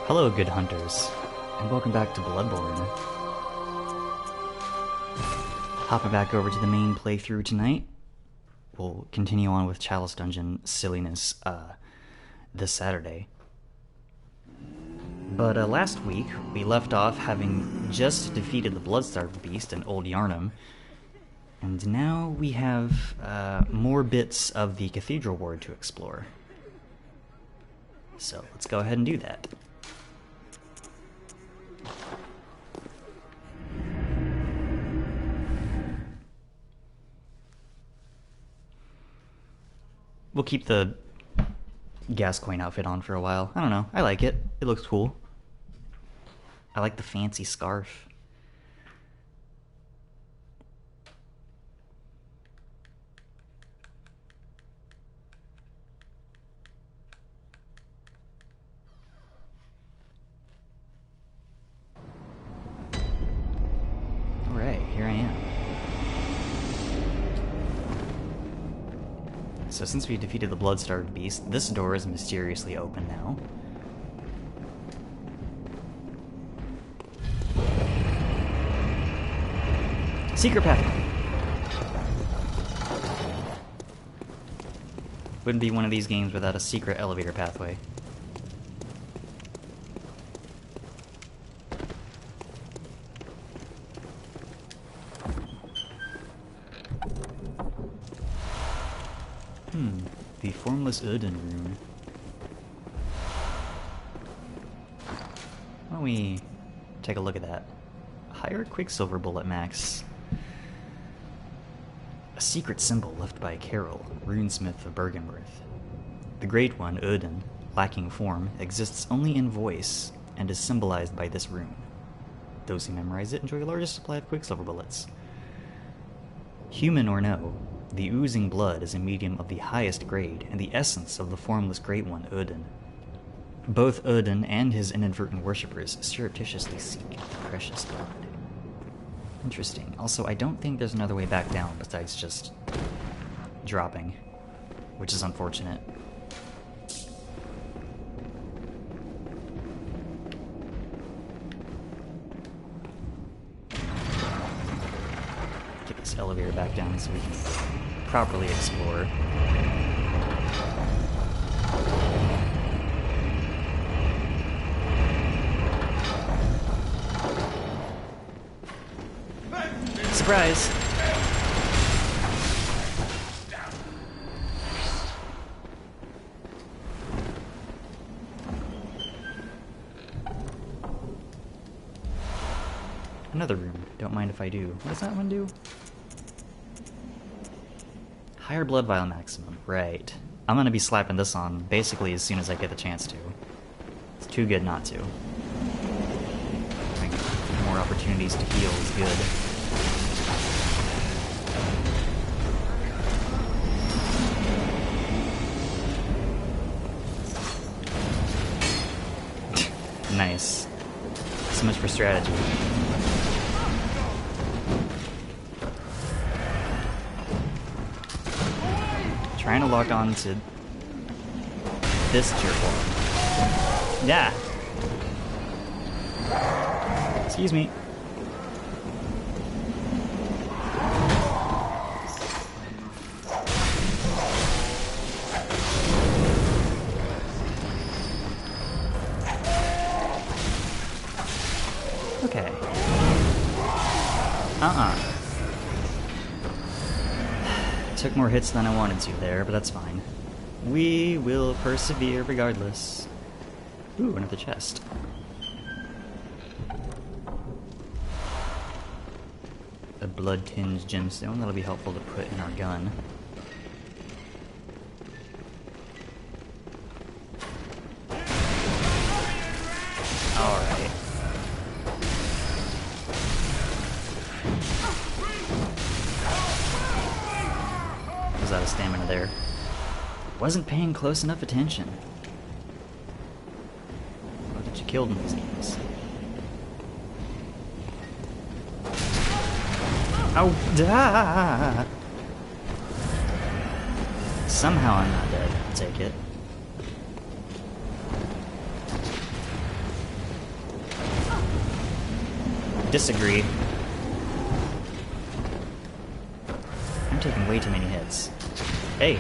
Hello, good hunters, and welcome back to Bloodborne. Hopping back over to the main playthrough tonight. We'll continue on with Chalice Dungeon silliness this Saturday. But last week, we left off having just defeated the Bloodstarved Beast in Old Yharnam, and now we have more bits of the Cathedral Ward to explore. So let's go ahead and do that. We'll keep the Gascoigne outfit on for a while. I don't know. I like it. It looks cool. I like the fancy scarf. Alright, here I am. So since we defeated the Bloodstarved Beast, this door is mysteriously open now. Secret pathway! Wouldn't be one of these games without a secret elevator pathway. The Formless Oedon rune. Why don't we take a look at that? Higher Quicksilver bullet max. A secret symbol left by Carol, runesmith of Bergenworth. The Great One, Oedon, lacking form, exists only in voice, and is symbolized by this rune. Those who memorize it enjoy the largest supply of Quicksilver bullets. Human or no, the oozing blood is a medium of the highest grade, and the essence of the formless Great One, Oedon. Both Oedon and his inadvertent worshippers surreptitiously seek the precious blood. Interesting. Also, I don't think there's another way back down besides just dropping, which is unfortunate. Get this elevator back down so we can properly explore. Surprise! Another room. Don't mind if I do. What does that one do? Higher blood vial maximum. Right. I'm gonna be slapping this on basically as soon as I get the chance to. It's too good not to. Having more opportunities to heal is good. Nice. So much for strategy. Trying to lock on to this jerk. Yeah. Excuse me. Okay. Took more hits than I wanted to there, but that's fine. We will persevere regardless. Ooh, another chest. A blood-tinged gemstone, that'll be helpful to put in our gun. Alright. Was out of stamina there. Wasn't paying close enough attention. What did you kill in these games? Oh, da! Somehow I'm not dead. I'll take it. disagree. I'm taking way too many hits. Hey.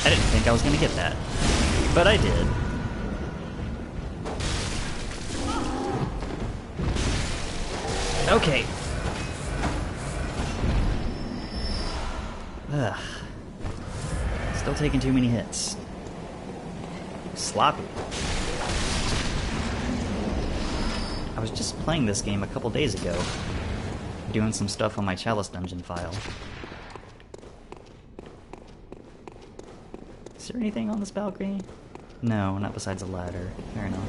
I didn't think I was gonna get that, but I did. Okay. Ugh. Still taking too many hits. Sloppy. I was just playing this game a couple days ago, doing some stuff on my Chalice Dungeon file. Is there anything on this balcony? No, not besides a ladder. Fair enough.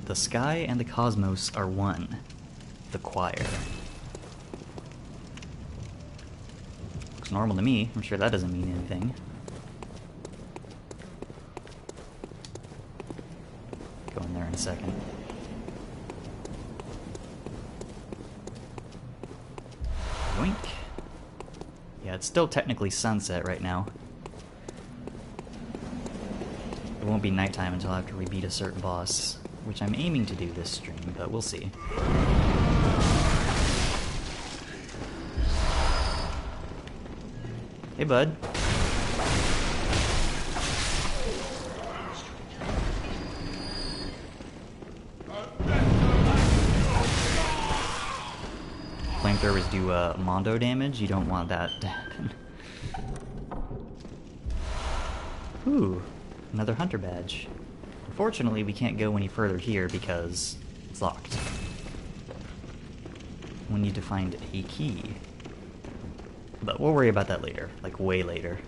The sky and the cosmos are one. The choir. Looks normal to me. I'm sure that doesn't mean anything. Go in there in a second. Yoink. Yeah, it's still technically sunset right now. It won't be nighttime until after we beat a certain boss, which I'm aiming to do this stream, but we'll see. Hey, bud. Flamethrowers do mondo damage. You don't want that to happen. Ooh, another hunter badge. Unfortunately, we can't go any further here because it's locked. We need to find a key. But we'll worry about that later, like way later.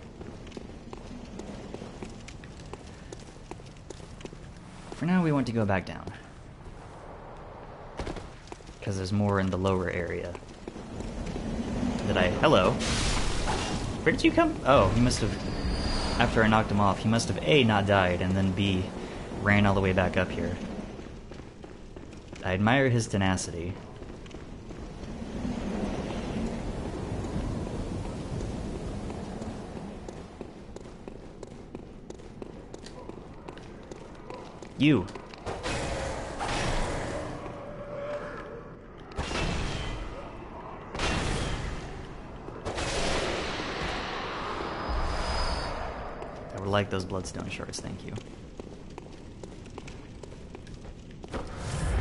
For now, we want to go back down. Because there's more in the lower area. Hello? Where did you come? Oh, he must have... After I knocked him off, he must have A, not died, and then B, ran all the way back up here. I admire his tenacity. You. I would like those bloodstone shards, thank you.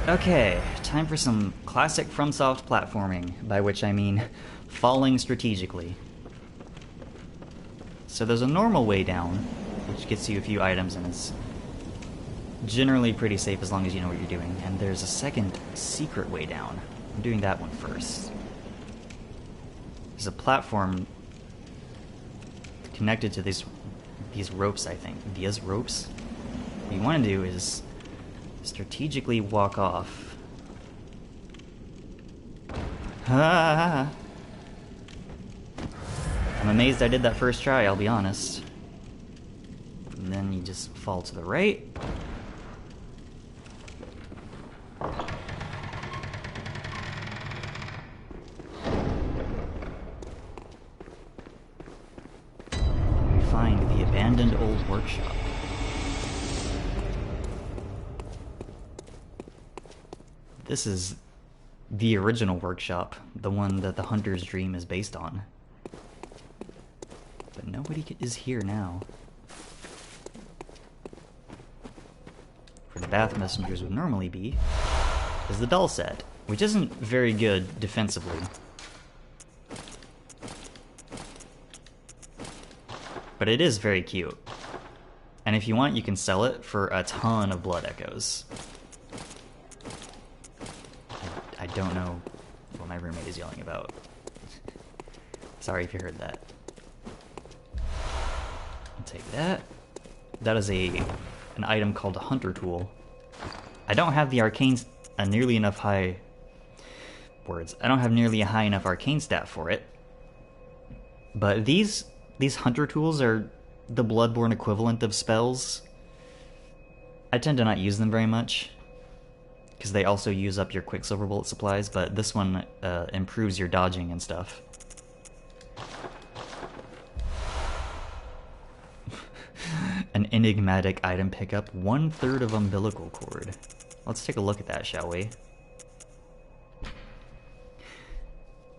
Okay, time for some classic FromSoft platforming, by which I mean falling strategically. So there's a normal way down, which gets you a few items and is generally pretty safe as long as you know what you're doing. And there's a second secret way down. I'm doing that one first. There's a platform connected to these ropes, I think. These ropes? What you want to do is strategically walk off. I'm amazed I did that first try, I'll be honest. And then you just fall to the right. And we find the abandoned old workshop. This is the original workshop, the one that the hunter's dream is based on. But nobody is here now. Where the bath messengers would normally be is the doll set, which isn't very good defensively. But it is very cute. And if you want, you can sell it for a ton of blood echoes. I don't know what my roommate is yelling about. Sorry if you heard that. I'll take that. That is an item called a hunter tool. I don't have the arcane nearly enough high words. I don't have nearly a high enough arcane stat for it. But these hunter tools are the Bloodborne equivalent of spells. I tend to not use them very much, because they also use up your Quicksilver bullet supplies, but this one improves your dodging and stuff. An enigmatic item pickup, 1/3 of umbilical cord. Let's take a look at that, shall we?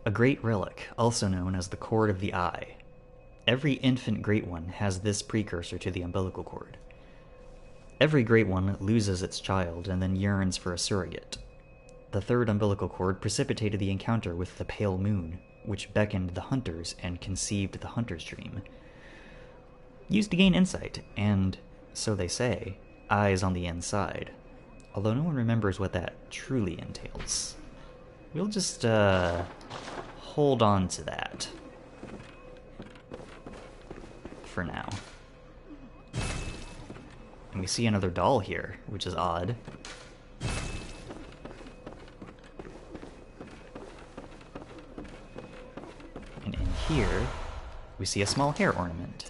A great relic, also known as the Cord of the Eye. Every infant Great One has this precursor to the umbilical cord. Every Great One loses its child and then yearns for a surrogate. The third umbilical cord precipitated the encounter with the pale moon, which beckoned the hunters and conceived the hunter's dream. Used to gain insight, and, so they say, eyes on the inside, although no one remembers what that truly entails. We'll just, hold on to that for now. And we see another doll here, which is odd. And in here, we see a small hair ornament.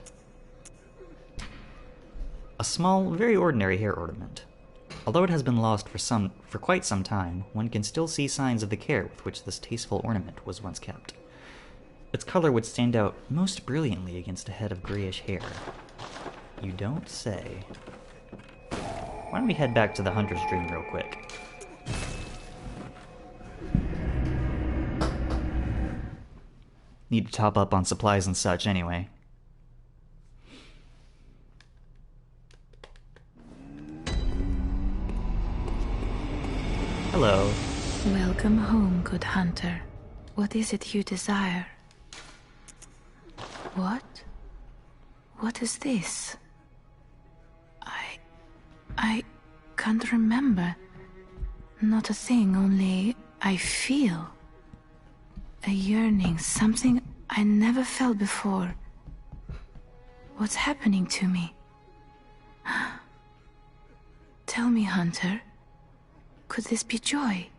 A small, very ordinary hair ornament. Although it has been lost for quite some time, one can still see signs of the care with which this tasteful ornament was once kept. Its color would stand out most brilliantly against a head of grayish hair. You don't say. Why don't we head back to the Hunter's Dream real quick? Need to top up on supplies and such anyway. Hello. Welcome home, good hunter. What is it you desire? What? What is this? I can't remember. Not a thing, only I feel. A yearning, something I never felt before. What's happening to me? Tell me, hunter. Could this be joy?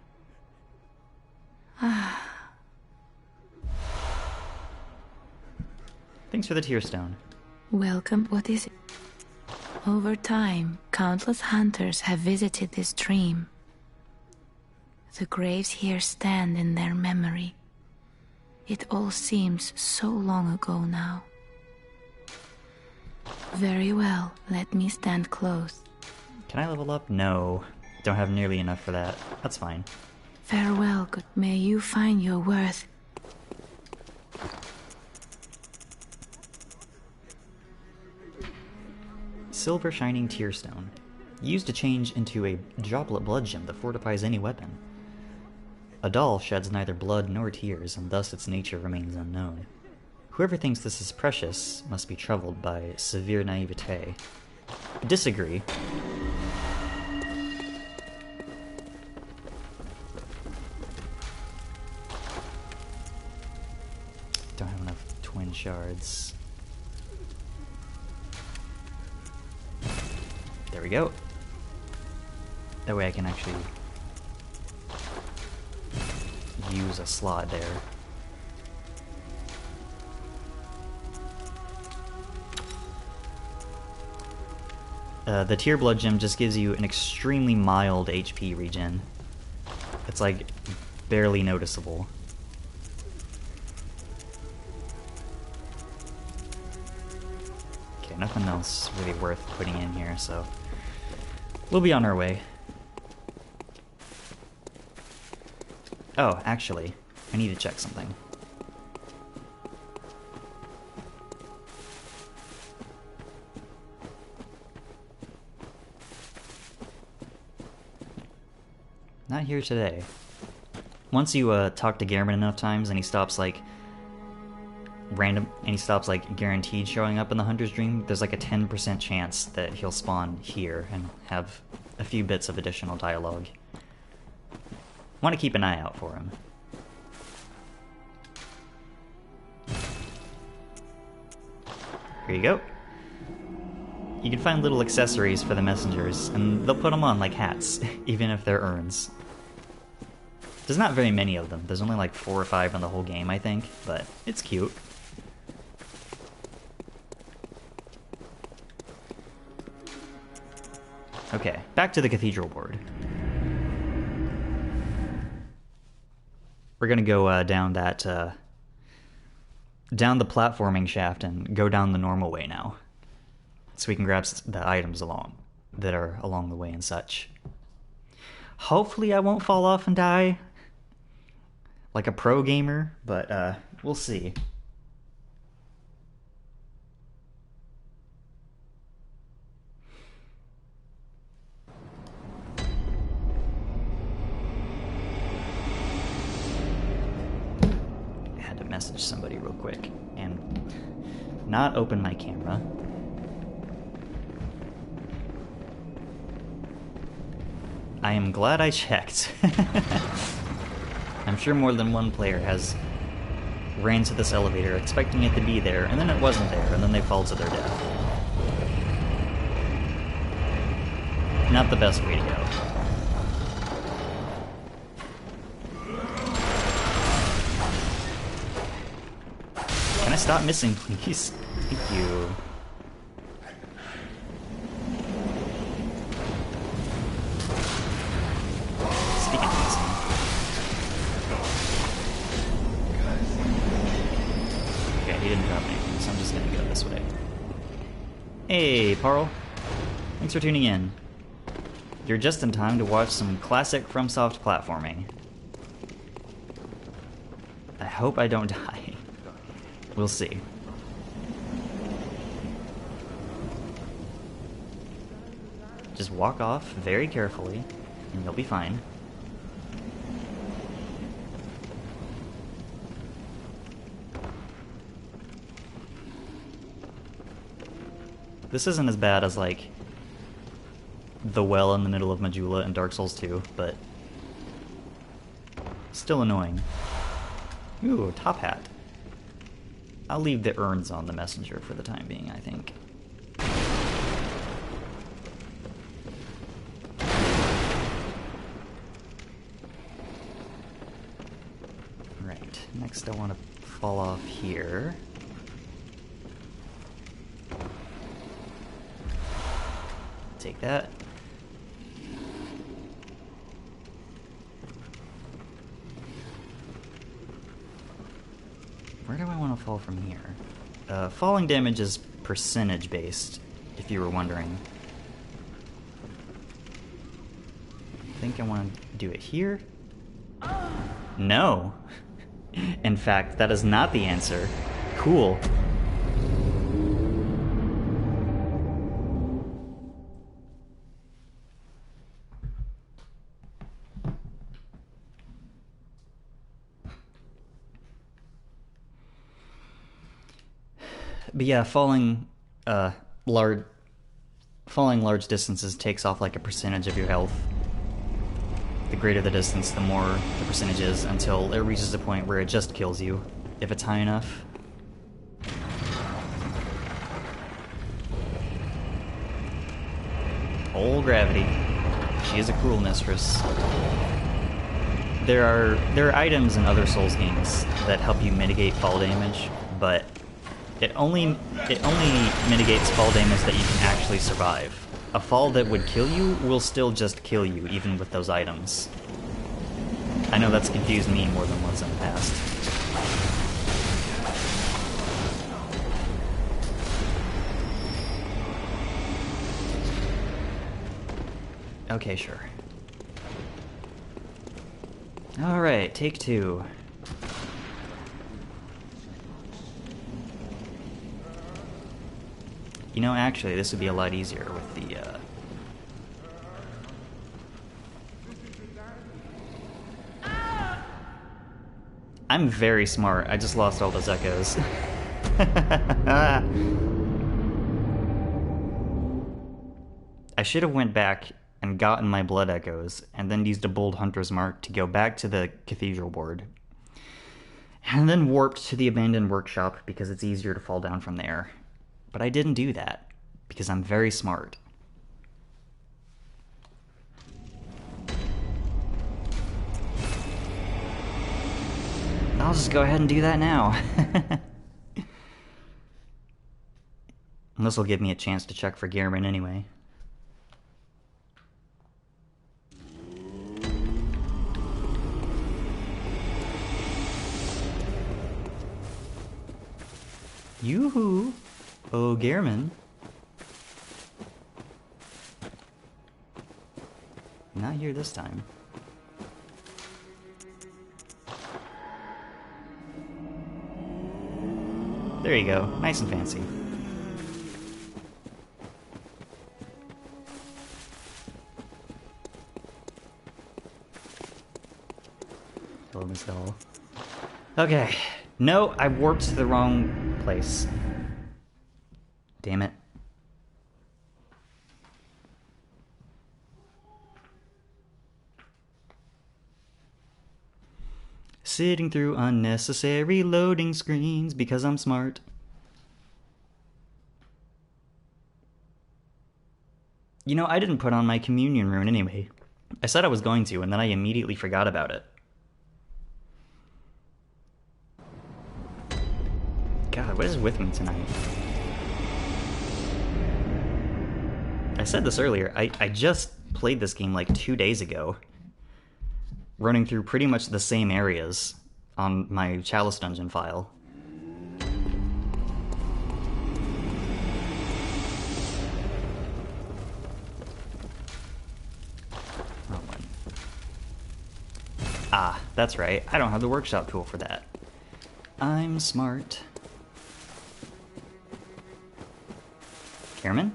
Thanks for the tear stone. Welcome. What is it? Over time, countless hunters have visited this dream. The graves here stand in their memory. It all seems so long ago now. Very well, let me stand close. Can I level up? No. Don't have nearly enough for that. That's fine. Farewell, good. May you find your worth. Silver shining tear stone. Used to change into a droplet blood gem that fortifies any weapon. A doll sheds neither blood nor tears, and thus its nature remains unknown. Whoever thinks this is precious must be troubled by severe naivete. Disagree. Don't have enough twin shards. There we go. That way I can actually use a slot there. The Tear Blood Gem just gives you an extremely mild HP regen. It's like barely noticeable. Okay, nothing else really worth putting in here, so we'll be on our way. Oh, actually, I need to check something. Not here today. Once you talk to Gehrman enough times and he stops like guaranteed showing up in the Hunter's Dream, there's like a 10% chance that he'll spawn here and have a few bits of additional dialogue. Want to keep an eye out for him. Here you go. You can find little accessories for the messengers, and they'll put them on like hats, even if they're urns. There's not very many of them. There's only like 4 or 5 in the whole game, I think, but it's cute. Okay, back to the Cathedral Ward. We're gonna go down that, down the platforming shaft and go down the normal way now. So we can grab the items that are along the way and such. Hopefully I won't fall off and die like a pro gamer, but we'll see. I had to message somebody real quick and not open my camera. I am glad I checked. I'm sure more than one player has ran to this elevator expecting it to be there, and then it wasn't there, and then they fall to their death. Not the best way to go. Can I stop missing, please? Thank you. Hey, Parl. Thanks for tuning in. You're just in time to watch some classic FromSoft platforming. I hope I don't die. We'll see. Just walk off very carefully, and you'll be fine. This isn't as bad as, like, the well in the middle of Majula in Dark Souls 2, but still annoying. Ooh, top hat. I'll leave the urns on the messenger for the time being, I think. Right, next I want to fall off here. Take that. Where do I want to fall from here? Falling damage is percentage based, if you were wondering. I think I want to do it here. No. In fact, that is not the answer. Cool. But yeah, falling large distances takes off like a percentage of your health. The greater the distance, the more the percentage is, until it reaches a point where it just kills you, if it's high enough. Old Gravity. She is a cruel mistress. There are items in other Souls games that help you mitigate fall damage, but it only mitigates fall damage that you can actually survive. A fall that would kill you will still just kill you, even with those items. I know that's confused me more than once in the past. Okay, sure. Alright, take two. You know, actually, this would be a lot easier with the, I'm very smart. I just lost all those echoes. I should have went back and gotten my blood echoes, and then used a bold hunter's mark to go back to the Cathedral Ward. And then warped to the abandoned workshop because it's easier to fall down from there. But I didn't do that, because I'm very smart. I'll just go ahead and do that now. And this will give me a chance to check for Gehrman anyway. Yoo-hoo! Oh, Gehrman. Not here this time. There you go. Nice and fancy. Hello, Miss Doll. Okay. No, I warped to the wrong place. Damn it. Sitting through unnecessary loading screens because I'm smart. You know, I didn't put on my communion rune anyway. I said I was going to, and then I immediately forgot about it. God, what is with me tonight? I said this earlier, I just played this game like 2 days ago. Running through pretty much the same areas on my Chalice Dungeon file. Wrong one. Ah, that's right. I don't have the workshop tool for that. I'm smart. Gehrman?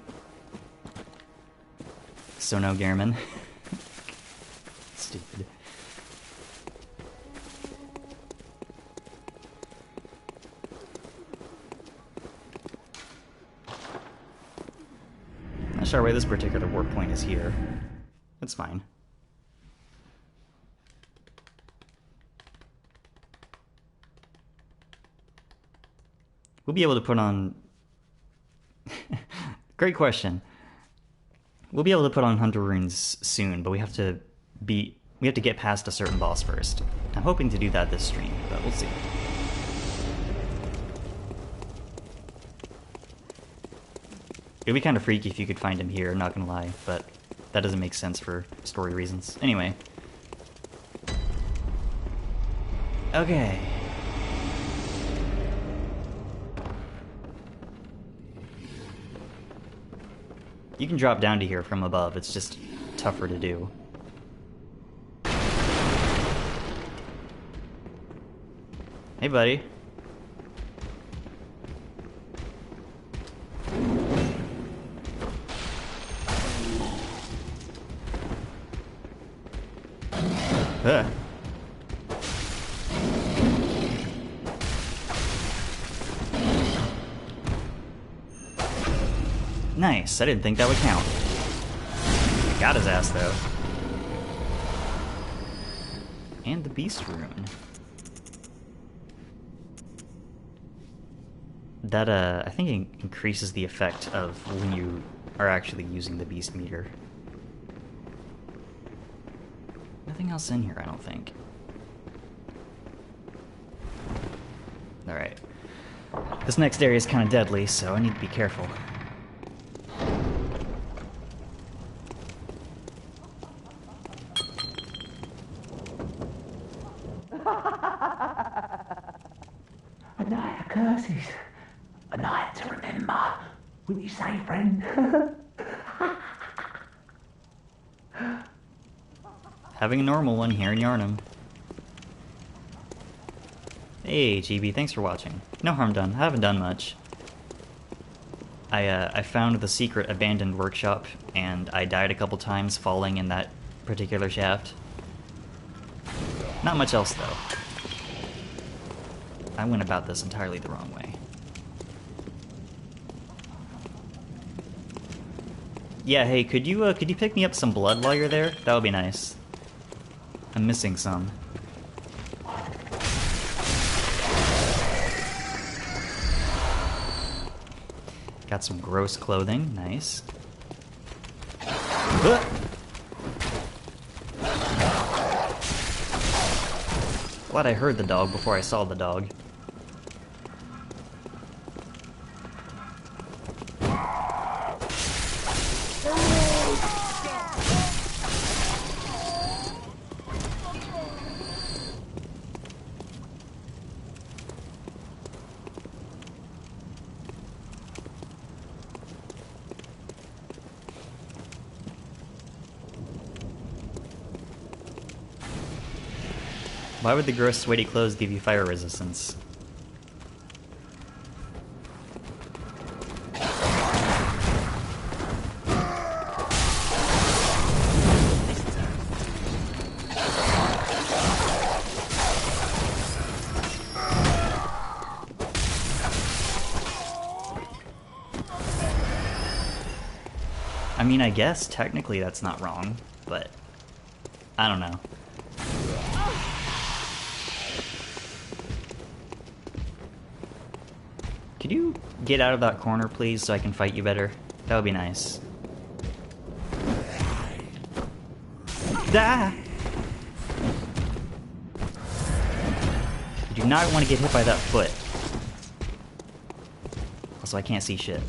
So no Gehrman. Stupid. Not sure why this particular warp point is here. That's fine. We'll be able to put on... Great question. We'll be able to put on Hunter runes soon, but we have to get past a certain boss first. I'm hoping to do that this stream, but we'll see. It'd be kind of freaky if you could find him here, not gonna lie, but that doesn't make sense for story reasons. Anyway. Okay. You can drop down to here from above, it's just tougher to do. Hey, buddy. Nice, I didn't think that would count. Got his ass, though. And the beast rune. That, I think it increases the effect of when you are actually using the beast meter. Nothing else in here, I don't think. Alright. This next area is kind of deadly, so I need to be careful. A night of curses. A night to remember. Wouldn't you say, friend? Having a normal one here in Yharnam. Hey, GB, thanks for watching. No harm done. I haven't done much. I found the secret abandoned workshop, and I died a couple times falling in that particular shaft. Not much else, though. I went about this entirely the wrong way. Yeah, hey, could you pick me up some blood while you're there? That would be nice. I'm missing some. Got some gross clothing, nice. Glad I heard the dog before I saw the dog. Why would the gross sweaty clothes give you fire resistance? I mean, I guess technically that's not wrong, but I don't know. Could you get out of that corner, please, so I can fight you better? That would be nice. Ah! You do not want to get hit by that foot. Also, I can't see shit.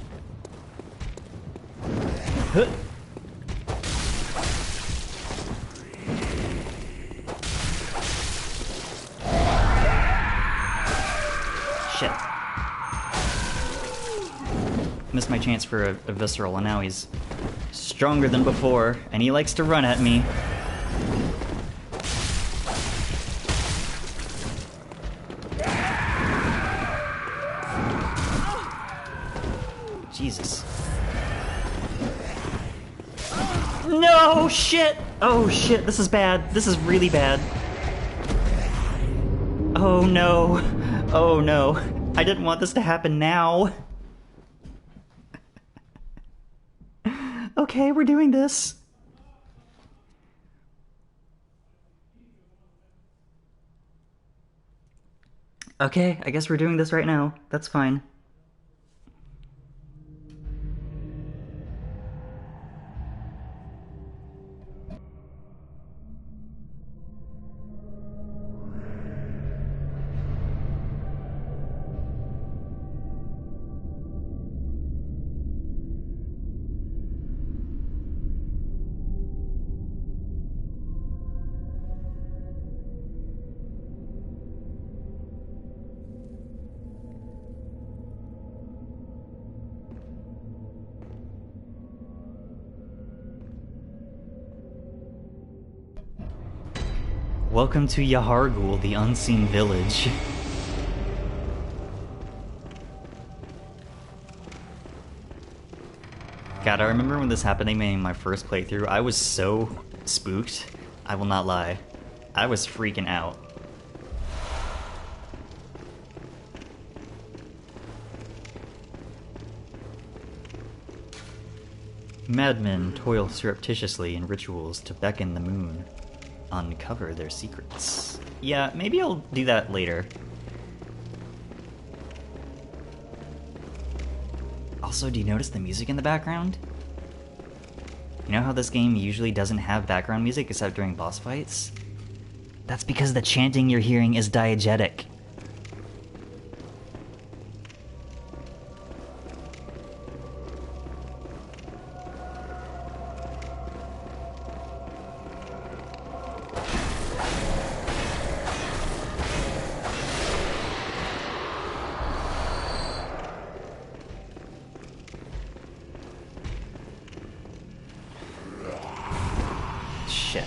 Huh. Shit. Missed my chance for a visceral, and now he's stronger than before, and he likes to run at me. Jesus. No, shit! Oh shit, this is bad. This is really bad. Oh no. Oh no. I didn't want this to happen now. Okay, we're doing this. Okay, I guess we're doing this right now. That's fine. Welcome to Yahar'gul, the unseen village. God, I remember when this happened in my first playthrough, I was so spooked. I will not lie. I was freaking out. Madmen toil surreptitiously in rituals to beckon the moon. Uncover their secrets. Yeah, maybe I'll do that later. Also, do you notice the music in the background? You know how this game usually doesn't have background music except during boss fights? That's because the chanting you're hearing is diegetic. Shit.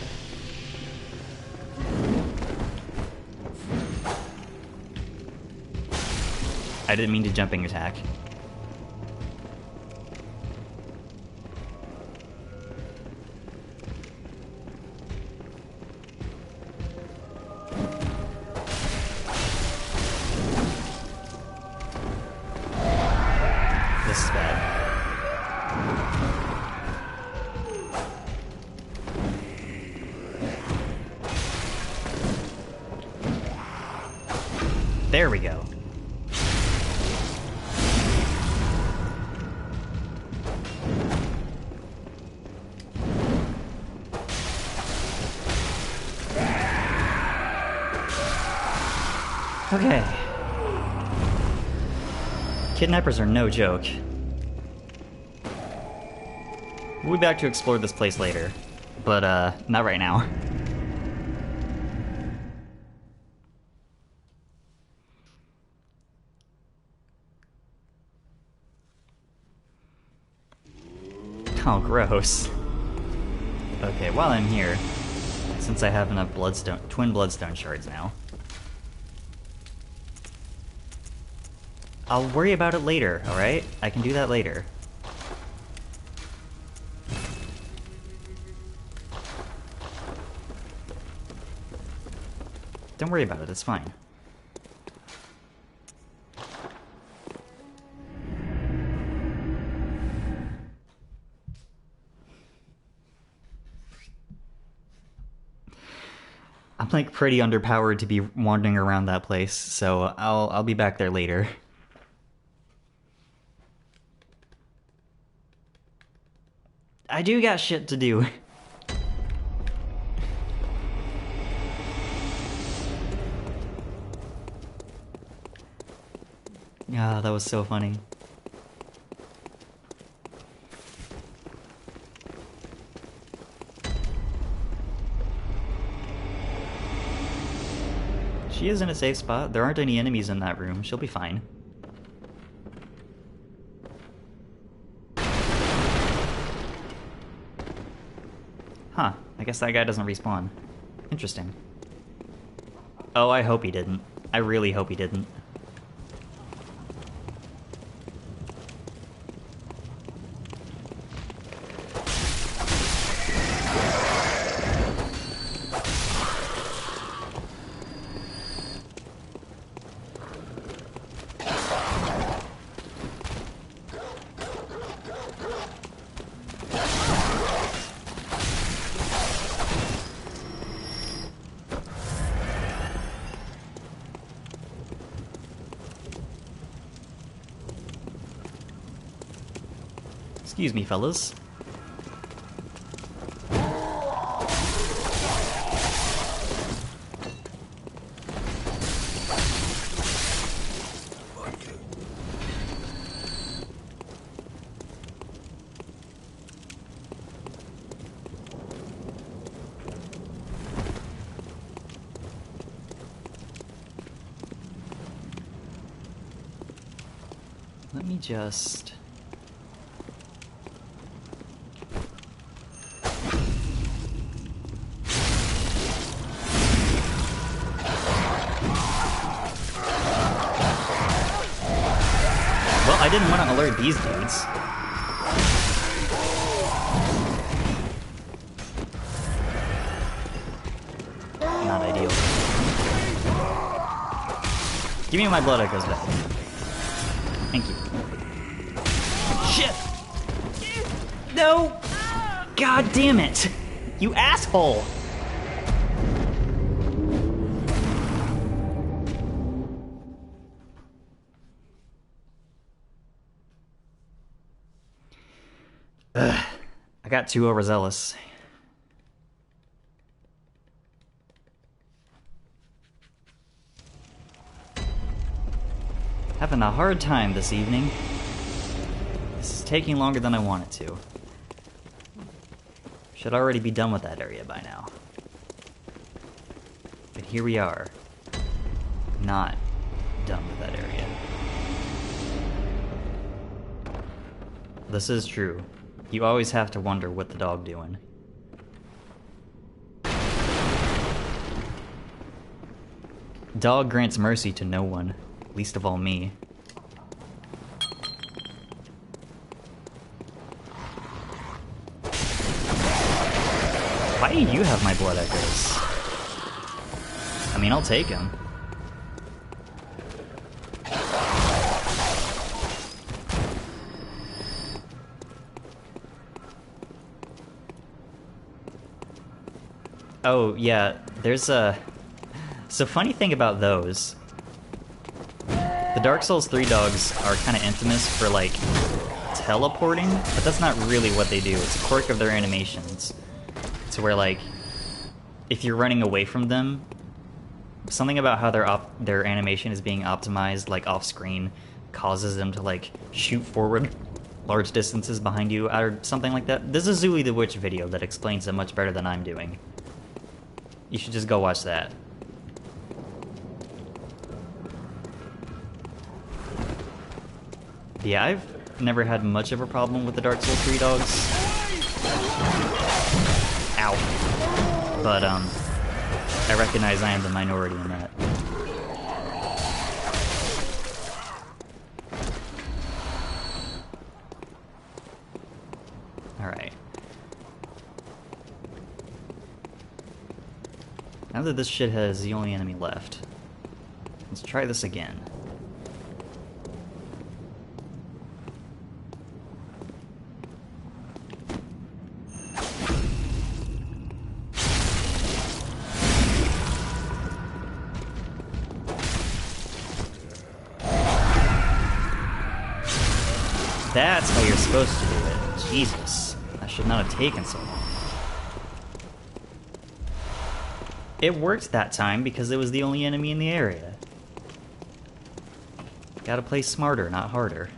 I didn't mean to jumping attack. This is bad. There we go. Okay. Kidnappers are no joke. We'll be back to explore this place later, but not right now. Oh, gross. Okay, while I'm here, since I have enough twin bloodstone shards now, I'll worry about it later, alright? I can do that later. Don't worry about it, it's fine. I'm like pretty underpowered to be wandering around that place, so I'll be back there later. I do got shit to do. Ah, that was so funny. She is in a safe spot. There aren't any enemies in that room. She'll be fine. Huh. I guess that guy doesn't respawn. Interesting. Oh, I hope he didn't. I really hope he didn't. Excuse me, fellas. Let me just... Well, I didn't want to alert these dudes. Not ideal. Give me my blood echoes back. Thank you. Shit! No! God damn it! You asshole! Ugh, I got too overzealous. Having a hard time this evening. This is taking longer than I want it to. Should already be done with that area by now. But here we are. Not done with that area. This is true. You always have to wonder what the dog doing. Dog grants mercy to no one, least of all me. Why do you have my blood echoes? I mean, I'll take him. Oh, yeah, there's a... So funny thing about those, the Dark Souls 3 dogs are kind of infamous for, like, teleporting, but that's not really what they do. It's a quirk of their animations. To where, like, if you're running away from them, something about how their animation is being optimized, like, off-screen, causes them to, like, shoot forward large distances behind you, or something like that. There's a Zuli the Witch video that explains it much better than I'm doing. You should just go watch that. Yeah, I've never had much of a problem with the Dark Souls 3 dogs. Ow. But, I recognize I am the minority in that. Now that this shithead is the only enemy left, let's try this again. That's how you're supposed to do it. Jesus, that should not have taken so long. It worked that time because it was the only enemy in the area. Gotta play smarter, not harder.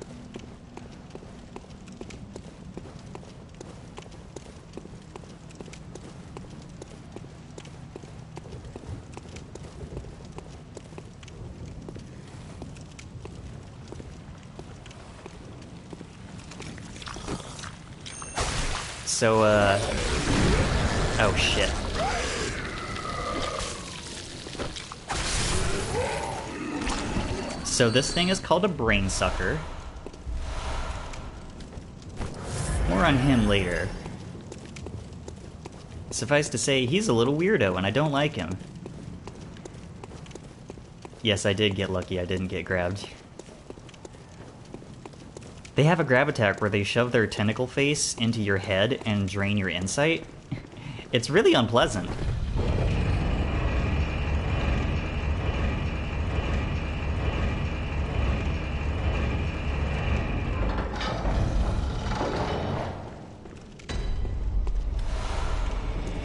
So, oh shit. So this thing is called a brain sucker. More on him later. Suffice to say, he's a little weirdo and I don't like him. Yes, I did get lucky, I didn't get grabbed. They have a grab attack where they shove their tentacle face into your head and drain your insight. It's really unpleasant.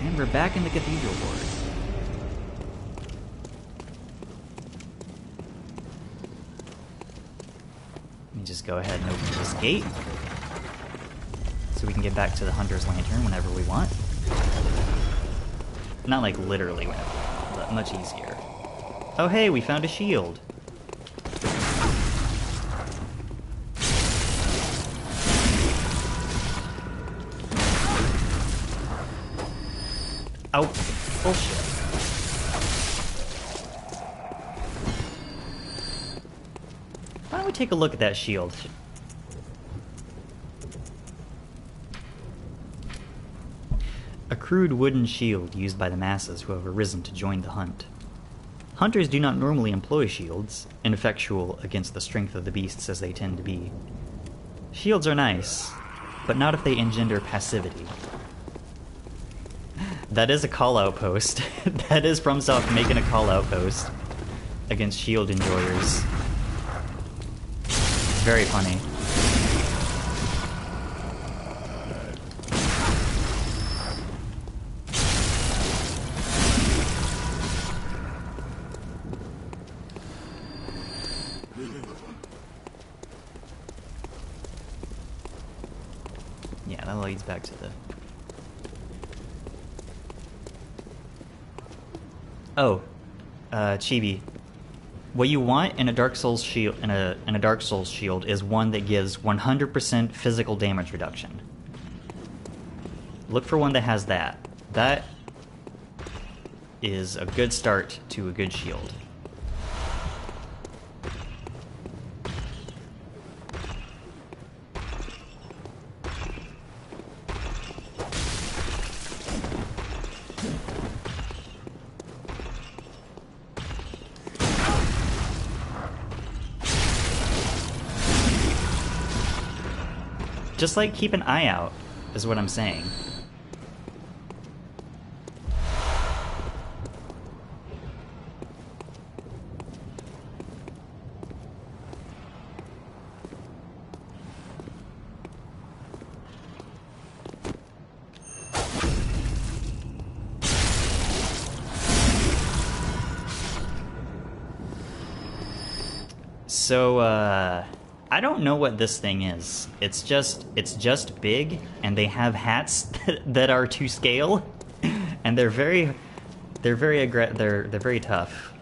And we're back in the Cathedral Ward. Just go ahead and open this gate so we can get back to the Hunter's Lantern whenever we want. Not like literally whenever we want, but much easier. Oh hey, we found a shield. Oh, bullshit. Why don't we take a look at that shield? A crude wooden shield used by the masses who have arisen to join the hunt. Hunters do not normally employ shields, ineffectual against the strength of the beasts as they tend to be. Shields are nice, but not if they engender passivity. That is a call-out post. That is FromSoft making a call-out post against shield enjoyers. It's very funny. Yeah, that leads back to the... Oh, Chibi. What you want in a Dark Souls shield in a Dark Souls shield is one that gives 100% physical damage reduction. Look for one that has that. That is a good start to a good shield. Just, like, keep an eye out, is what I'm saying. So, I don't know what this thing is. It's just big, and they have hats that are to scale, and they're very tough.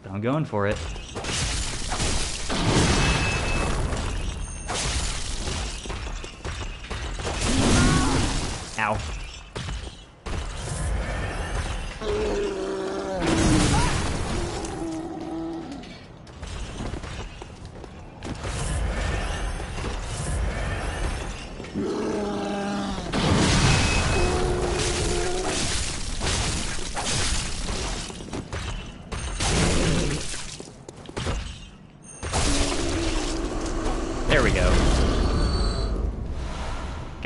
I'm going for it. Ow.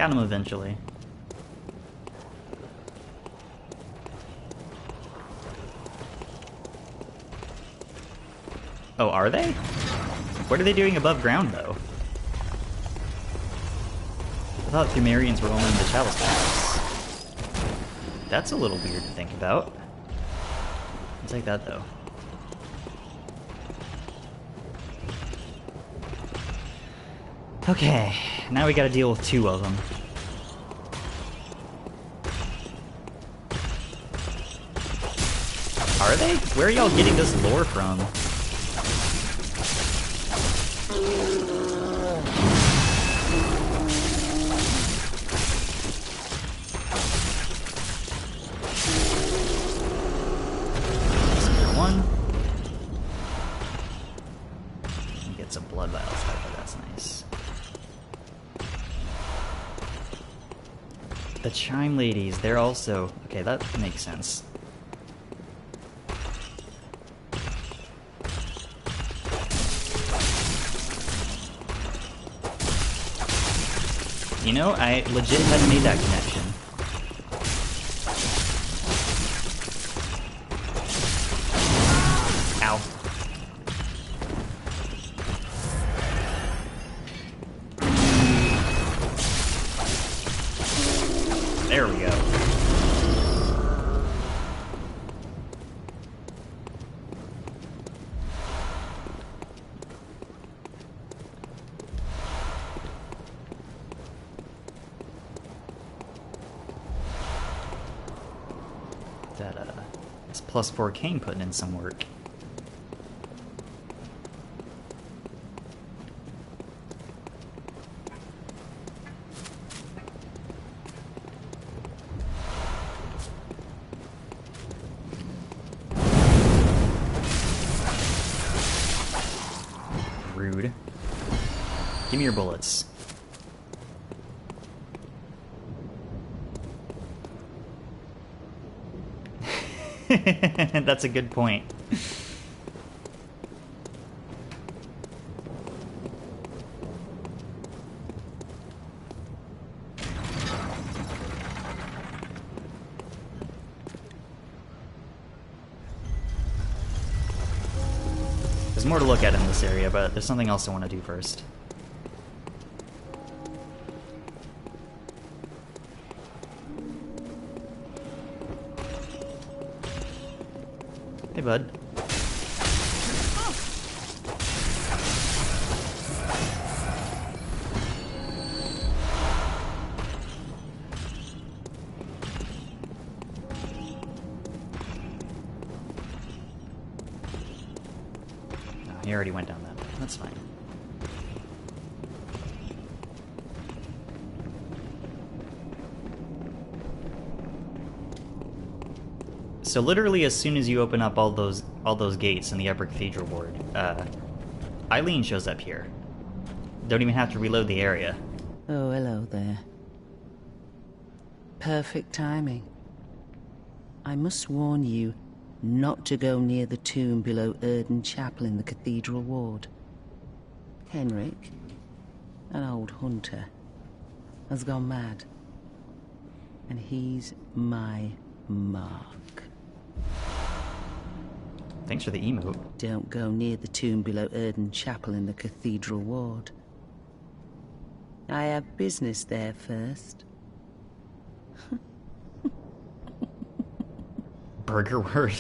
got him eventually. Oh, are they? What are they doing above ground, though? I thought Pthumerians were only in the Chalice Palace. That's a little weird to think about. I'll take that, though. Okay, now we gotta deal with two of them. Are they? Where are y'all getting this lore from? The Chime Ladies, they're also... Okay, that makes sense. You know, I legit hadn't made that connection. Ow. There we go. This +4 cane putting in some work. Rude. Give me your bullets. That's a good point. There's more to look at in this area, but there's something else I want to do first. Hey, bud. No, he already went down that. That's fine. So literally, as soon as you open up all those gates in the upper Cathedral Ward, Eileen shows up here. Don't even have to reload the area. Oh, hello there. Perfect timing. I must warn you not to go near the tomb below Oedon Chapel in the Cathedral Ward. Henryk, an old hunter, has gone mad. And he's my mark. Thanks for the emote. Don't go near the tomb below Oedon Chapel in the Cathedral Ward. I have business there first. Burger word.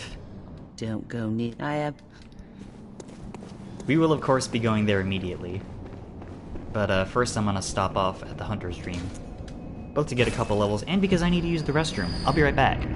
Don't go near... I have... We will of course be going there immediately. But first I'm gonna stop off at the Hunter's Dream. Both to get a couple levels and because I need to use the restroom. I'll be right back.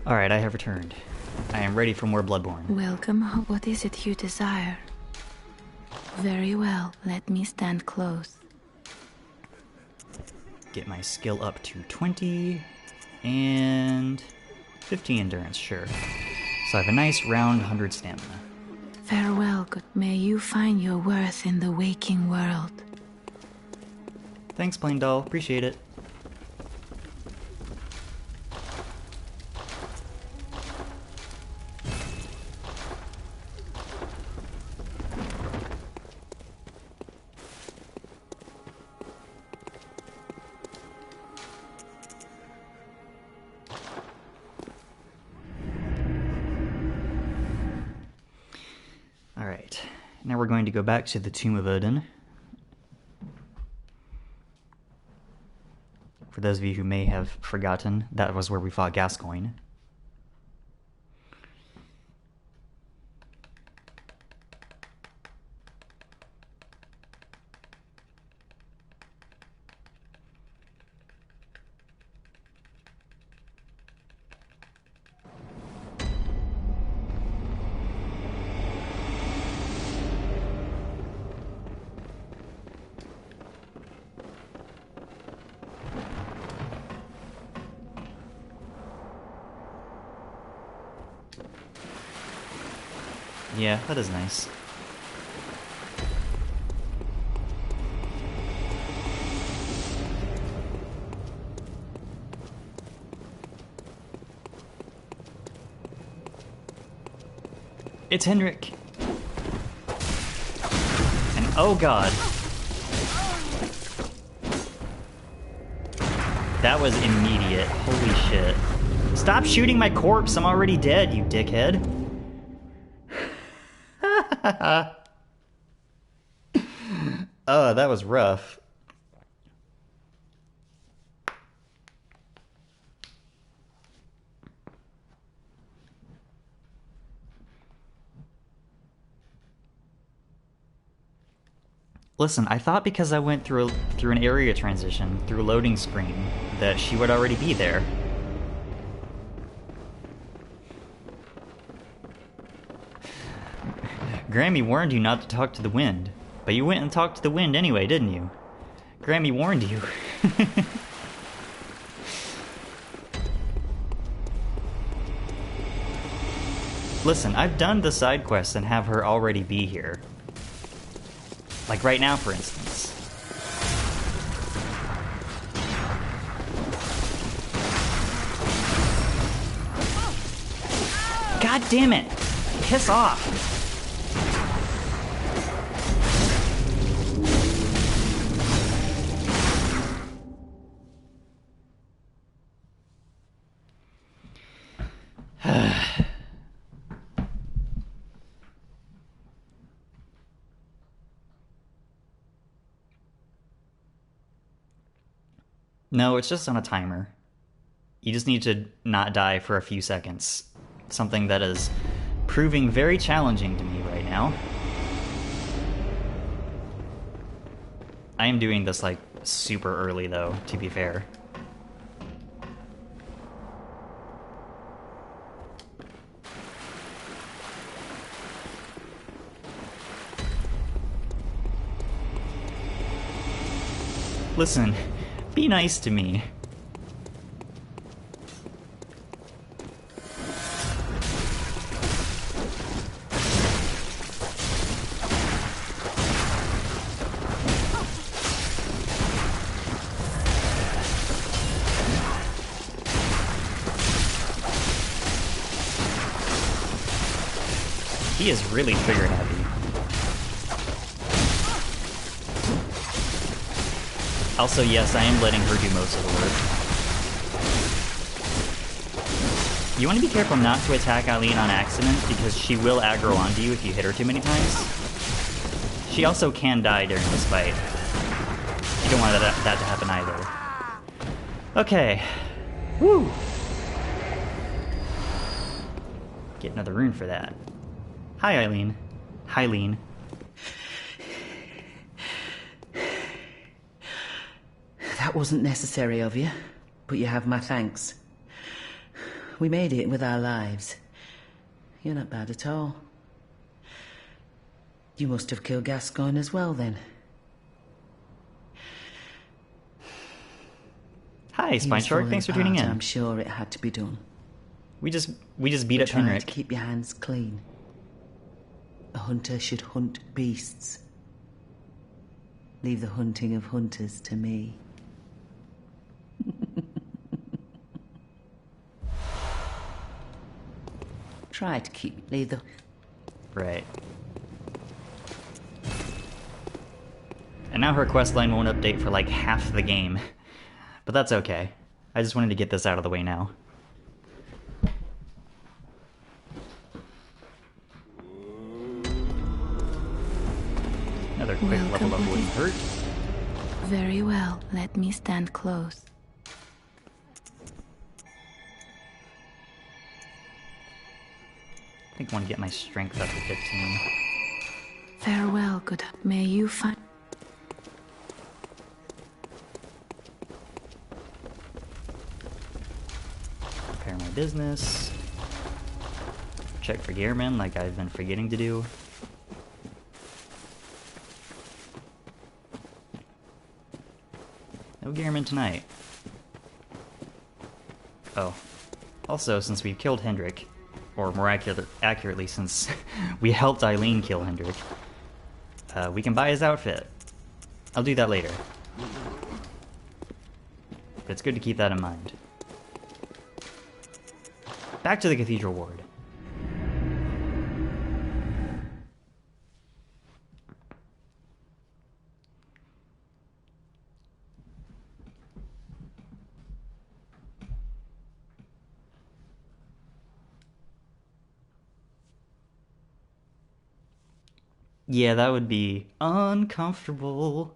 Alright, I have returned. I am ready for more Bloodborne. Welcome. What is it you desire? Very well, let me stand close. Get my skill up to 20 and 50 endurance, sure. So I have a nice round 100 stamina. Farewell, good. May you find your worth in the waking world. Thanks, Plain Doll. Appreciate it. Alright, now we're going to go back to the Tomb of Oedon. For those of you who may have forgotten, that was where we fought Gascoigne. Yeah, that is nice. It's Henryk. And oh god. That was immediate. Holy shit. Stop shooting my corpse. I'm already dead, you dickhead. Oh, that was rough. Listen, I thought because I went through an area transition, through a loading screen, that she would already be there. Grammy warned you not to talk to the wind, but you went and talked to the wind anyway, didn't you? Grammy warned you. Listen, I've done the side quests and have her already be here. Like right now, for instance. God damn it! Piss off! No, it's just on a timer. You just need to not die for a few seconds. Something that is proving very challenging to me right now. I am doing this, like, super early, though, to be fair. Listen, be nice to me. He is really trigger happy. Also, yes, I am letting her do most of the work. You want to be careful not to attack Eileen on accident, because she will aggro onto you if you hit her too many times. She also can die during this fight. You don't want that to happen either. Okay. Woo! Get another rune for that. Hi, Eileen. Hyleen. That wasn't necessary of you, but you have my thanks. we made it with our lives. You're not bad at all. You must have killed Gascoigne as well, then. Hi, Spine Shark. Thanks for tuning in. I'm sure it had to be done. We just beat up Try Henryk. to keep your hands clean. A hunter should hunt beasts. Leave the hunting of hunters to me. Try to leave the... Right. And now her questline won't update for like half the game. But that's okay. I just wanted to get this out of the way now. Another quick level up wouldn't hurt. Very well, let me stand close. I think I want to get my strength up to 15. Farewell, good. May you find... Prepare my business. Check for gearmen like I've been forgetting to do. No gearmen tonight. Oh. Also, since we've killed Henryk, or more accurately, since we helped Eileen kill Henryk, we can buy his outfit. I'll do that later. But it's good to keep that in mind. Back to the Cathedral Ward. Yeah, that would be uncomfortable.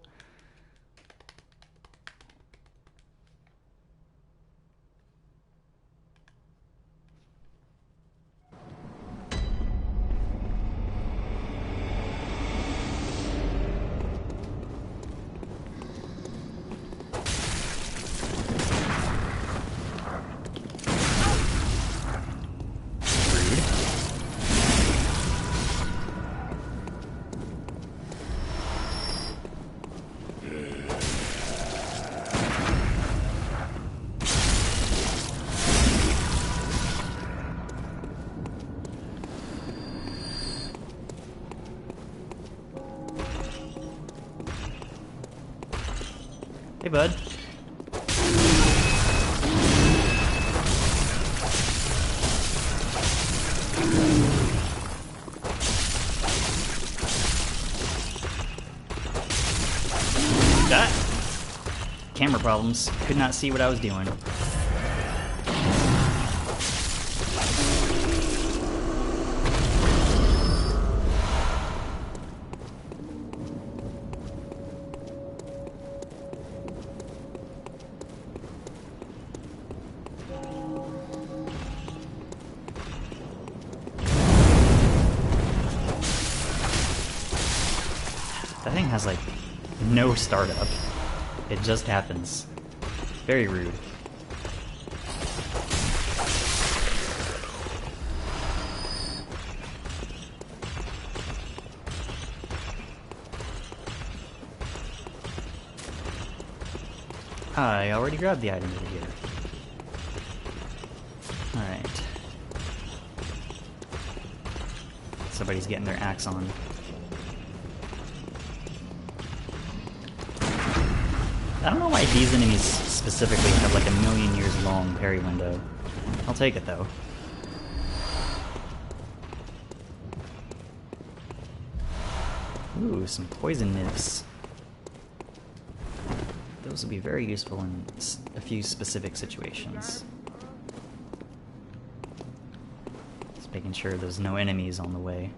Hey, bud. That camera problems. Could not see what I was doing. That thing has like no startup. It just happens. Very rude. I already grabbed the item over here. Alright. Somebody's getting their axe on. I don't know why these enemies specifically have like a million years long parry window. I'll take it though. Ooh, some poison nymphs. Those will be very useful in a few specific situations. Just making sure there's no enemies on the way.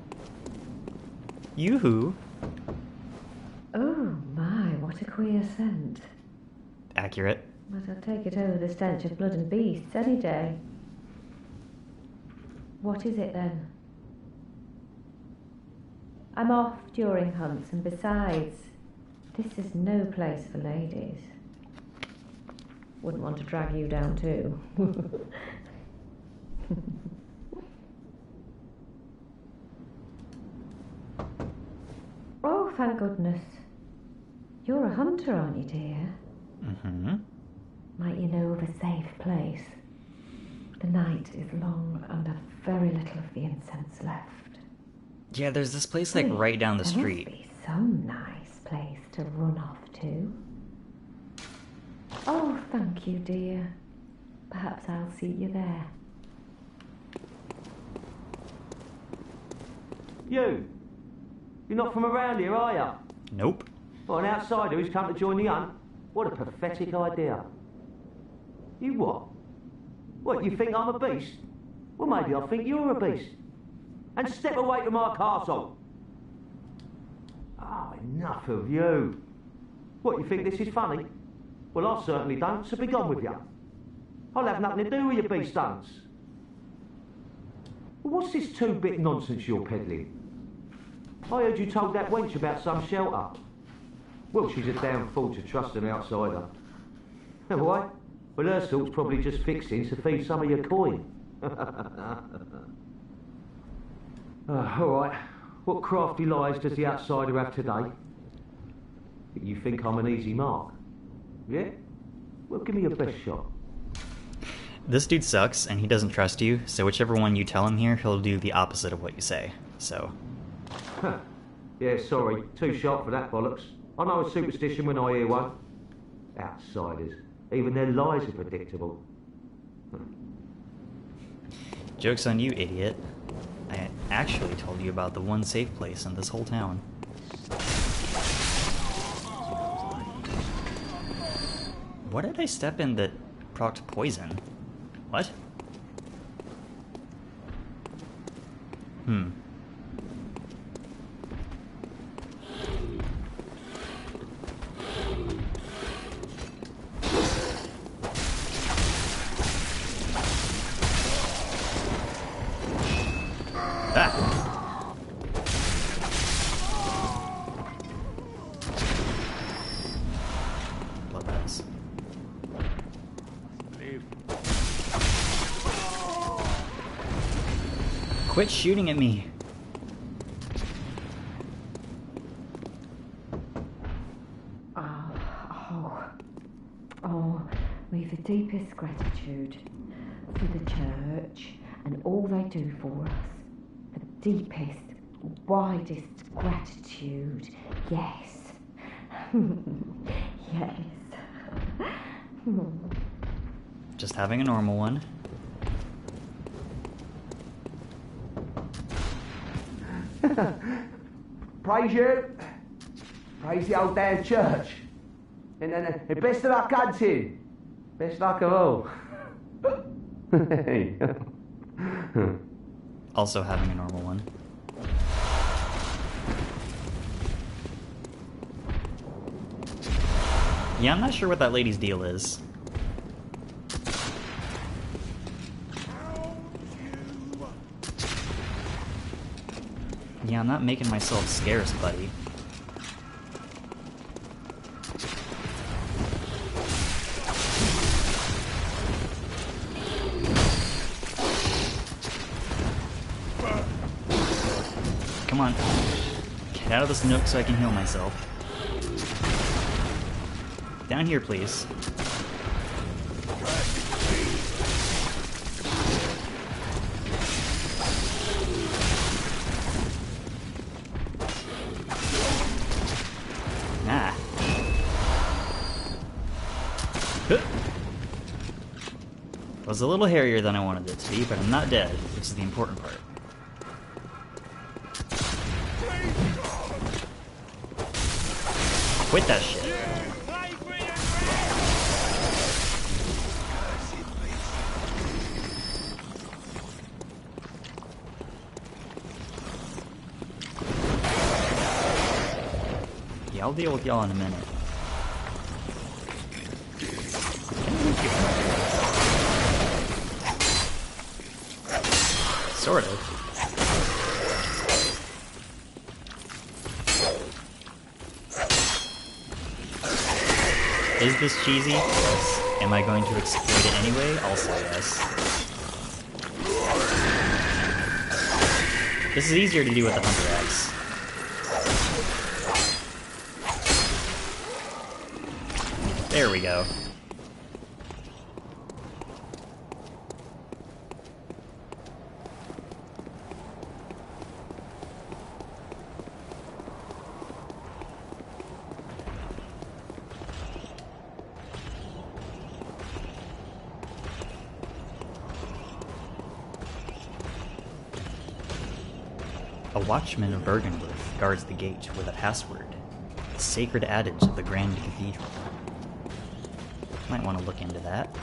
Yoo-hoo! Oh my, what a queer scent. Accurate. But I'll take it over the stench of blood and beasts any day. What is it then? I'm off during hunts, and besides, this is no place for ladies. Wouldn't want to drag you down too. Oh, thank goodness. You're a hunter, aren't you, dear? Mm-hmm. Might you know of a safe place? The night is long and I've very little of the incense left. Yeah, there's this place like right down the street. There must be some nice place to run off to. Oh, thank you, dear. Perhaps I'll see you there. You're not from around here, are you? Nope. Well, an outsider who's come to join the hunt? What a pathetic idea. You what? What, you think I'm a beast? Well, maybe I think you're a beast. And step away from my castle. Oh, enough of you. What, you think this is funny? Well, I certainly don't, so be gone with you. I'll have nothing to do with your beast stunts. Well, what's this two-bit nonsense you're peddling? I heard you told that wench about some shelter. Well, she's a damn fool to trust an outsider. Why? Well, her sort's probably just fixing to feed some of your coin. All right. What crafty lies does the outsider have today? You think I'm an easy mark? Yeah? Well, give me your best shot. This dude sucks, and he doesn't trust you, so whichever one you tell him here, he'll do the opposite of what you say. So... Yeah, sorry. Too sharp for that bollocks. I know a superstition when I hear one. Outsiders. Even their lies are predictable. Joke's on you, idiot. I actually told you about the one safe place in this whole town. What did I step in that procced poison? What? Bloodbaths. Quit shooting at me! Oh, we've the deepest gratitude for the church and all they do for us. The deepest, widest gratitude, yes. Yes. Just having a normal one. Praise you. Praise the old damn church. And best of luck hunting. Best luck of all. Also having a normal one. Yeah, I'm not sure what that lady's deal is. Yeah, I'm not making myself scarce, buddy. Come on. Get out of this nook so I can heal myself. Down here, please. Nah. It was a little hairier than I wanted it to be, but I'm not dead, which is the important part. Quit that shit. Yeah, I'll deal with y'all in a minute. Sort of. Is this cheesy? Yes. Am I going to exploit it anyway? Also yes. This is easier to do with the Hunter Axe. There we go. A watchman of Bergenworth guards the gate with a password, the sacred adage of the Grand Cathedral. Might want to look into that.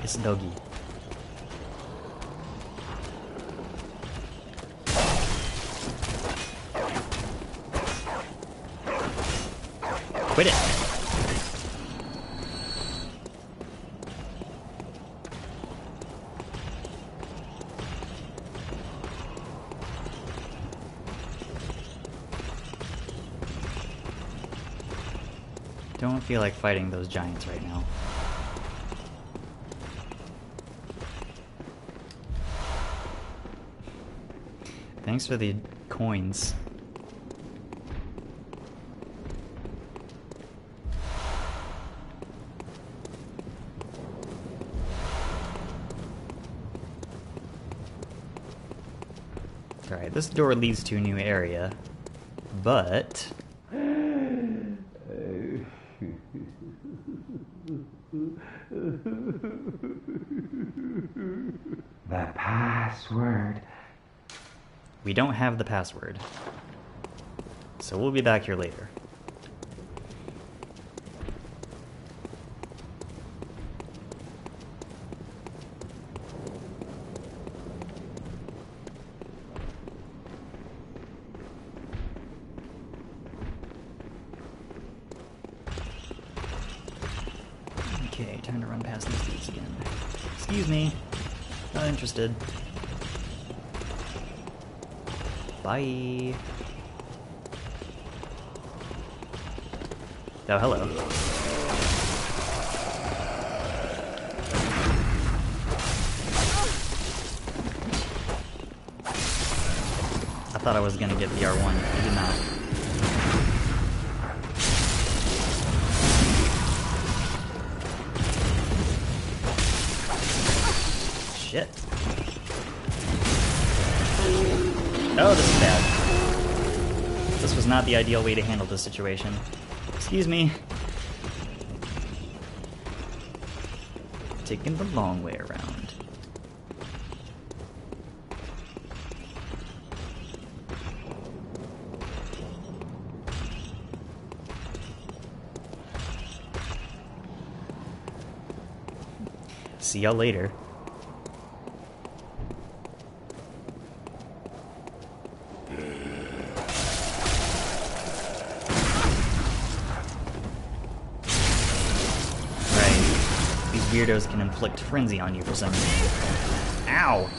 It's doggy. Quit it! Don't feel like fighting those giants right now. Thanks for the coins. Alright, this door leads to a new area, but... The password. We don't have the password. So we'll be back here later. Okay, time to run past these dudes again. Excuse me. Not interested. Bye. Oh, hello. I thought I was gonna get the R1. I did not. Shit. Oh, this is bad. This was not the ideal way to handle this situation. Excuse me. Taking the long way around. See y'all later. Weirdos can inflict frenzy on you for some reason. Ow!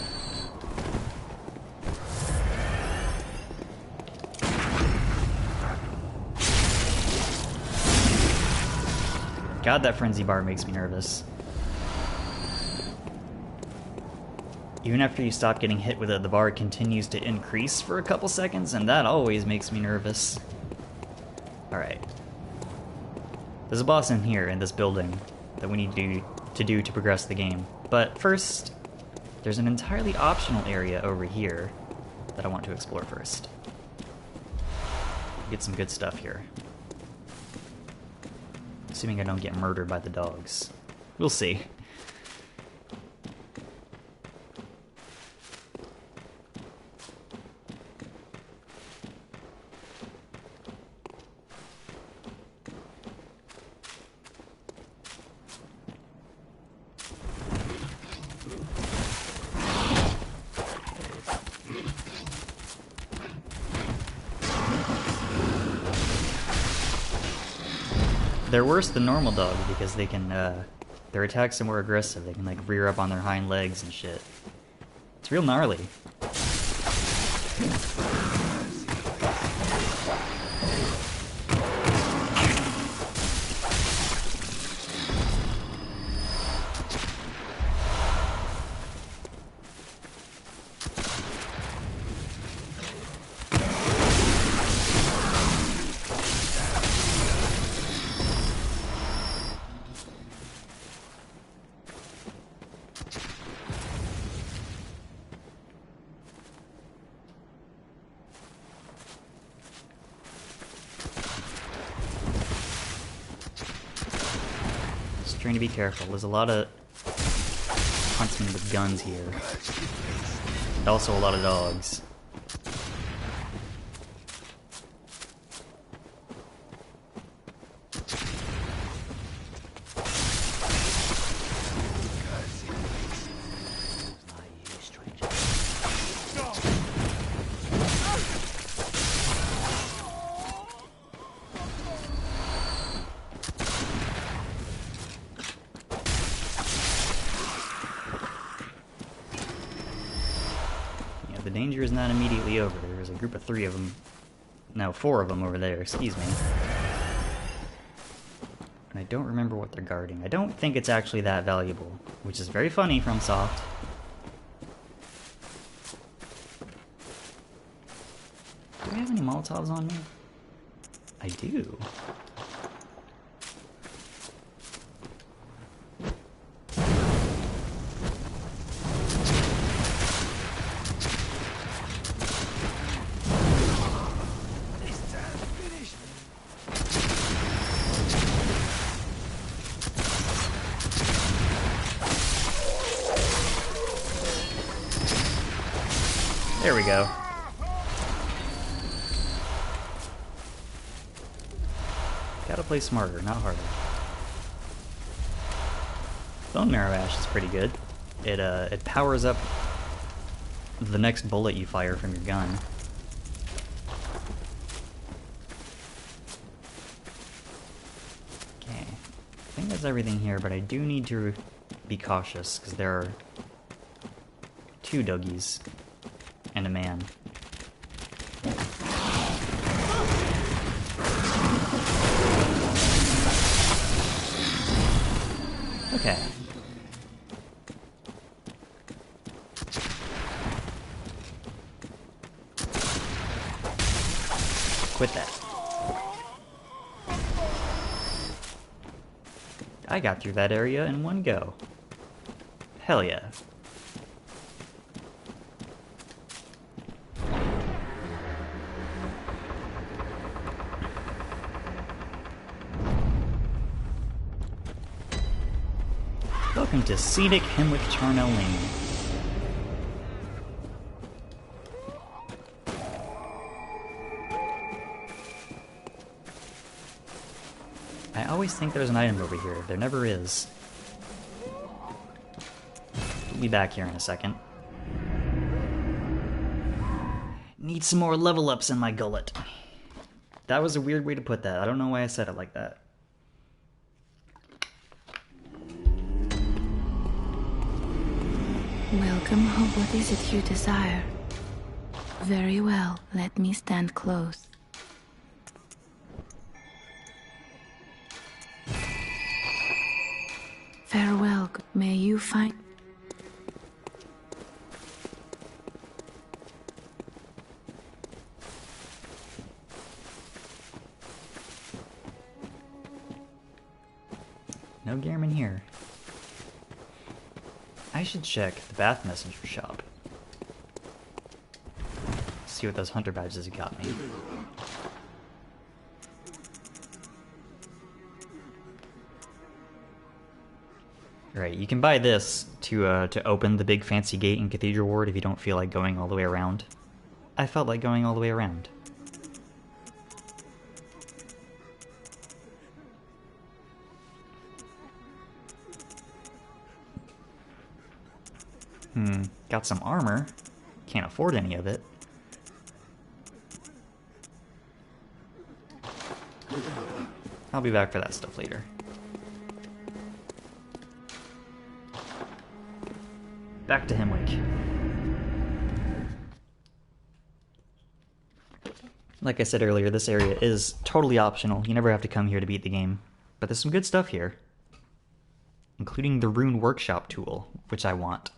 God, that frenzy bar makes me nervous. Even after you stop getting hit with it, the bar continues to increase for a couple seconds, and that always makes me nervous. Alright. There's a boss in here, in this building, that we need to do to progress the game. But first, there's an entirely optional area over here that I want to explore first. Get some good stuff here. Assuming I don't get murdered by the dogs. We'll see. They're worse than normal dogs because they can, their attacks are more aggressive. They can, like, rear up on their hind legs and shit. It's real gnarly. trying to be careful. There's a lot of huntsmen with guns here. And also a lot of dogs. The danger is not immediately over. There's a group of 3 of them. No, 4 of them over there, excuse me. And I don't remember what they're guarding. I don't think it's actually that valuable, which is very funny from Soft. Do I have any Molotovs on me? I do. There we go. Gotta play smarter, not harder. Bone Marrow Ash is pretty good. It powers up the next bullet you fire from your gun. Okay. I think that's everything here, but I do need to be cautious, because there are 2 doggies and a man. Okay. Quit that. I got through that area in one go. Hell yeah. Welcome to scenic Hemwick Charnel Lane. I always think there's an item over here. There never is. We'll be back here in a second. Need some more level ups in my gullet. That was a weird way to put that. I don't know why I said it like that. Welcome home. What is it you desire? Very well, let me stand close. Farewell, may you find... No Gehrman here. I should check the Bath Messenger shop. See what those hunter badges have got me. Right, you can buy this to open the big fancy gate in Cathedral Ward if you don't feel like going all the way around. I felt like going all the way around. Got some armor. Can't afford any of it. I'll be back for that stuff later. Back to Hemwick. Like I said earlier, this area is totally optional. You never have to come here to beat the game. But there's some good stuff here. Including the Rune Workshop tool, which I want.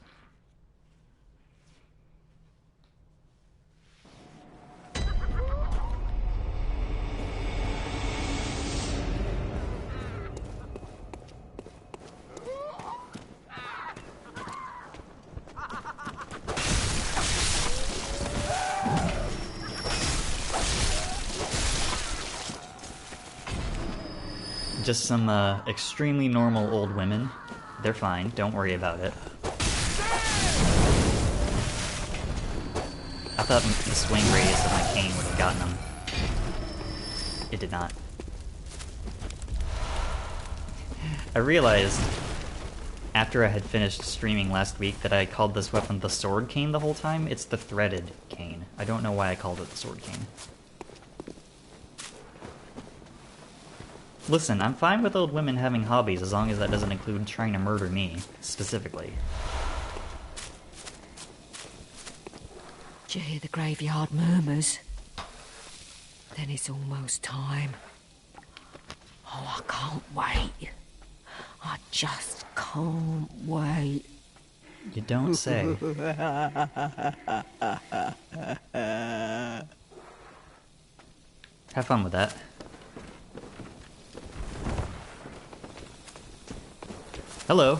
Just some extremely normal old women. They're fine, don't worry about it. I thought the swing radius of my cane would have gotten them. It did not. I realized, after I had finished streaming last week, that I called this weapon the sword cane the whole time. It's the threaded cane. I don't know why I called it the sword cane. Listen, I'm fine with old women having hobbies as long as that doesn't include trying to murder me, specifically. Do you hear the graveyard murmurs? Then it's almost time. Oh, I can't wait. I just can't wait. You don't say. Have fun with that. Hello.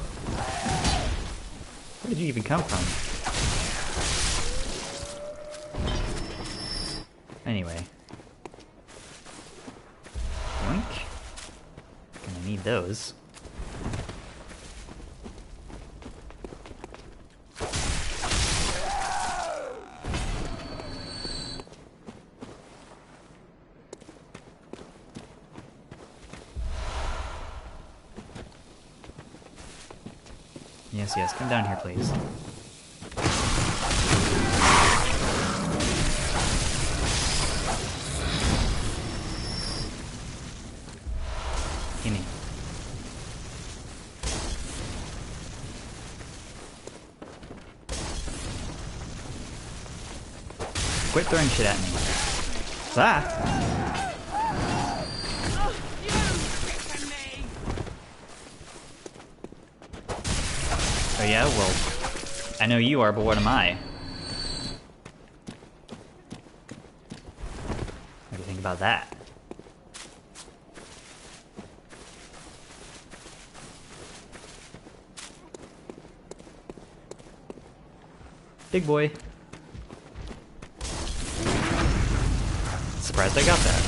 Where did you even come from? Anyway. Yoink. Gonna need those. Yes, come down here, please. Gimme. Quit throwing shit at me. Ah! Oh yeah? Well, I know you are, but what am I? What do you think about that? Big boy. Surprised I got that.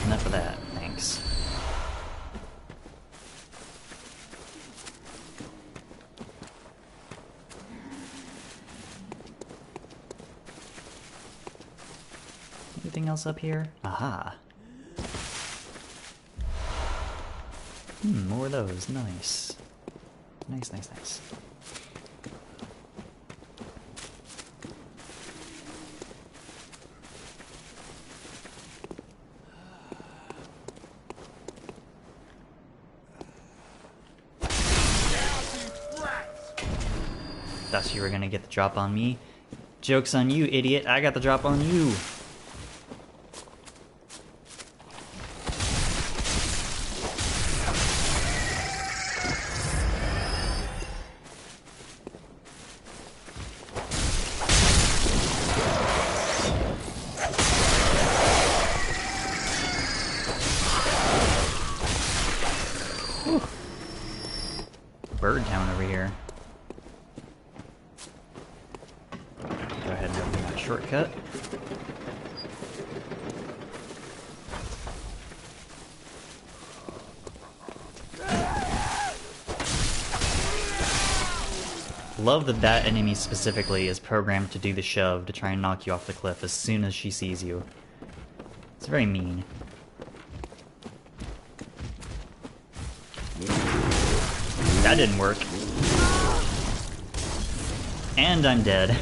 Enough of that, thanks. Anything else up here? Aha. More of those. Nice. Nice. Thought you were gonna get the drop on me. Joke's on you, idiot. I got the drop on you. Bird town over here. Go ahead and open that shortcut. Love that that enemy specifically is programmed to do the shove to try and knock you off the cliff as soon as she sees you. It's very mean. That didn't work. And I'm dead.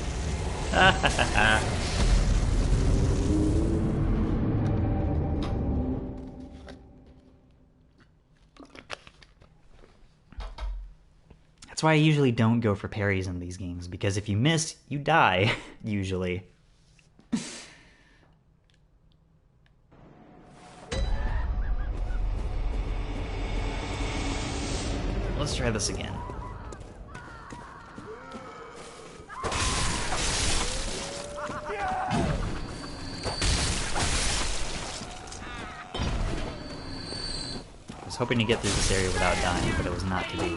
That's why I usually don't go for parries in these games, because if you miss, you die, usually. Let's try this again. hoping to get through this area without dying, but it was not to be.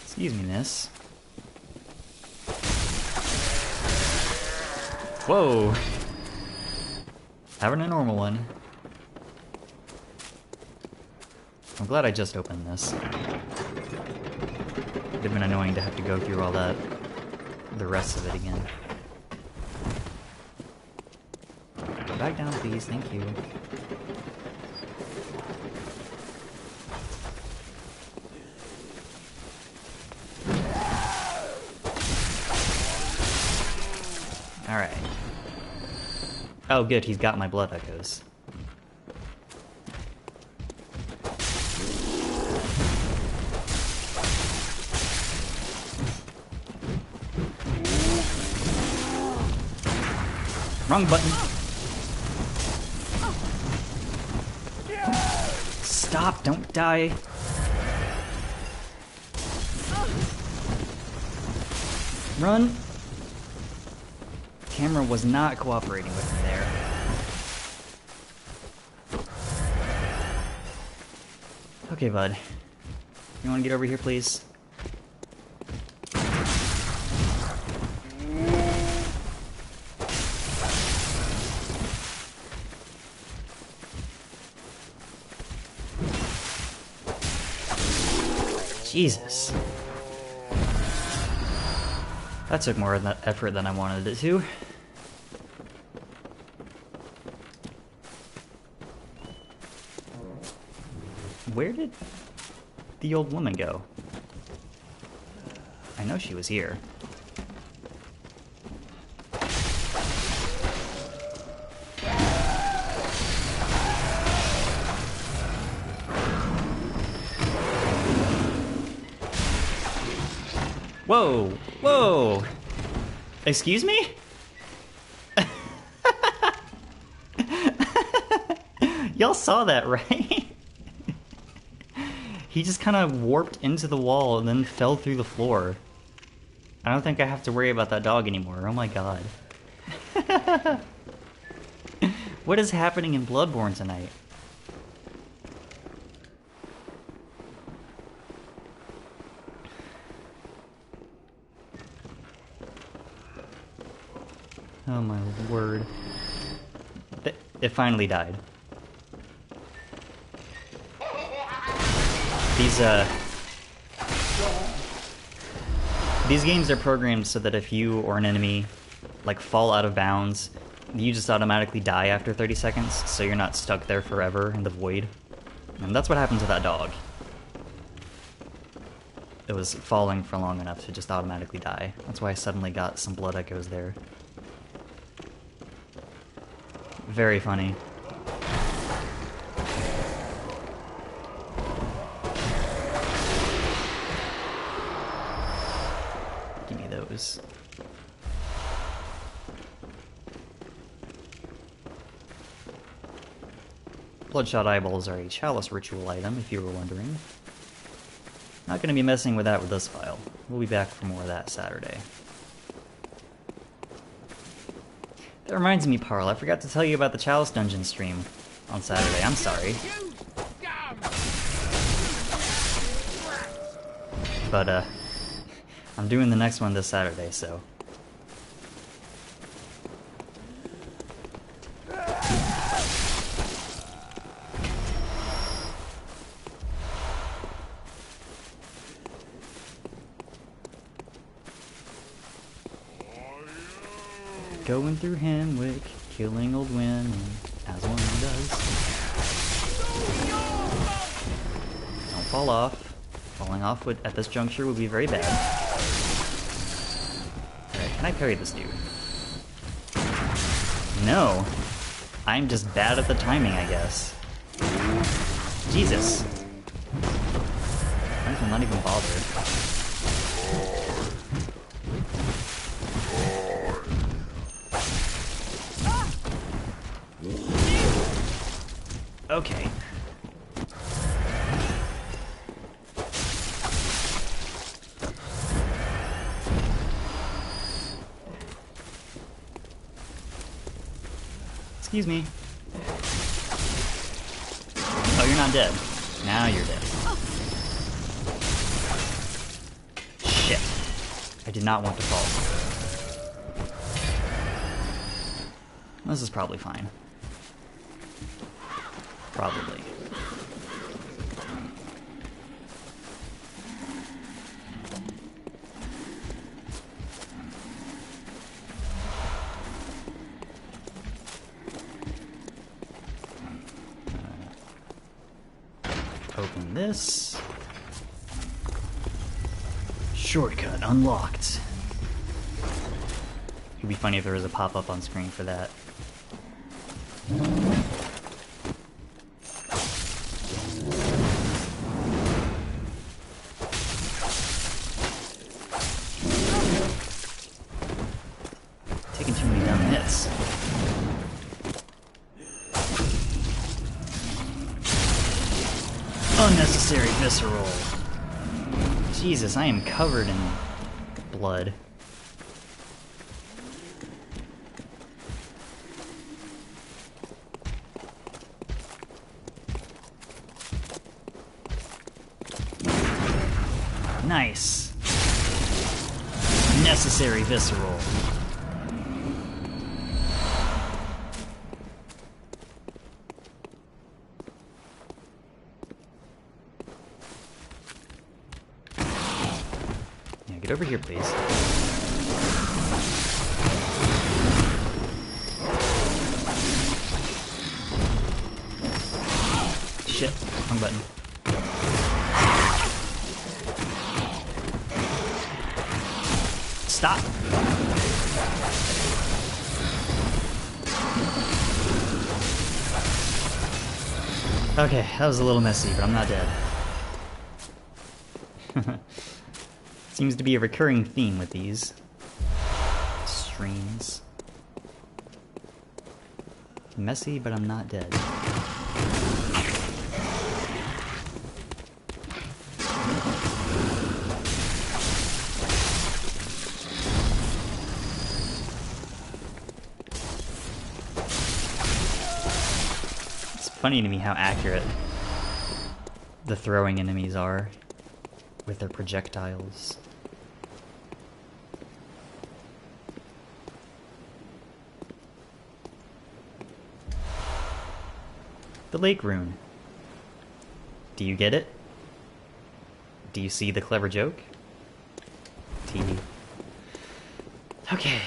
Excuse me, miss. Whoa! Having a normal one. I'm glad I just opened this. It'd have been annoying to have to go through all that, the rest of it again. Go back down, please. Thank you. Alright. Oh, good, he's got my blood echoes. Wrong button. Stop, don't die. Run. Camera was not cooperating with me there. Okay, bud. You want to get over here, please? Jesus. That took more effort than I wanted it to. Where did the old woman go? I know she was here. Whoa! Whoa! Excuse me? Y'all saw that, right? He just kind of warped into the wall and then fell through the floor. I don't think I have to worry about that dog anymore. Oh my god. What is happening in Bloodborne tonight? Oh my word. It finally died. These games are programmed so that if you or an enemy like fall out of bounds, you just automatically die after 30 seconds, so you're not stuck there forever in the void. And that's what happened to that dog. It was falling for long enough to just automatically die. That's why I suddenly got some blood echoes there. Very funny. Give me those. Bloodshot eyeballs are a chalice ritual item, if you were wondering. Not going to be messing with that with this file. We'll be back for more of that Saturday. That reminds me, Parl, I forgot to tell you about the Chalice Dungeon stream on Saturday. I'm sorry. But, I'm doing the next one this Saturday, so... Going through Hemwick, killing old Win, as one does. Don't fall off. Falling off would, at this juncture would be very bad. Alright, can I parry this dude? No. I'm just bad at the timing, I guess. Jesus. I'm not even bothered. Okay. Excuse me. Oh, you're not dead. Now you're dead. Shit. I did not want to fall. This is probably fine. Probably. Open this. Shortcut unlocked. It'd be funny if there was a pop-up on screen for that. Taking too many dumb hits. Unnecessary visceral. Jesus, I am covered in blood. Nice. Necessary visceral. Yeah, get over here, please. Shit, wrong button. Stop. Okay, that was a little messy, but I'm not dead. Seems to be a recurring theme with these streams. Messy, but I'm not dead. Funny to me how accurate the throwing enemies are with their projectiles. The lake rune. Do you get it? Do you see the clever joke? TV. Okay.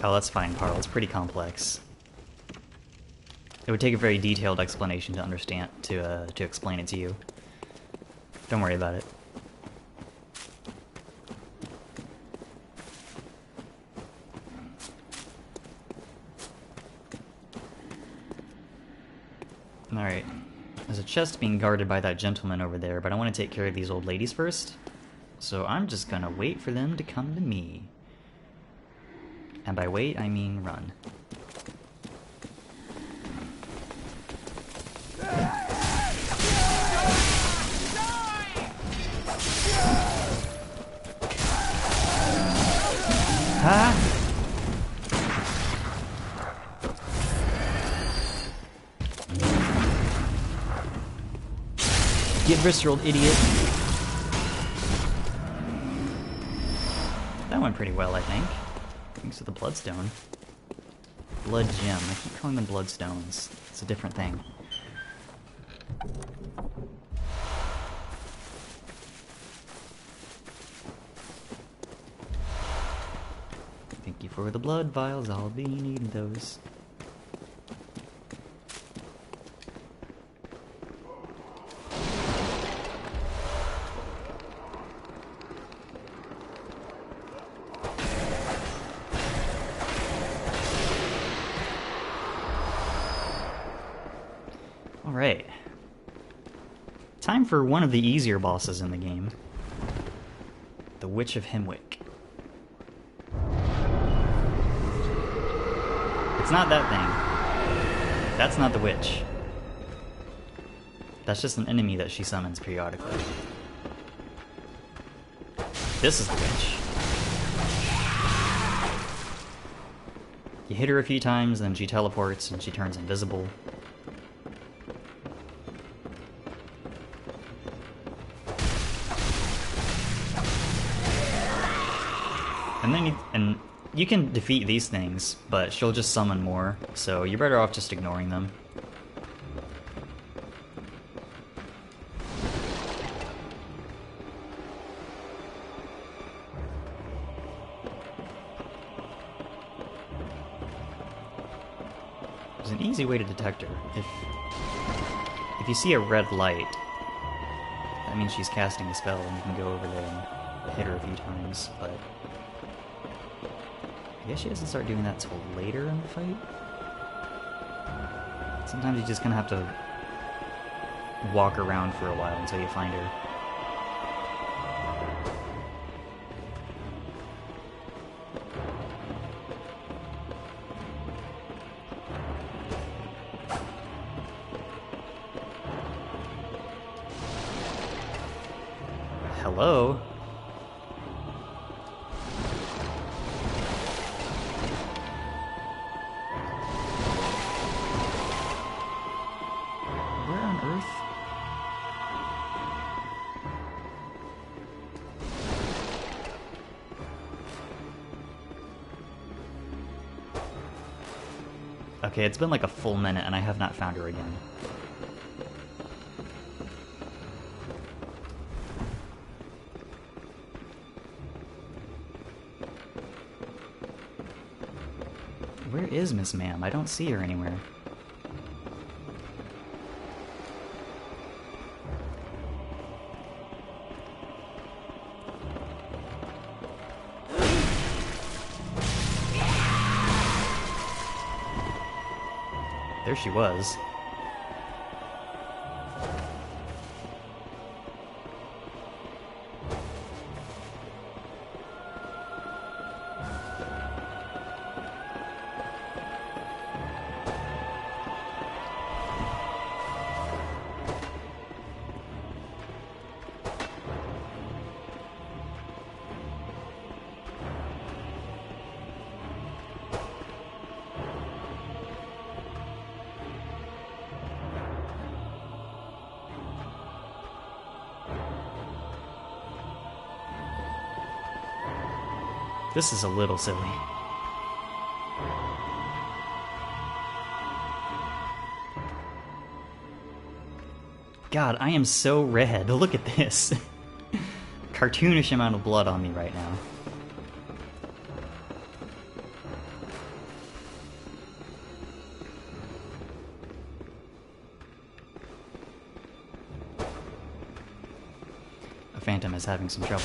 Oh, that's fine, Carl. It's pretty complex. It would take a very detailed explanation to understand, to explain it to you. Don't worry about it. Alright. There's a chest being guarded by that gentleman over there, but I want to take care of these old ladies first. So I'm just gonna wait for them to come to me. And by wait, I mean run. Huh? Get visceral, idiot. That went pretty well, I think. Thanks to the bloodstone. Blood gem. I keep calling them bloodstones. It's a different thing. Thank you for the blood vials. I'll be needing those. Alright, Time for one of the easier bosses in the game. The Witch of Hemwick. It's not that thing. That's not the witch. That's just an enemy that she summons periodically. This is the witch. You hit her a few times, then she teleports and she turns invisible. And then you can defeat these things, but she'll just summon more, so you're better off just ignoring them. There's an easy way to detect her. If you see a red light, that means she's casting a spell, and you can go over there and hit her a few times, but I guess she doesn't start doing that till later in the fight. Sometimes you just kind of have to walk around for a while until you find her. Hello? Where on earth? Okay, it's been like a full minute and I have not found her again. Where is Miss Ma'am? I don't see her anywhere. There she was. This is a little silly. God, I am so red. Look at this. Cartoonish amount of blood on me right now. A phantom is having some trouble.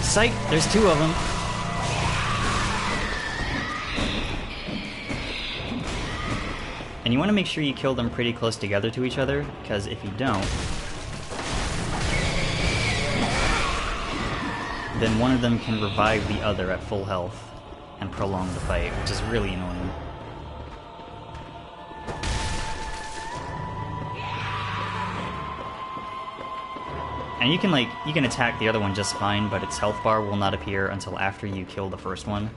Psych! There's two of them. And you want to make sure you kill them pretty close together to each other, because if you don't, then one of them can revive the other at full health and prolong the fight, which is really annoying. And you can attack the other one just fine, but its health bar will not appear until after you kill the first one.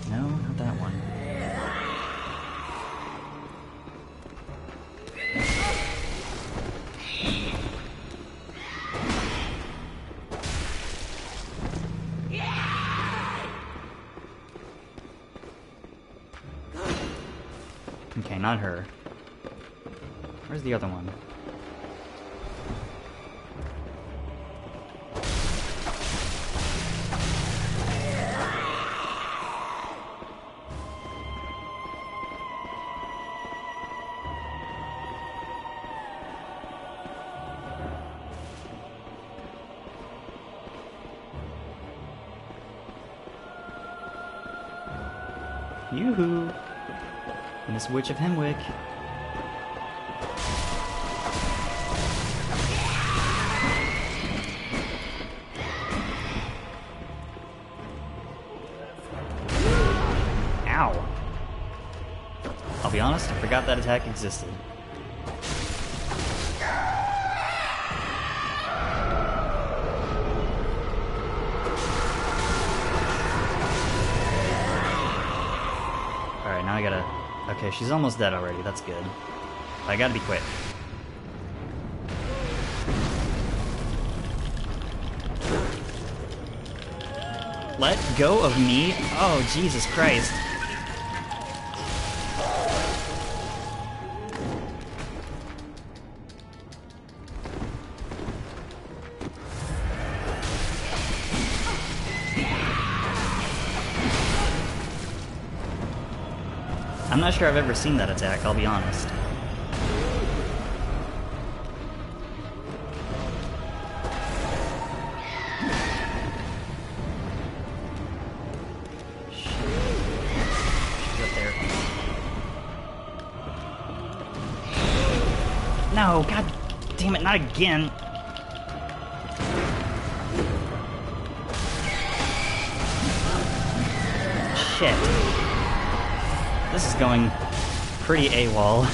No, not that one. Okay, not her. Where's the other one? Yoo-hoo! Miss Witch of Hemwick. Ow! I'll be honest, I forgot that attack existed. Alright, now I gotta... Okay, she's almost dead already, that's good. I gotta be quick. Let go of me? Oh, Jesus Christ. I'm not sure I've ever seen that attack, I'll be honest. Shit. She's up there. No, god damn it, not again. Shit. This is going pretty AWOL.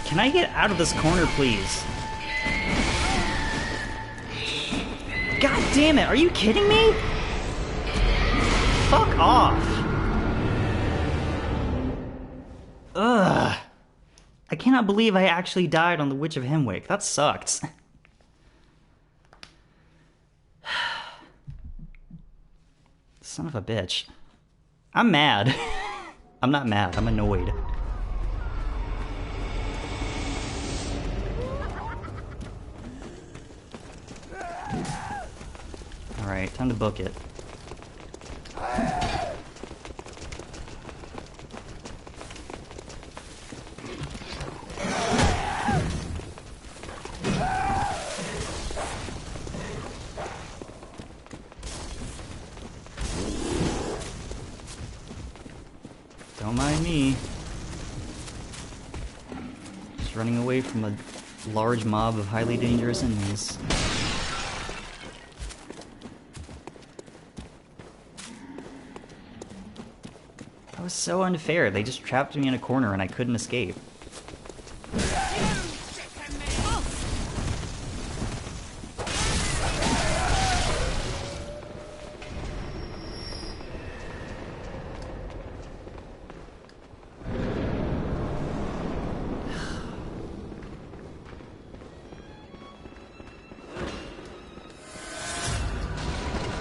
Can I get out of this corner, please? God damn it, are you kidding me? Fuck off. Ugh. I cannot believe I actually died on the Witch of Hemwick. That sucked. Son of a bitch. I'm mad. I'm not mad, I'm annoyed. Alright, time to book it. Don't mind me. Just running away from a large mob of highly dangerous enemies. That was so unfair. They just trapped me in a corner and I couldn't escape.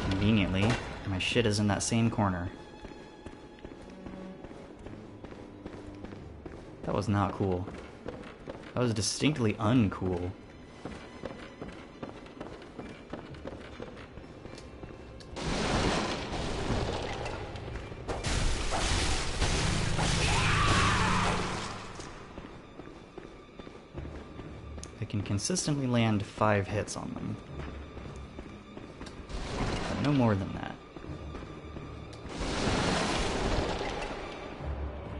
Conveniently, my shit is in that same corner. That was not cool. That was distinctly uncool. I can consistently land 5 hits on them. But no more than that.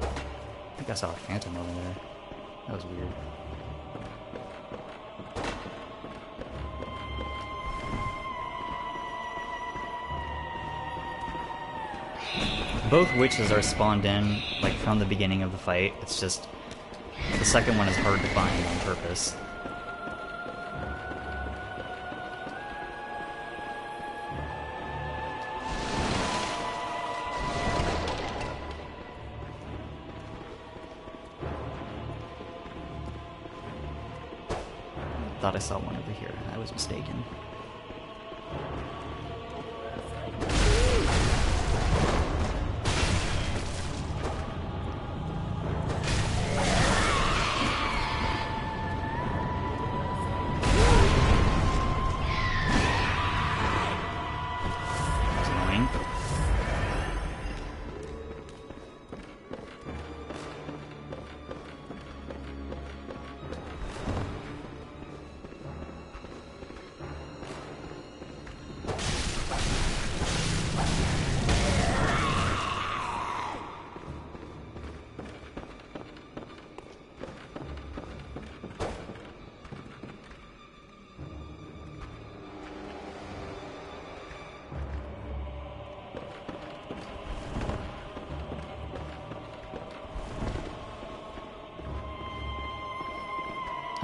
I think I saw a phantom over there. That was weird. Both witches are spawned in, like, from the beginning of the fight. It's just, the second one is hard to find on purpose. Thought I saw one over here. I was mistaken.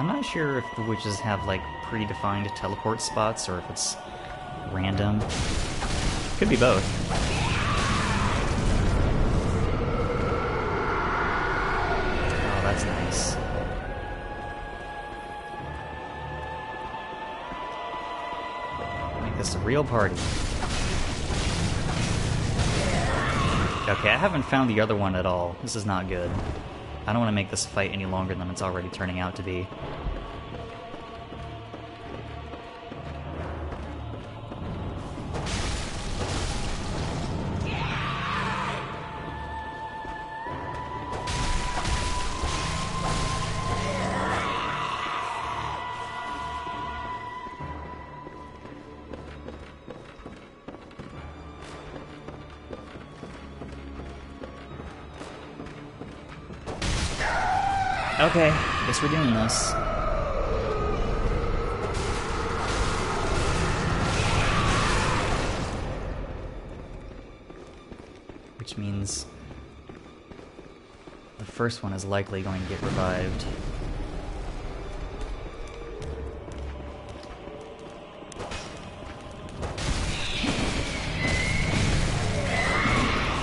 not sure if the witches have, like, predefined teleport spots or if it's random. Could be both. Oh, that's nice. Make this a real party. Okay, I haven't found the other one at all. This is not good. I don't want to make this fight any longer than it's already turning out to be. Okay, guess we're doing this. Which means the first one is likely going to get revived.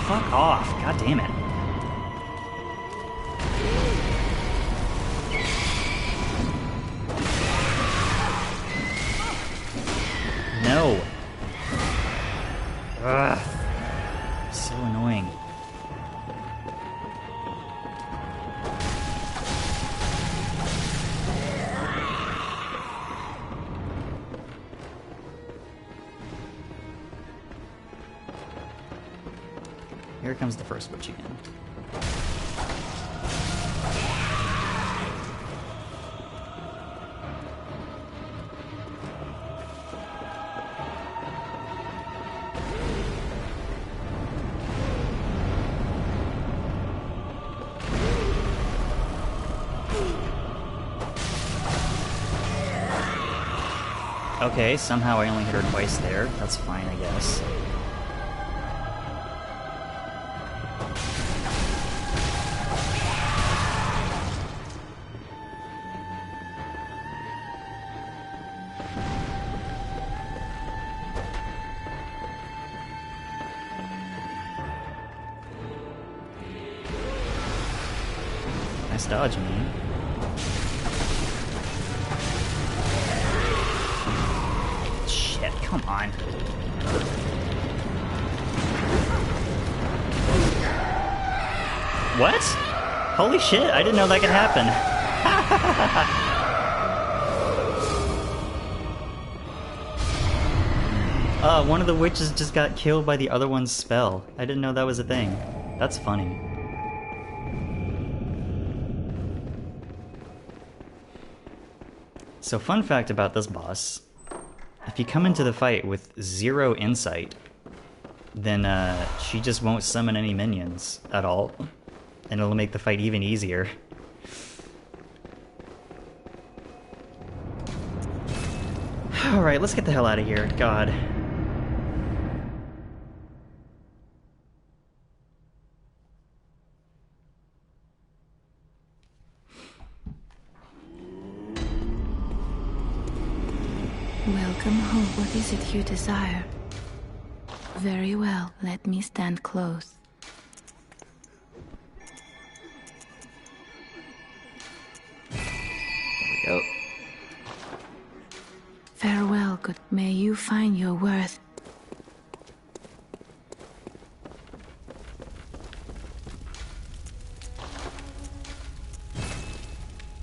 Fuck off, god damn it. No. Ugh. So annoying. Here comes the first witch again. Okay, somehow I only hit her twice there. That's fine, I guess. Nice dodge, man. Come on. What? Holy shit, I didn't know that could happen. One of the witches just got killed by the other one's spell. I didn't know that was a thing. That's funny. So, fun fact about this boss. If you come into the fight with 0 insight, then she just won't summon any minions at all, and it'll make the fight even easier. Alright, let's get the hell out of here. God. Welcome home. What is it you desire? Very well, let me stand close. There we go. Farewell, good. May you find your worth.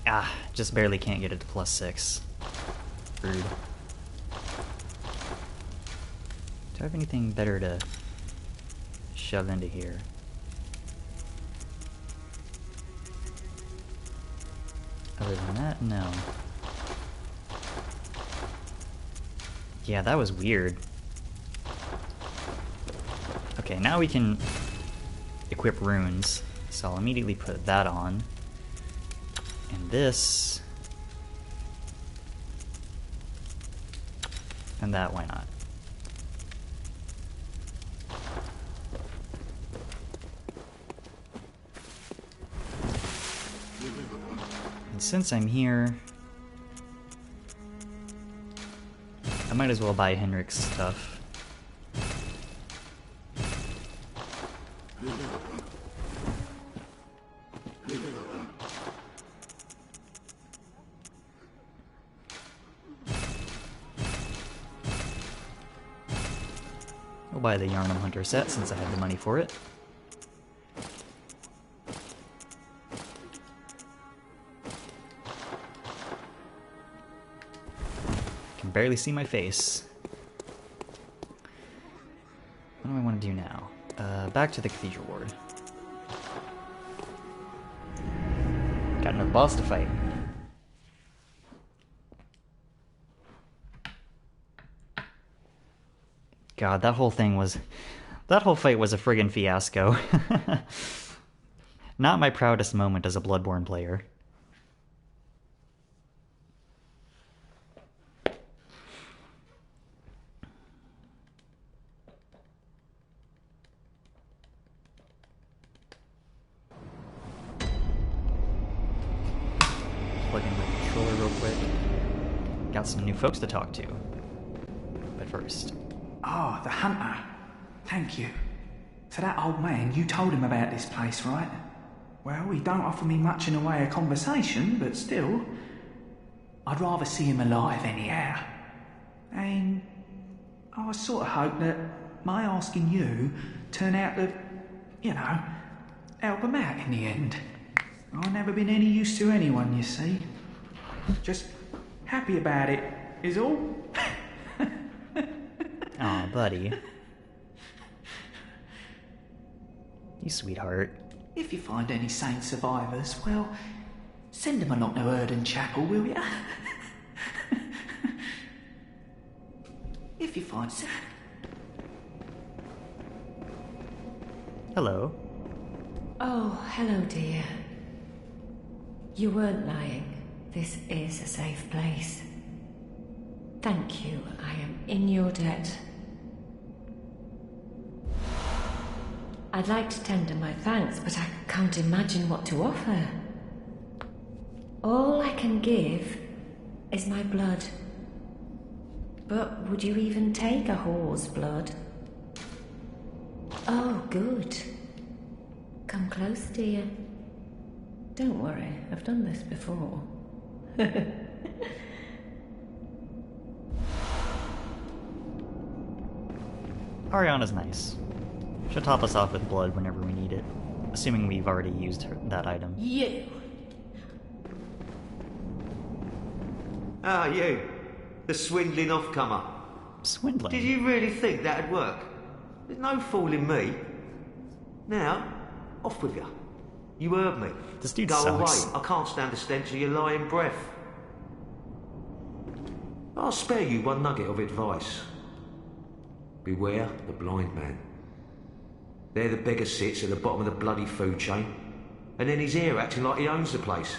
Ah, just barely can't get it to +6. Rude. Do I have anything better to shove into here? Other than that, no. Yeah, that was weird. Okay, now we can equip runes. So I'll immediately put that on. And this. And that, why not? And since I'm here, I might as well buy Henryk's stuff. I'll buy the Yharnam Hunter set since I have the money for it. Can barely see my face. What do I want to do now? Back to the Cathedral Ward. Got another boss to fight. God, that whole fight was a friggin' fiasco. Not my proudest moment as a Bloodborne player. Plug in my controller real quick. Got some new folks to talk to. But first... Ah, the hunter. Thank you. So that old man, you told him about this place, right? Well, he don't offer me much in the way of conversation, but still, I'd rather see him alive anyhow. And I sort of hope that my asking you turn out to, you know, help him out in the end. I've never been any use to anyone, you see. Just happy about it, is all. Aw, buddy. You sweetheart. If you find any sane survivors, well, send them along to Oedon Chapel, will ya? If you find... Hello. Oh, hello, dear. You weren't lying. This is a safe place. Thank you. I am in your debt. I'd like to tender my thanks, but I can't imagine what to offer. All I can give is my blood. But would you even take a whore's blood? Oh, good. Come close, dear. Don't worry, I've done this before. Arianna's nice. She'll top us off with blood whenever we need it, assuming we've already used that item. You! Ah, you. The swindling off-comer. Swindling? Did you really think that'd work? There's no fooling me. Now, off with you. You heard me. This dude Go sucks. away. I can't stand the stench of your lying breath. I'll spare you one nugget of advice. Beware the blind man. There the beggar sits at the bottom of the bloody food chain, and then he's here acting like he owns the place.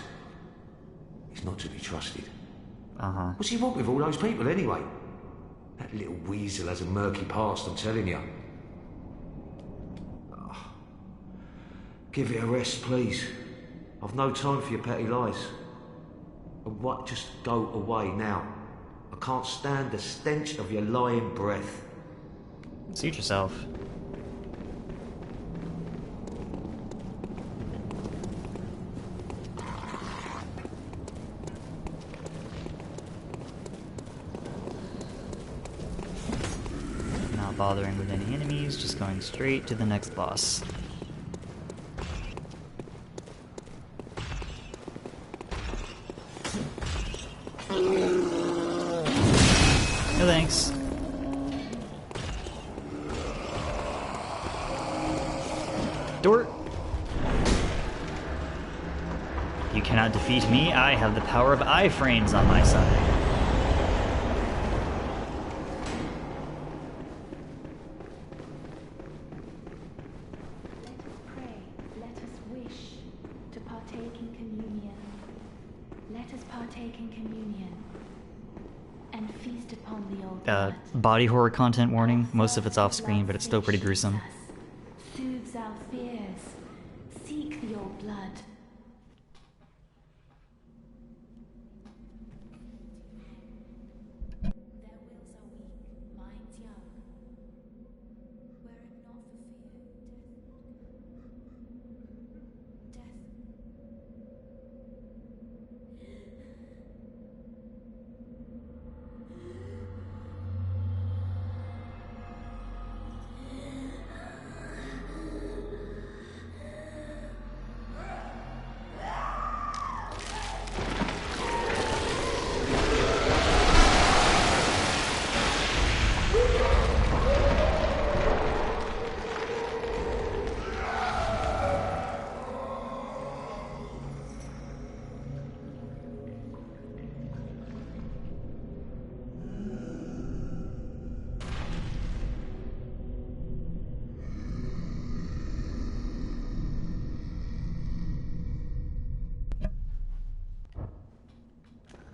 He's not to be trusted. Uh-huh. What's he want with all those people anyway? That little weasel has a murky past, I'm telling you. Oh. Give it a rest, please. I've no time for your petty lies. And what? Just go away now. I can't stand the stench of your lying breath. Suit yourself. Not bothering with any enemies, just going straight to the next boss. No thanks. Door. You cannot defeat me. I have the power of iframes on my side. Let us pray, let us wish to partake in communion. Let us partake in communion and feast upon the old blood. Body horror content warning. Most of it's off screen, but it's still pretty gruesome. Soothes our fears. Seek the old blood. Their wills are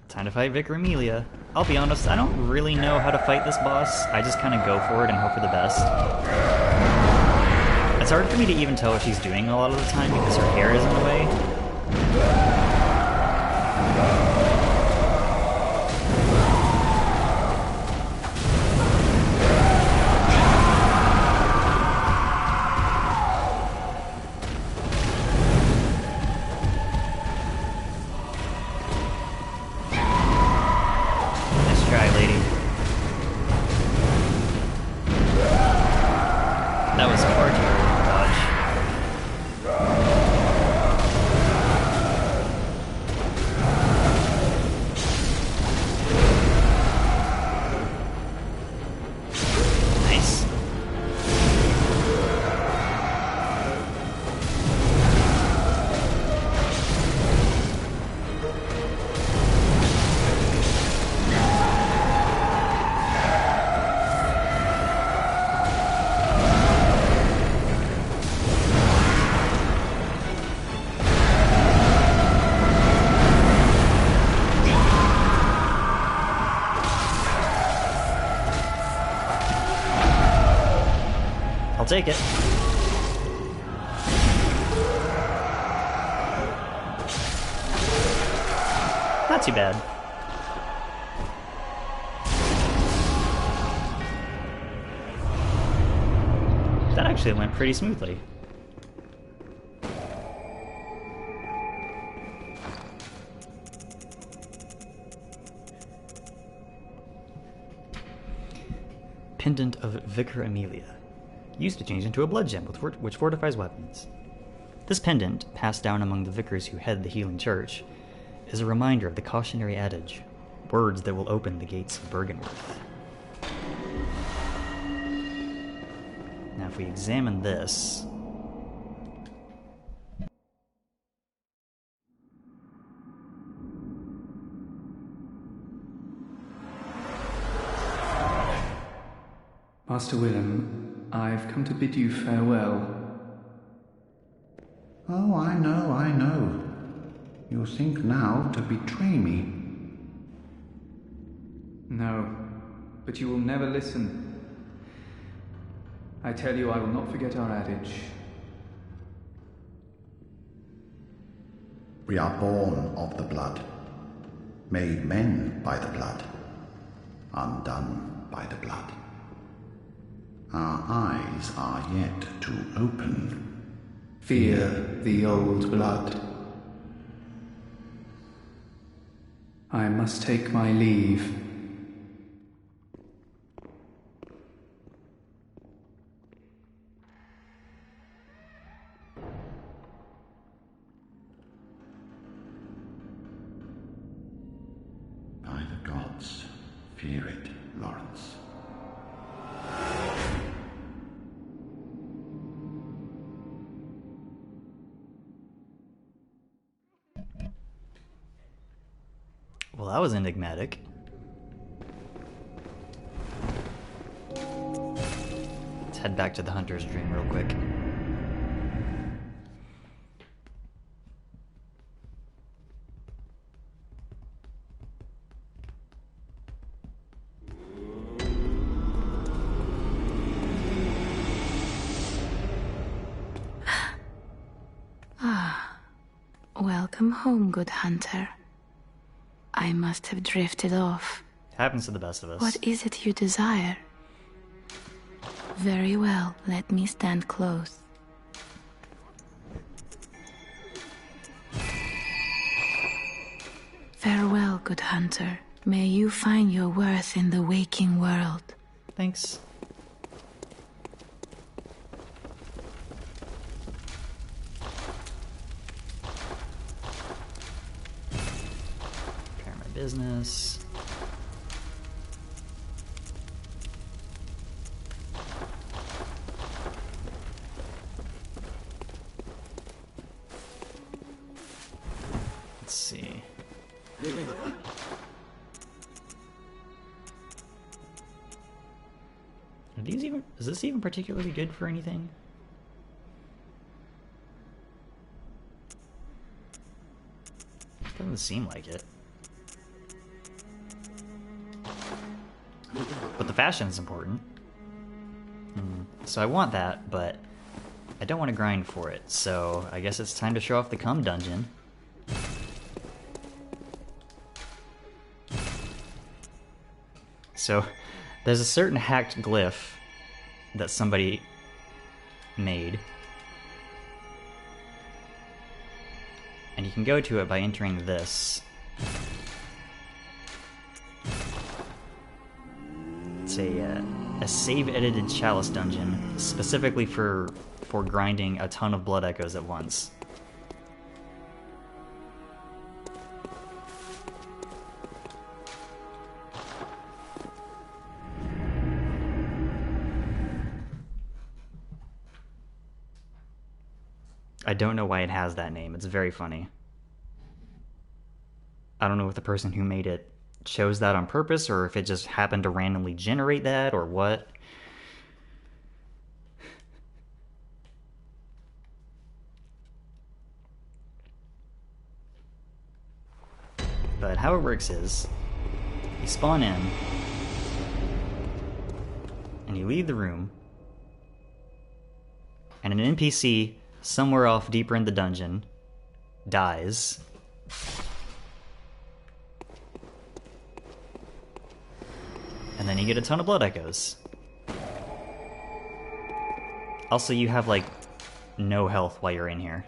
Time to fight Vicar Amelia. I'll be honest, I don't really know how to fight this boss. I just kind of go for it and hope for the best. It's hard for me to even tell what she's doing a lot of the time because her hair is in the way. Take it. Not too bad. That actually went pretty smoothly. Pendant of Vicar Amelia. Used to change into a blood gem which fortifies weapons. This pendant, passed down among the vicars who head the healing church, is a reminder of the cautionary adage, words that will open the gates of Byrgenwerth. Now if we examine this... Master Willem, I've come to bid you farewell. Oh, I know. You think now to betray me. No, but you will never listen. I tell you, I will not forget our adage. We are born of the blood, made men by the blood, undone by the blood. Our eyes are yet to open. Fear the old blood. I must take my leave. By the gods, fear it, Lawrence. Well, that was enigmatic. Let's head back to the Hunter's Dream real quick. Welcome home, good hunter. I must have drifted off. Happens to the best of us. What is it you desire? Very well, let me stand close. Farewell, good hunter. May you find your worth in the waking world. Thanks. Prepare my business. Let's see. Are these even, is this even particularly good for anything? Doesn't seem like it. But the fashion is important. So I want that, but I don't want to grind for it, so I guess it's time to show off the Cum dungeon. So, there's a certain hacked glyph that somebody made. And you can go to it by entering this. It's a save-edited chalice dungeon, specifically for grinding a ton of blood echoes at once. I don't know why it has that name. It's very funny. I don't know if the person who made it chose that on purpose or if it just happened to randomly generate that or what. But how it works is, you spawn in, and you leave the room, and an NPC somewhere off deeper in the dungeon dies. And then you get a ton of blood echoes. Also, you have, like, no health while you're in here.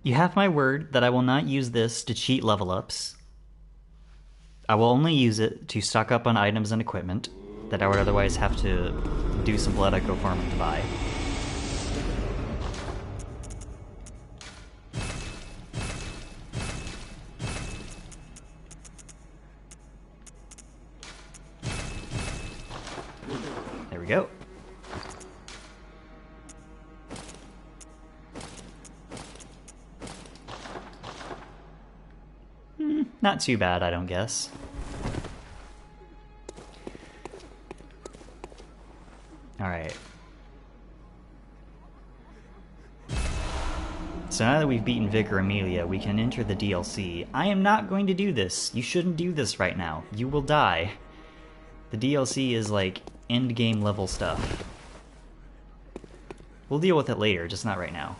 You have my word that I will not use this to cheat level ups. I will only use it to stock up on items and equipment that I would otherwise have to do some blood echo farming to buy. There we go. Not too bad, I don't guess. Alright. So now that we've beaten Vicar Amelia, we can enter the DLC. I am not going to do this. You shouldn't do this right now. You will die. The DLC is like endgame level stuff. We'll deal with it later, just not right now.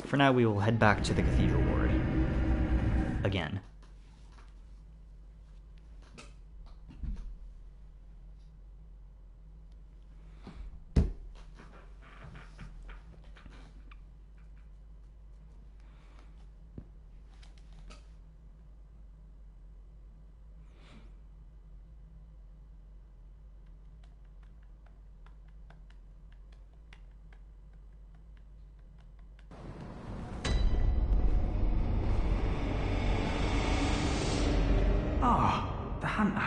For now, we will head back to the Cathedral Ward. Again. Ah, the hunter.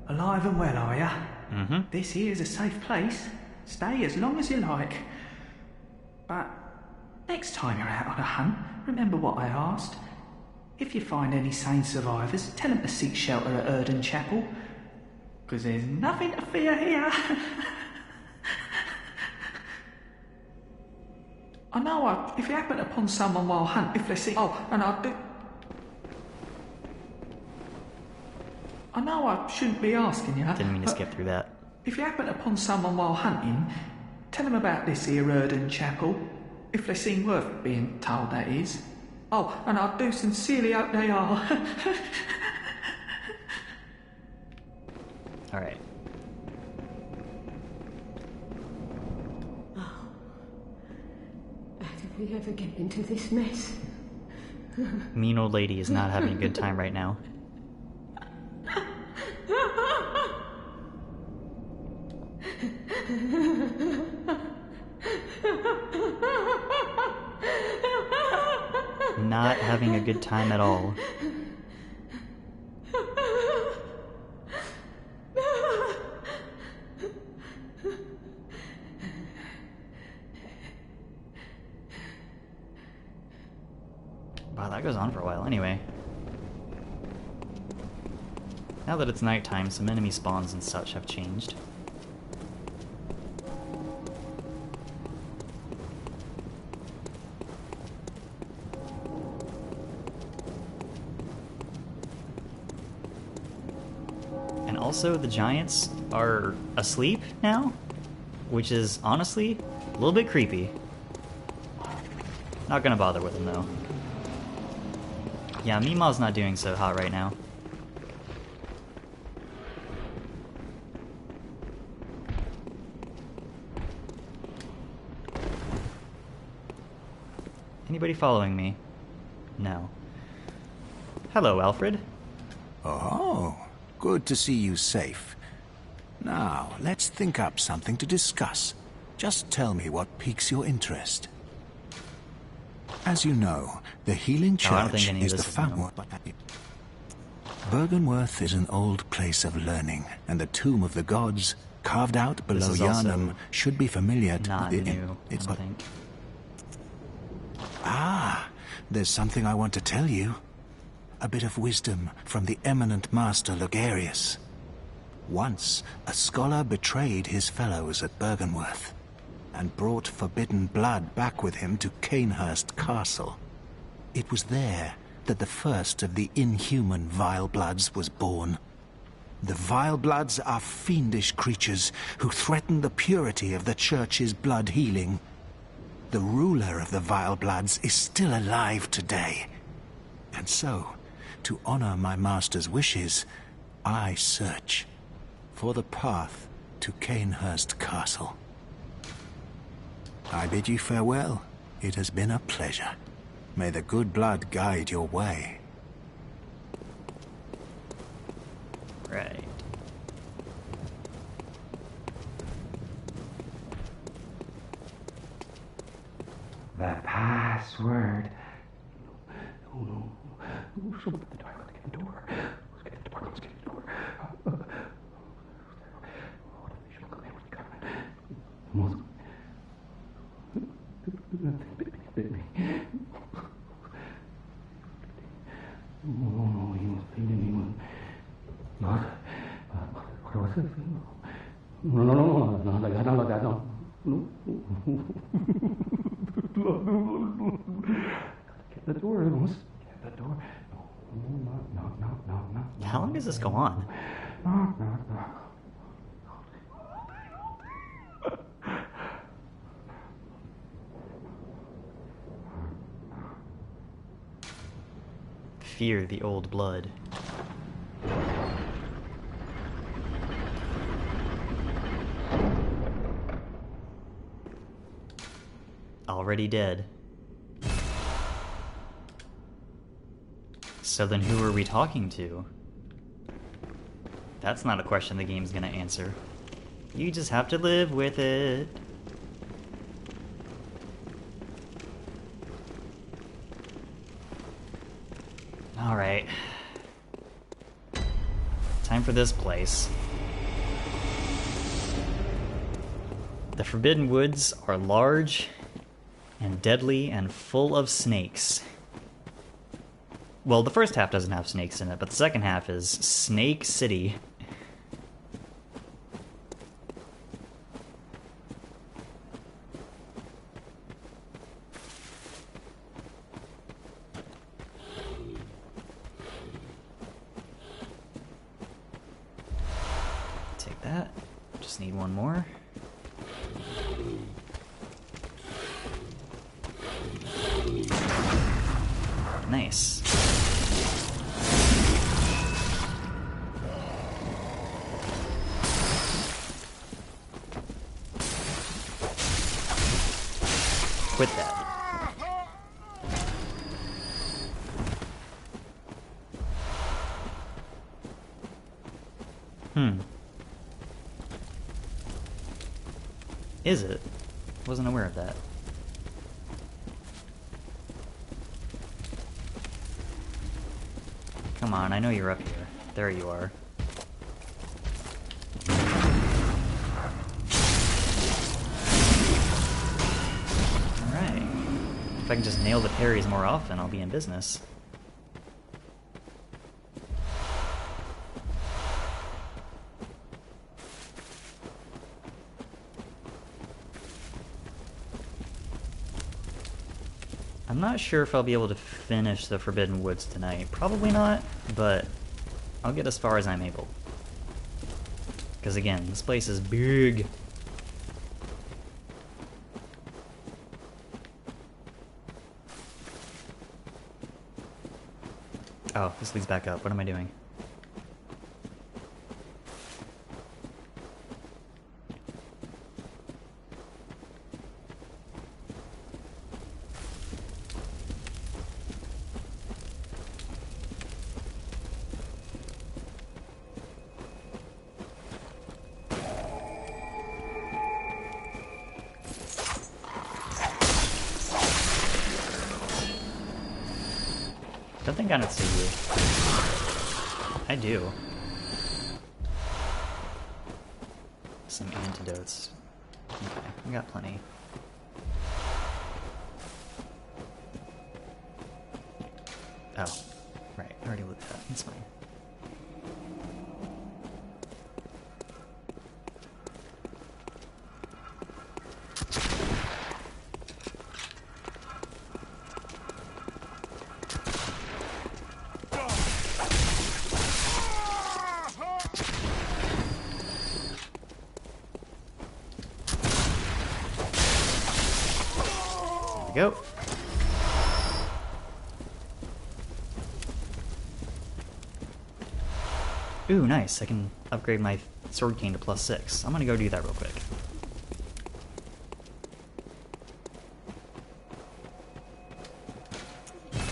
Alive and well, are ya? Mm-hmm. This here's a safe place. Stay as long as you like. But next time you're out on a hunt, remember what I asked. If you find any sane survivors, tell them to seek shelter at Oedon Chapel. 'Cause there's nothing to fear here. I know if you happen upon someone while hunt, if they see... Oh, and I do... I know I shouldn't be asking you. Didn't mean to skip through that. If you happen upon someone while hunting, tell them about this here Oedon Chapel. If they seem worth being told, that is. Oh, and I do sincerely hope they are. Alright. Oh. How did we ever get into this mess? Mean old lady is not having a good time right now. Not having a good time at all. Wow, that goes on for a while anyway. Now that it's nighttime, some enemy spawns and such have changed. Also, the giants are asleep now, which is honestly a little bit creepy. Not gonna bother with them though. Yeah, Mima's not doing so hot right now. Anybody following me? No. Hello, Alfred. Oh, good to see you safe. Now, let's think up something to discuss. Just tell me what piques your interest. As you know, the Healing Church is the fountain. Byrgenwerth is an old place of learning, and the Tomb of the Gods, carved out below Yharnam, should be familiar to not the new, I don't think. Ah, there's something I want to tell you. A bit of wisdom from the eminent master Logarius. Once, a scholar betrayed his fellows at Byrgenwerth, and brought forbidden blood back with him to Cainhurst Castle. It was there that the first of the inhuman Vilebloods was born. The Vilebloods are fiendish creatures who threaten the purity of the Church's blood healing. The ruler of the Vilebloods is still alive today. And so, to honor my master's wishes, I search for the path to Cainhurst Castle. I bid you farewell. It has been a pleasure. May the good blood guide your way. Right. The password. No. Someone at the door. Let's get the door. Let's get the door. Get the door. Get the door. No. How long does this go on? No. Fear the old blood. Already dead. So then who are we talking to? That's not a question the game's gonna answer. You just have to live with it. Alright. Time for this place. The Forbidden Woods are large and deadly and full of snakes. Well, the first half doesn't have snakes in it, but the second half is Snake City. Take that. Just need one more. Nice. Quit that. Is it? Wasn't aware of that. Come on, I know you're up here. There you are. Alright. If I can just nail the parries more often, I'll be in business. I'm not sure if I'll be able to finish the Forbidden Woods tonight. Probably not, but I'll get as far as I'm able. Because again, this place is big. Oh, this leads back up. What am I doing? Don't think I don't see you. I do. Some antidotes. Okay, I got plenty. Oh, right. I already looked at that. That's fine. Go. Ooh, nice. I can upgrade my sword cane to +6. I'm gonna go do that real quick.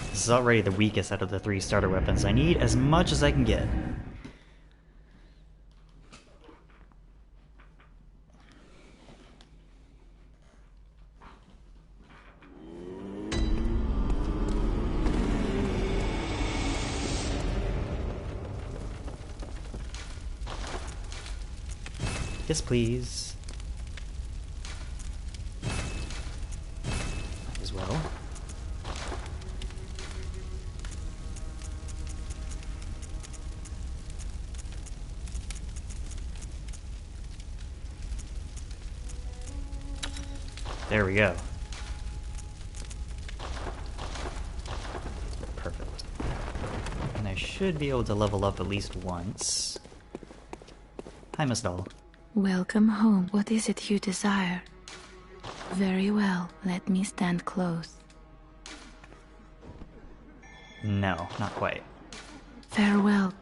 This is already the weakest out of the 3 starter weapons. I need as much as I can get. Yes, please. Might as well. There we go. Perfect. And I should be able to level up at least once. Hi, Miss Doll. Welcome home. What is it you desire? Very well, let me stand close. No, not quite. Farewell.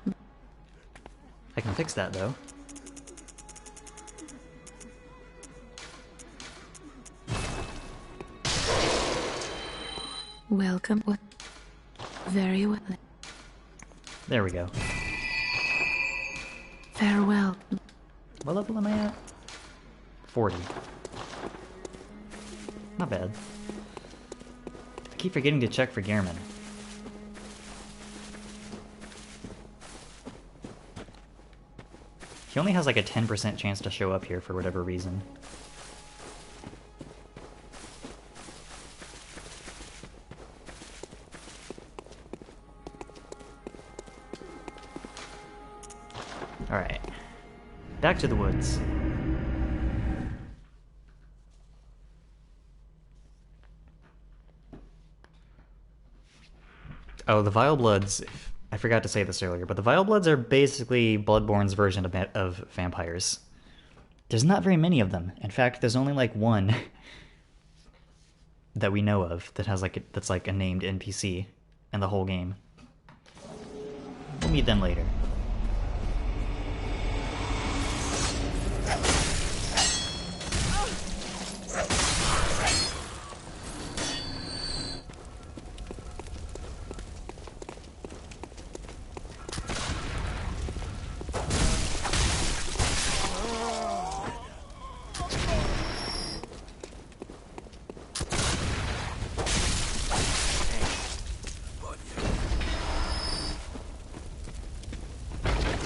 I can fix that, though. Welcome. What? Very well. There we go. Farewell. What level am I at? 40. Not bad. I keep forgetting to check for Gehrman. He only has like a 10% chance to show up here for whatever reason. Alright. Back to the woods. Oh, the Vile Bloods, I forgot to say this earlier, but the Vile Bloods are basically Bloodborne's version of vampires. There's not very many of them. In fact, there's only like one that we know of that has that's like a named NPC in the whole game. We'll meet them later.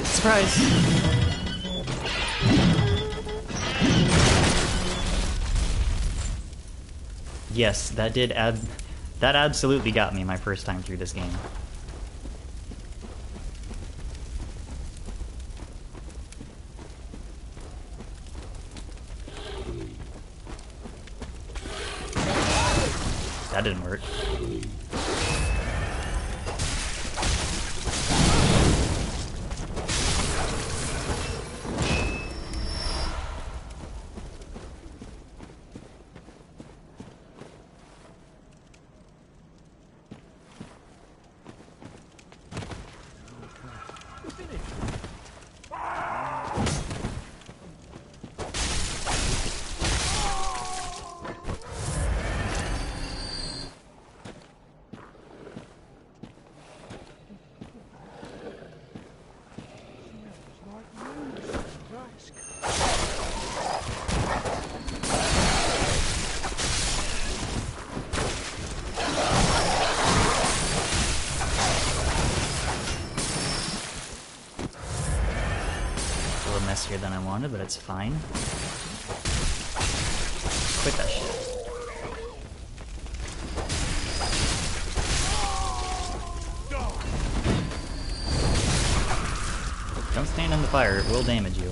Surprise! Yes, that absolutely got me my first time through this game. That didn't work. messier than I wanted, but it's fine. Quit that shit. Don't stand in the fire, it will damage you.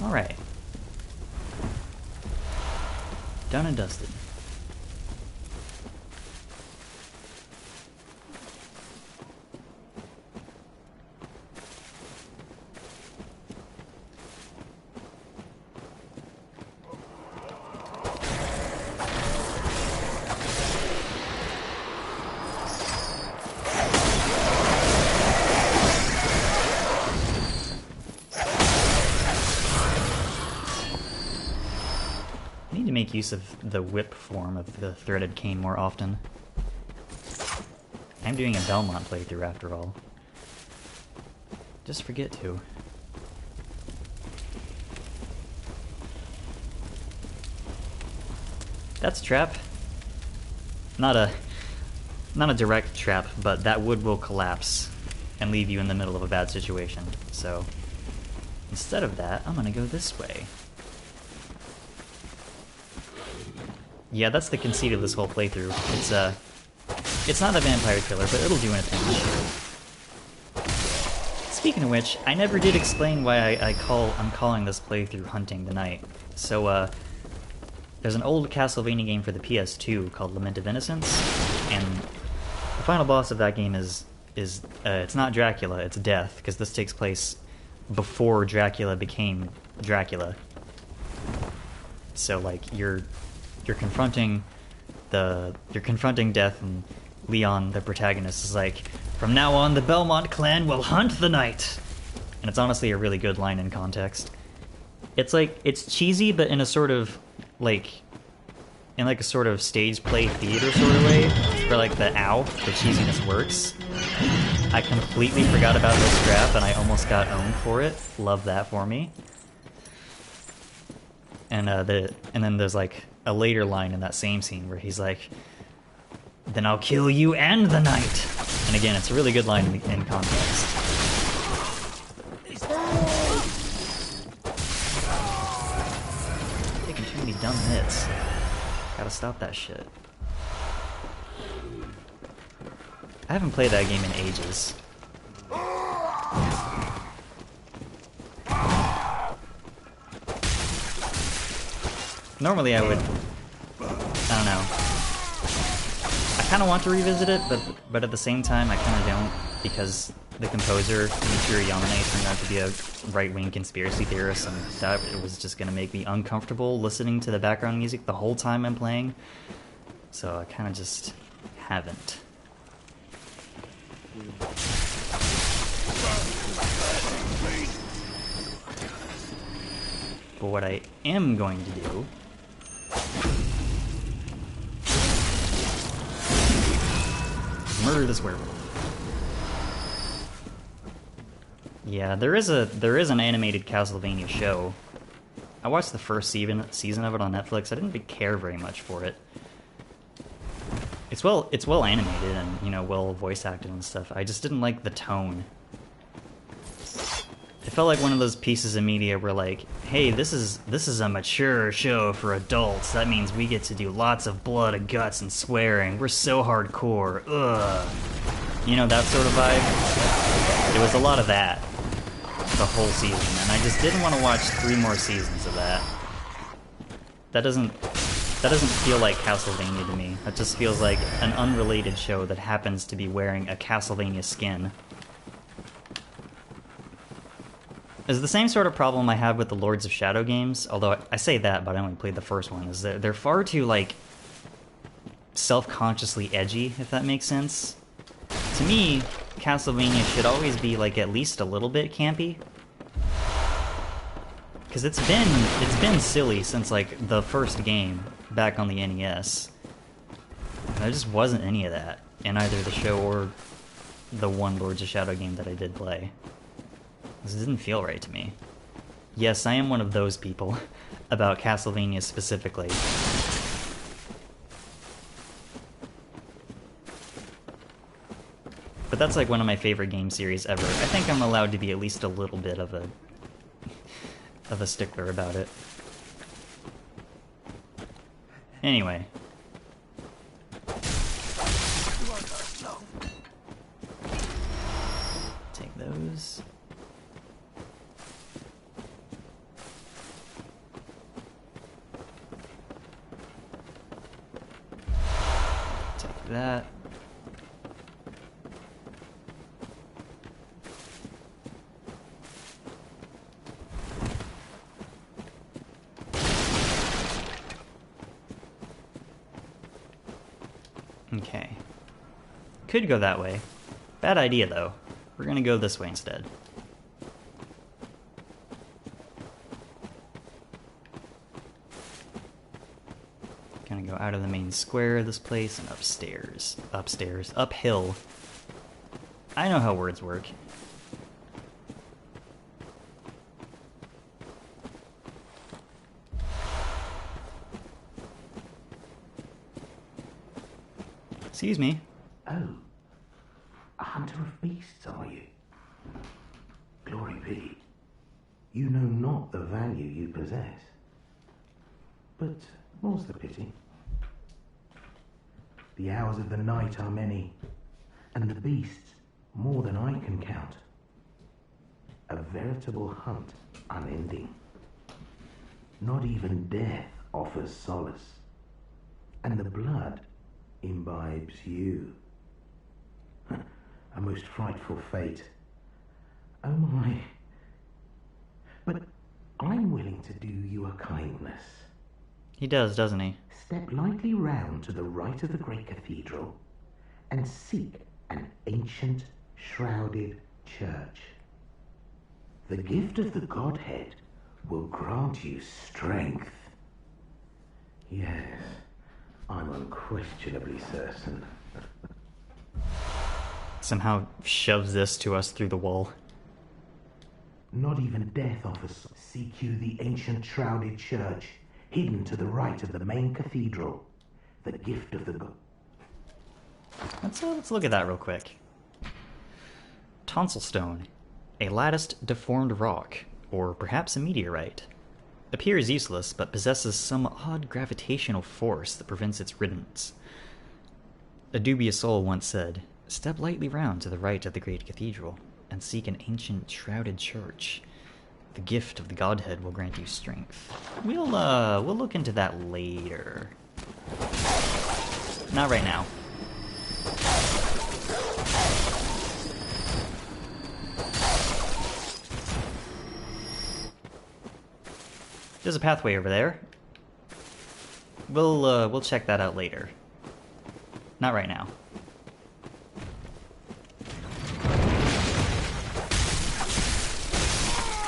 Alright. Done and dusted. Make use of the whip form of the threaded cane more often. I'm doing a Belmont playthrough after all. Just forget to. That's a trap. Not a direct trap, but that wood will collapse and leave you in the middle of a bad situation. So instead of that, I'm gonna go this way. Yeah, that's the conceit of this whole playthrough. It's not a vampire killer, but it'll do in a pinch. Speaking of which, I never did explain why I'm calling this playthrough Hunting the Night. So, there's an old Castlevania game for the PS2 called Lament of Innocence, and the final boss of that game is it's not Dracula, it's Death, because this takes place before Dracula became Dracula. So, like, you're confronting Death, and Leon, the protagonist, is like, "From now on, the Belmont clan will hunt the night." And it's honestly a really good line in context. It's like, it's cheesy, but in a sort of, like, in like a sort of stage play theater sort of way, where like the cheesiness works. I completely forgot about this trap, and I almost got owned for it. Love that for me. And then there's like a later line in that same scene where he's like, "Then I'll kill you and the night." And again, it's a really good line in context. Taking too many dumb hits. Gotta stop that shit. I haven't played that game in ages. Normally I would, I don't know. I kind of want to revisit it, but at the same time I kind of don't, because the composer, Yharnamite, turned out to be a right-wing conspiracy theorist, and that was just going to make me uncomfortable listening to the background music the whole time I'm playing. So I kind of just haven't. But what I am going to do is murder this werewolf. Yeah, there is an animated Castlevania show. I watched the first season of it on Netflix. I didn't care very much for it. It's well animated and, you know, well voice acted and stuff. I just didn't like the tone. It felt like one of those pieces of media where, like, hey, this is a mature show for adults. That means we get to do lots of blood and guts and swearing. We're so hardcore. Ugh. You know, that sort of vibe? It was a lot of that. The whole season. And I just didn't want to watch 3 more seasons of that. That doesn't feel like Castlevania to me. That just feels like an unrelated show that happens to be wearing a Castlevania skin. It's the same sort of problem I have with the Lords of Shadow games, although I say that, but I only played the first one, is that they're far too, like, self-consciously edgy, if that makes sense. To me, Castlevania should always be, like, at least a little bit campy. Because it's been silly since, like, the first game back on the NES. And there just wasn't any of that in either the show the one Lords of Shadow game that I did play. This didn't feel right to me. Yes, I am one of those people about Castlevania specifically. But that's like one of my favorite game series ever. I think I'm allowed to be at least a little bit of a stickler about it. Anyway. Take those. Take that. Okay. Could go that way. Bad idea, though. We're gonna go this way instead. Gonna go out of the main square of this place and upstairs. Upstairs. Uphill. I know how words work. Excuse me. Oh, a hunter of beasts, are you? Glory be. You know not the value you possess. But more's the pity. The hours of the night are many, and the beasts more than I can count. A veritable hunt unending. Not even death offers solace, and the blood imbibes you. A most frightful fate. Oh my. But I'm willing to do you a kindness. He does, doesn't he? Step lightly round to the right of the great cathedral and seek an ancient, shrouded church. The gift of the Godhead will grant you strength. Yes, I'm unquestionably certain. Somehow shoves this to us through the wall. Not even death offers. Seek you the ancient shrouded church, hidden to the right of the main cathedral. The gift of the God. Let's look at that real quick. Tonsil stone, a latticed, deformed rock, or perhaps a meteorite. Appears useless, but possesses some odd gravitational force that prevents its riddance. A dubious soul once said, "Step lightly round to the right of the great cathedral, and seek an ancient shrouded church. The gift of the Godhead will grant you strength." We'll look into that later. Not right now. There's a pathway over there. We'll check that out later. Not right now.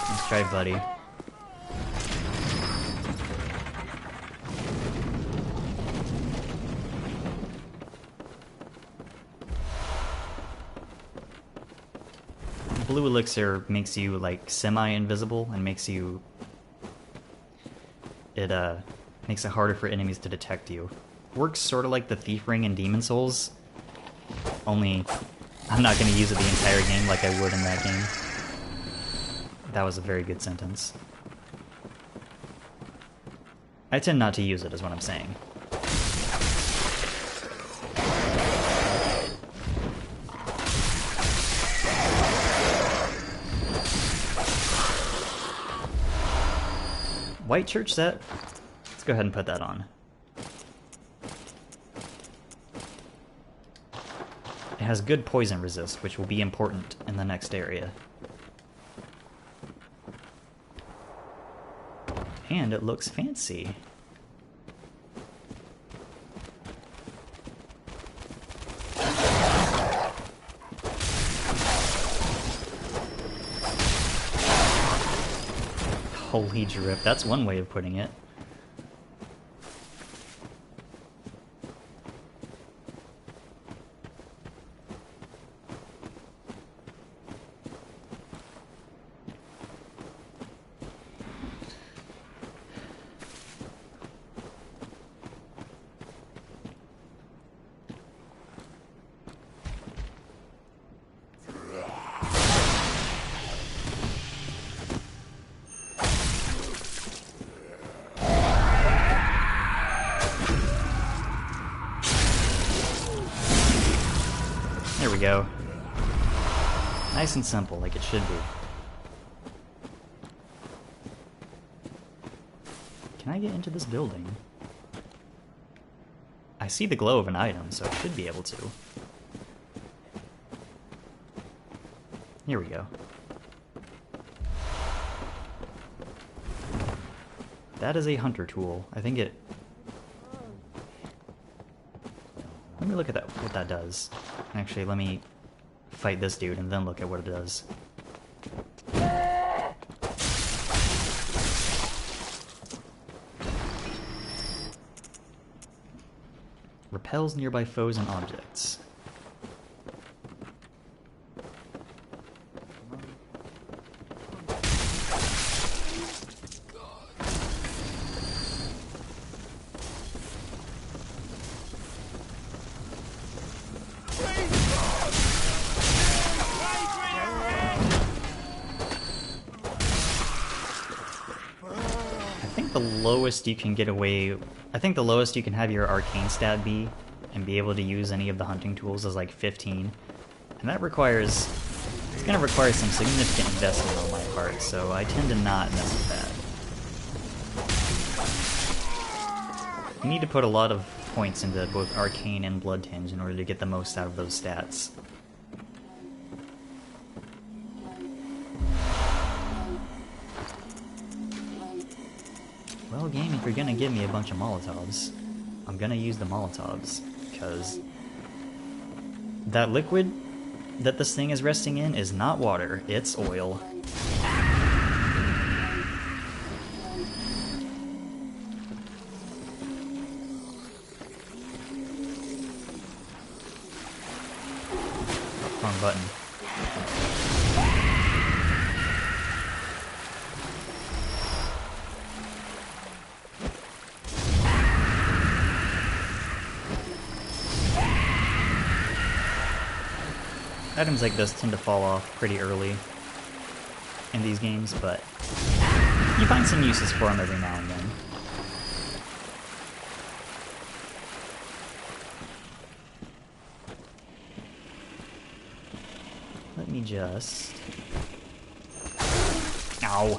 Let's try buddy. Blue elixir makes you like semi-invisible and makes you makes it harder for enemies to detect you. Works sort of like the Thief Ring in Demon Souls, only I'm not going to use it the entire game like I would in that game. That was a very good sentence. I tend not to use it, is what I'm saying. White church set? Let's go ahead and put that on. It has good poison resist, which will be important in the next area. And it looks fancy. Holy drip, that's one way of putting it. There we go. Nice and simple, like it should be. Can I get into this building? I see the glow of an item, so I should be able to. Here we go. That is a hunter tool. I think it... Let me look at that, what that does. Actually, let me fight this dude and then look at what it does. Repels nearby foes and objects. Lowest you can get away, I think the lowest you can have your arcane stat be and be able to use any of the hunting tools is like 15, and that requires, it's going to require some significant investment on my part, so I tend to not mess with that. You need to put a lot of points into both arcane and blood tinge in order to get the most out of those stats. Well, game, if you're gonna give me a bunch of Molotovs, I'm gonna use the Molotovs, because that liquid that this thing is resting in is not water, it's oil. Wrong button. Items like this tend to fall off pretty early in these games, but you find some uses for them every now and then. Let me just... Ow!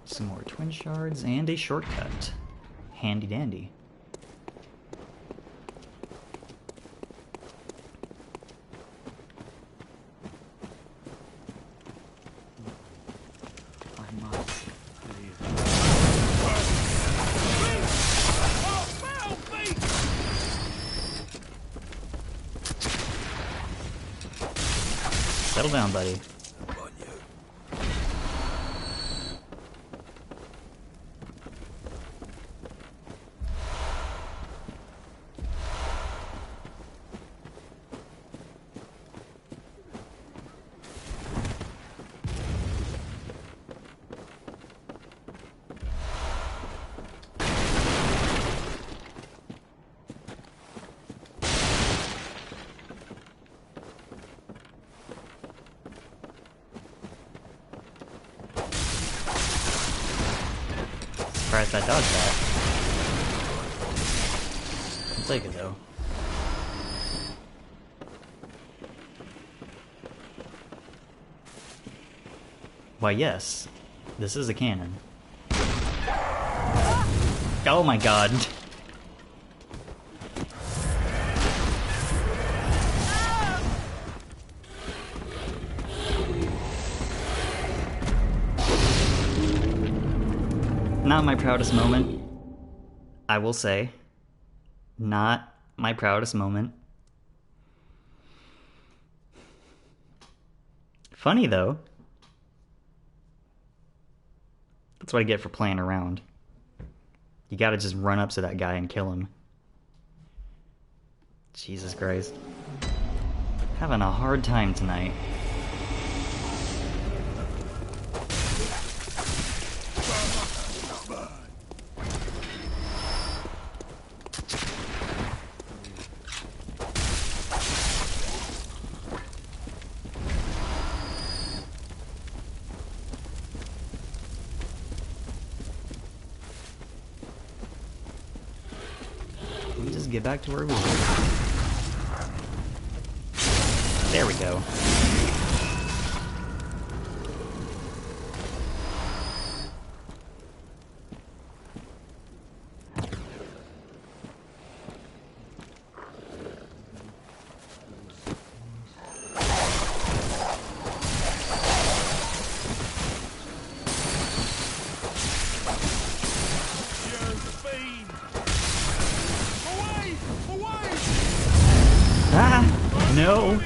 Some more twin shards and a shortcut. Handy dandy. Settle down, buddy. Surprised I dodged that. I'll take it though. Why yes, this is a cannon. Oh my god. Not my proudest moment, I will say. Not my proudest moment. Funny though. That's what I get for playing around. You gotta just run up to that guy and kill him. Jesus Christ. Having a hard time tonight. get back to where we were. There we go. No!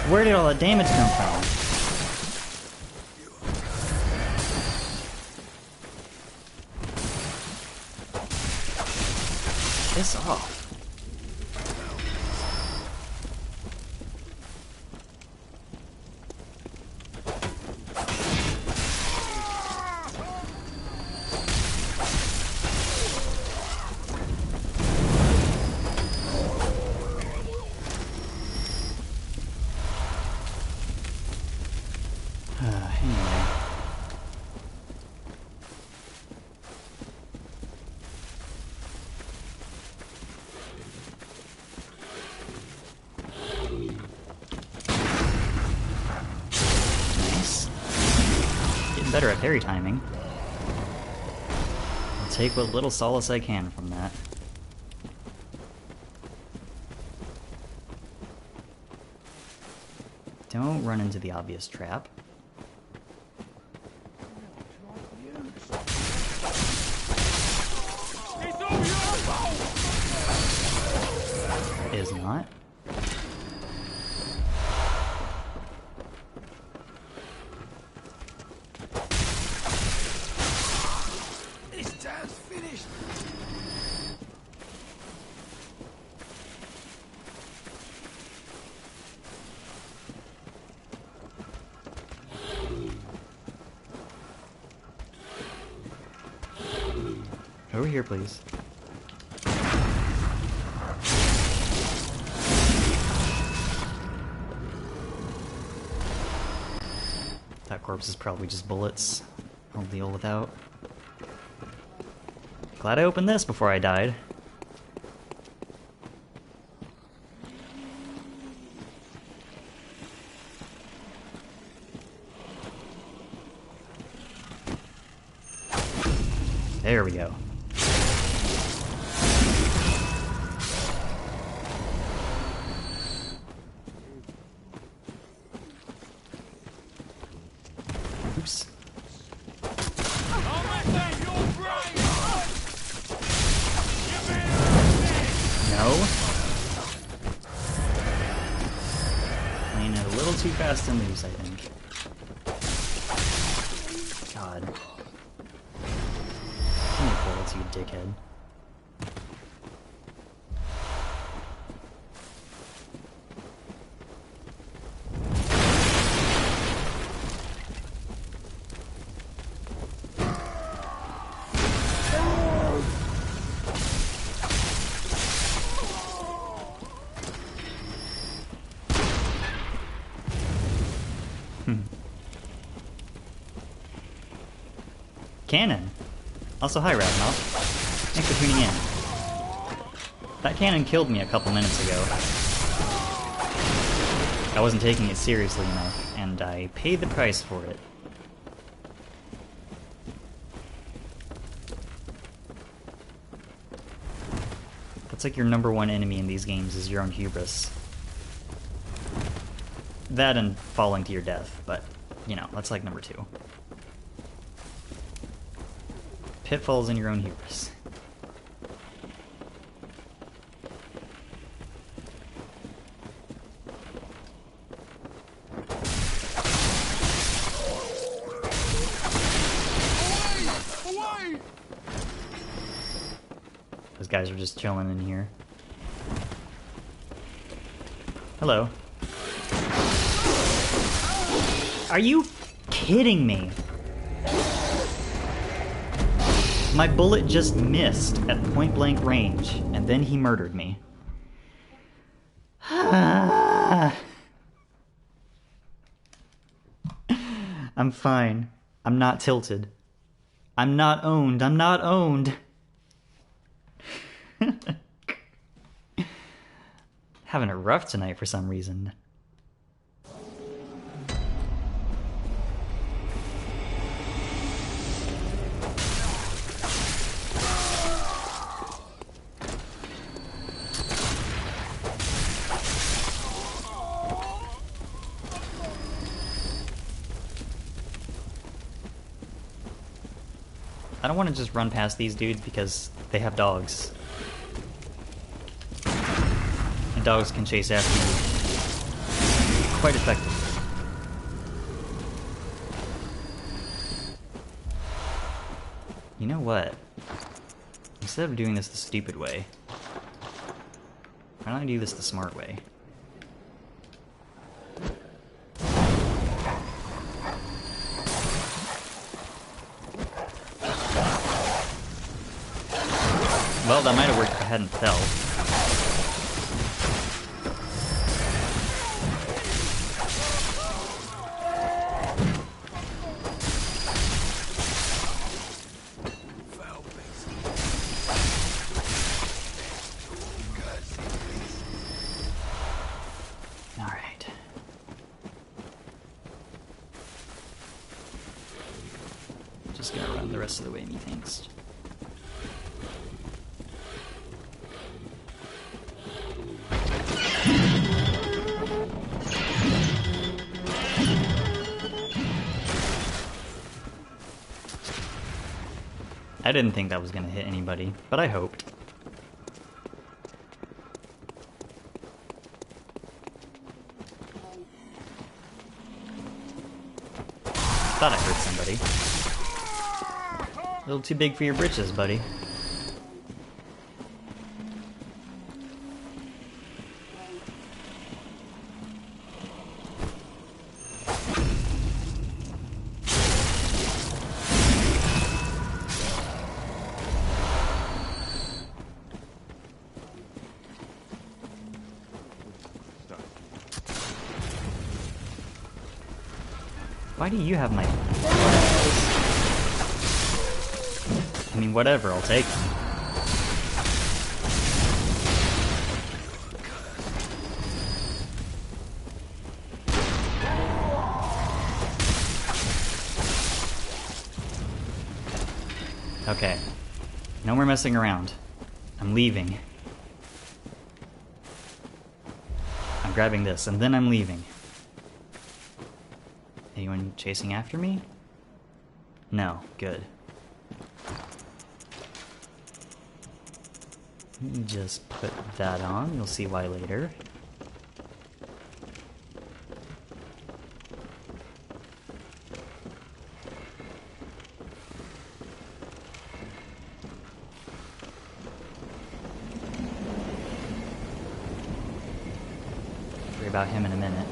Where did all that damage come from? Piss off. Better at parry timing. I'll take what little solace I can from that. Don't run into the obvious trap. It is not. Over here, please. That corpse is probably just bullets. I'll deal without. Glad I opened this before I died. There we go. Oops. No. Playing it a little too fast and loose, I think. God. Give me bullets, you dickhead. Cannon. Also, hi, Ravenel. Thanks for tuning in. That cannon killed me a couple minutes ago. I wasn't taking it seriously enough, and I paid the price for it. That's like your #1 enemy in these games is your own hubris. That and falling to your death, but, you know, that's like #2. Pitfalls in your own hubris. Those guys are just chilling in here. Hello. Are you kidding me? My bullet just missed at point-blank range, and then he murdered me. I'm fine. I'm not tilted. I'm not owned. I'm not owned. Having it rough tonight for some reason. I don't want to just run past these dudes because they have dogs. And dogs can chase after you quite effectively. You know what? Instead of doing this the stupid way, why don't I do this the smart way? Well, that might have worked if I hadn't fell. Alright. Just gonna run the rest of the way, methinks. I didn't think that was going to hit anybody, but I hoped. Thought I hurt somebody. A little too big for your britches, buddy. Why do you have my... I mean, whatever, I'll take them. Okay. No more messing around. I'm leaving. I'm grabbing this, and then I'm leaving. Anyone chasing after me? No. Good. Let me just put that on. You'll see why later. Worry about him in a minute.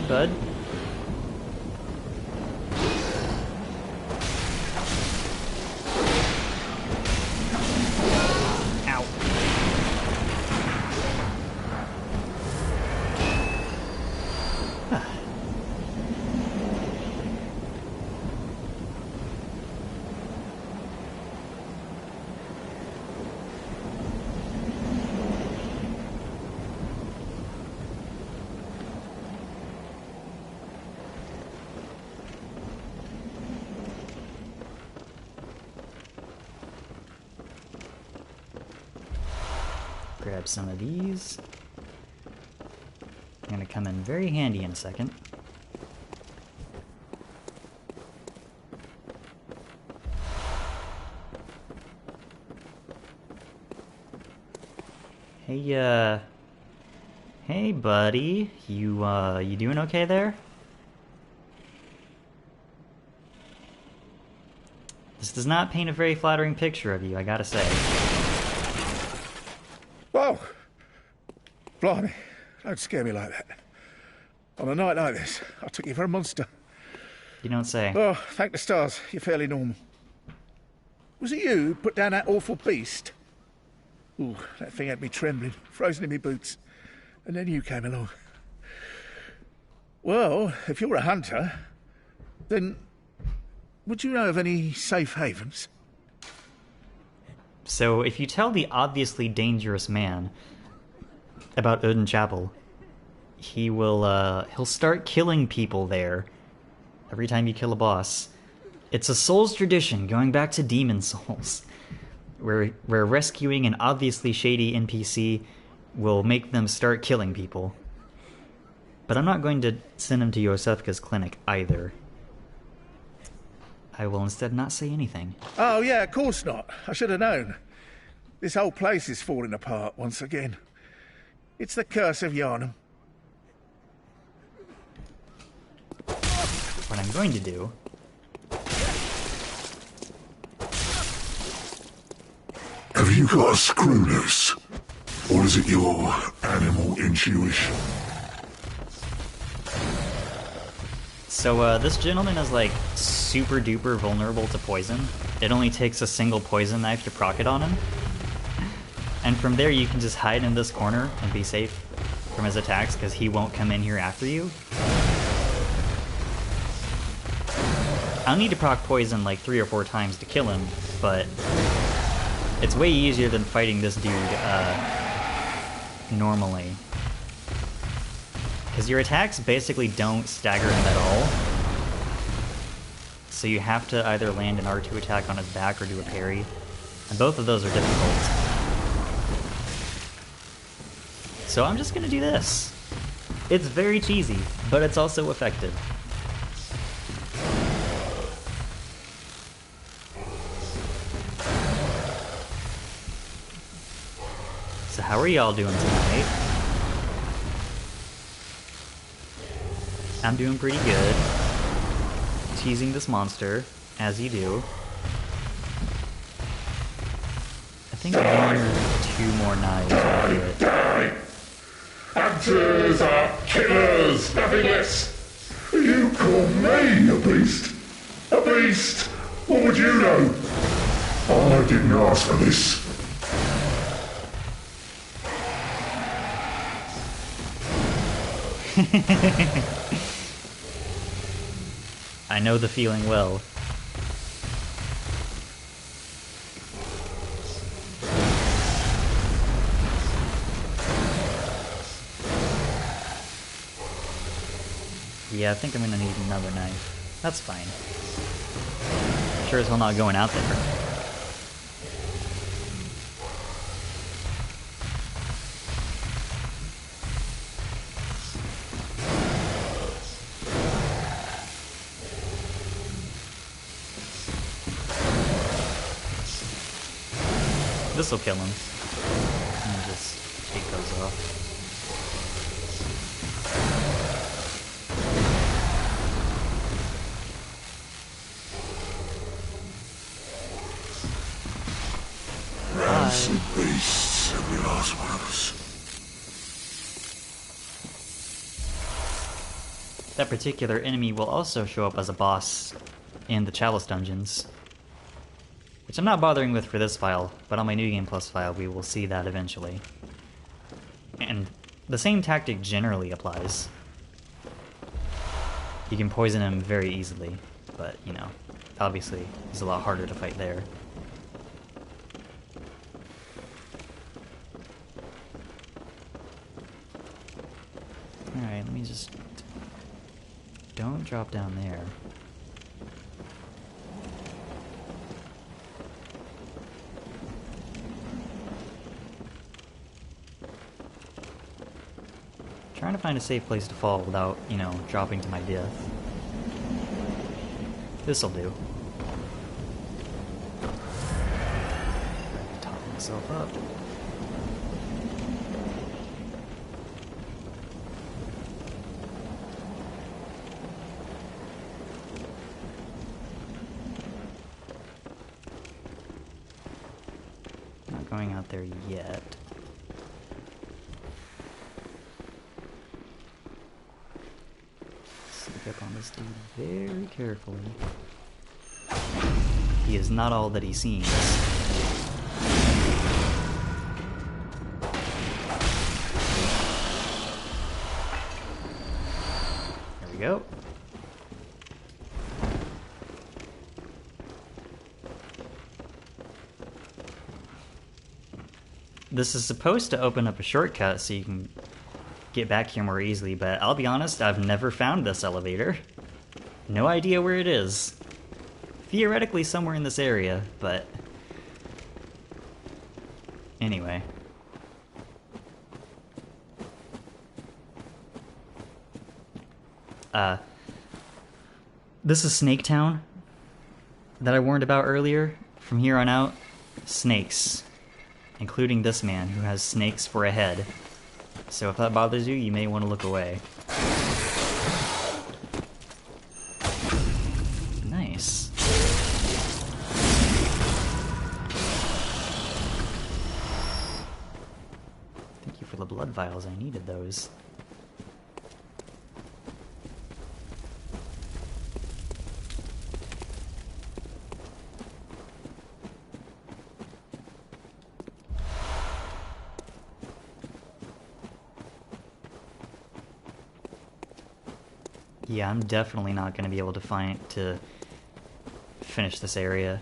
Bud. Ow. Grab some of these. I'm gonna come in very handy in a second. Hey, hey buddy, you doing okay there? This does not paint a very flattering picture of you, I gotta say. Whoa! Blimey, don't scare me like that. On a night like this, I took you for a monster. You don't say. Oh, thank the stars, you're fairly normal. Was it you who put down that awful beast? Ooh, that thing had me trembling, frozen in my boots. And then you came along. Well, if you're a hunter, then would you know of any safe havens? So if you tell the obviously dangerous man about Oedon Chapel, he'll start killing people there every time you kill a boss. It's a Souls tradition going back to Demon Souls, where rescuing an obviously shady NPC will make them start killing people. But I'm not going to send him to Yosefka's clinic either. I will instead not say anything. Oh yeah, of course not. I should have known. This whole place is falling apart once again. It's the curse of Yharnam. What I'm going to do... Have you got a screw loose? Or is it your animal intuition? So, this gentleman is, like, super duper vulnerable to poison. It only takes a single poison knife to proc it on him. And from there, you can just hide in this corner and be safe from his attacks, because he won't come in here after you. I'll need to proc poison, like, 3 or 4 times to kill him, but it's way easier than fighting this dude, normally. Because your attacks basically don't stagger him at all. So you have to either land an R2 attack on his back or do a parry. And both of those are difficult. So I'm just gonna do this. It's very cheesy, but it's also effective. So how are y'all doing tonight? I'm doing pretty good. Teasing this monster, as you do. I think 1 or 2 more knives will do it. Die! Hunters are killers, nothing less. You call me a beast? A beast? What would you know? I didn't ask for this. I know the feeling well. Yeah, I think I'm gonna need another knife. That's fine. Sure as hell not going out there. This'll kill him. And just take those off. Ransom beasts, every last one of us. That particular enemy will also show up as a boss in the Chalice dungeons. Which I'm not bothering with for this file, but on my New Game Plus file we will see that eventually. And the same tactic generally applies. You can poison him very easily, but, you know, obviously it's a lot harder to fight there. Alright, let me just... Don't drop down there. Trying to find a safe place to fall without, you know, dropping to my death. This'll do. Top myself up. Not going out there yet. Sneak up on this dude very carefully. He is not all that he seems. we go. This is supposed to open up a shortcut so you can get back here more easily, but I'll be honest, I've never found this elevator. No idea where it is. Theoretically somewhere in this area, but... Anyway. This is Snake Town that I warned about earlier. From here on out, snakes. Including this man who has snakes for a head. So if that bothers you, you may want to look away. Nice. Thank you for the blood vials, I needed those. Yeah, I'm definitely not going to be able to finish this area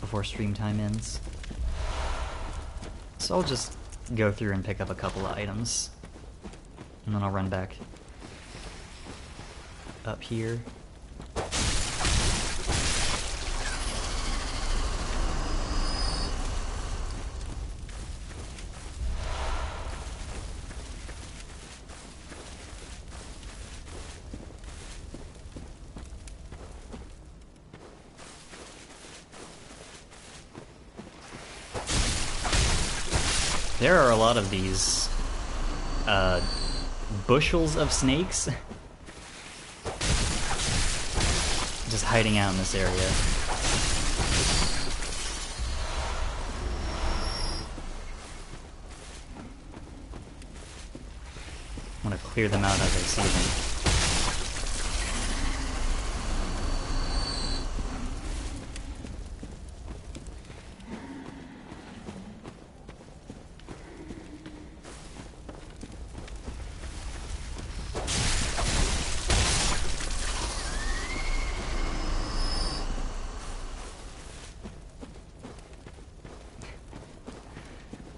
before stream time ends. So I'll just go through and pick up a couple of items, and then I'll run back up here. There are a lot of these bushels of snakes just hiding out in this area. I'm gonna clear them out as I see them.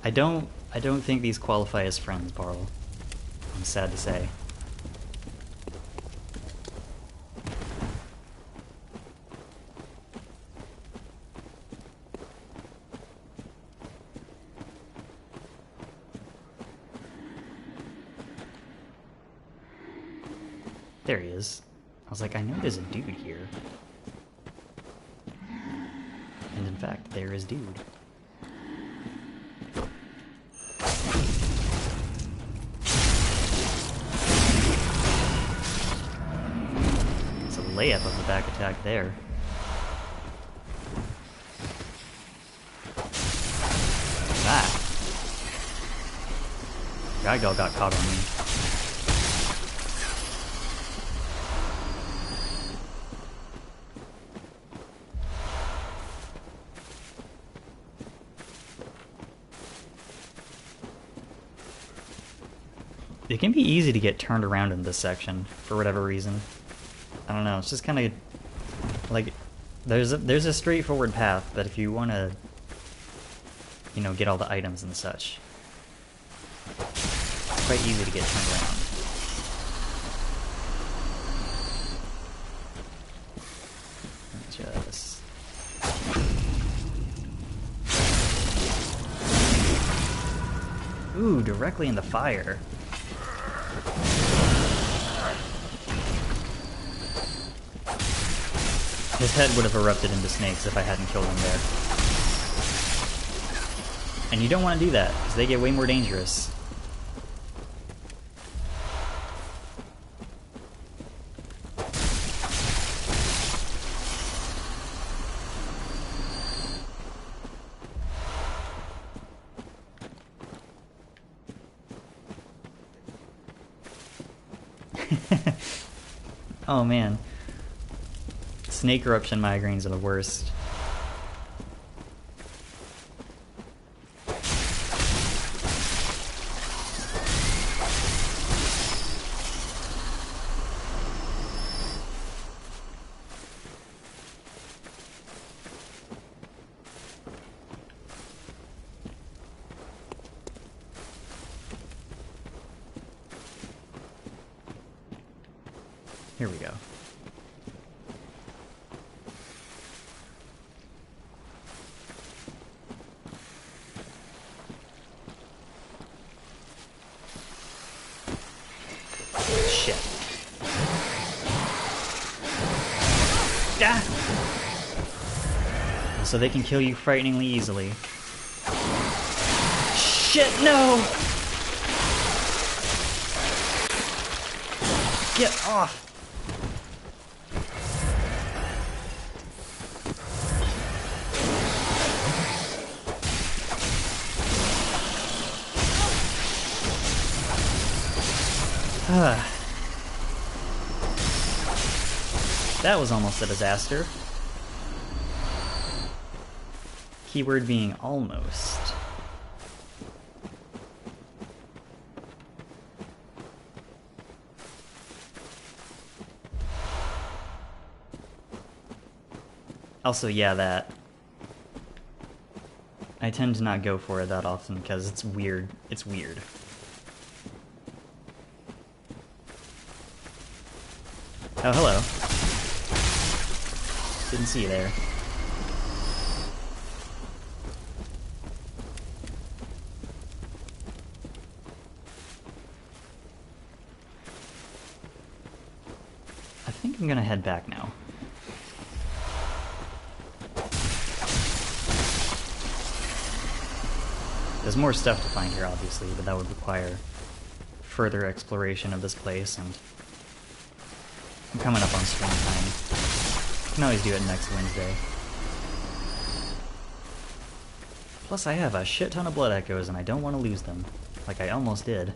I don't think these qualify as friends, Barl. I'm sad to say. There he is. I was like, I know there's a dude here. And in fact, there is dude. Layup of the back attack there. Ah. Yahar'gul got caught on me. It can be easy to get turned around in this section, for whatever reason. I don't know, it's just kind of like there's a straightforward path, but if you want to, you know, get all the items and such, it's quite easy to get turned around. Just ooh, directly in the fire. His head would have erupted into snakes if I hadn't killed him there. And you don't want to do that, because they get way more dangerous. Oh man. Snake eruption migraines are the worst. Here we go. Shit. Ah! So they can kill you frighteningly easily. Shit, no! Get off! That was almost a disaster. Keyword being almost. Also, yeah, that. I tend to not go for it that often because it's weird. It's weird. Oh, hello. Didn't see you there. I think I'm gonna head back now. There's more stuff to find here, obviously, but that would require further exploration of this place, and I'm coming up on stream time. I can always do it next Wednesday. Plus, I have a shit ton of blood echoes, and I don't want to lose them, like I almost did.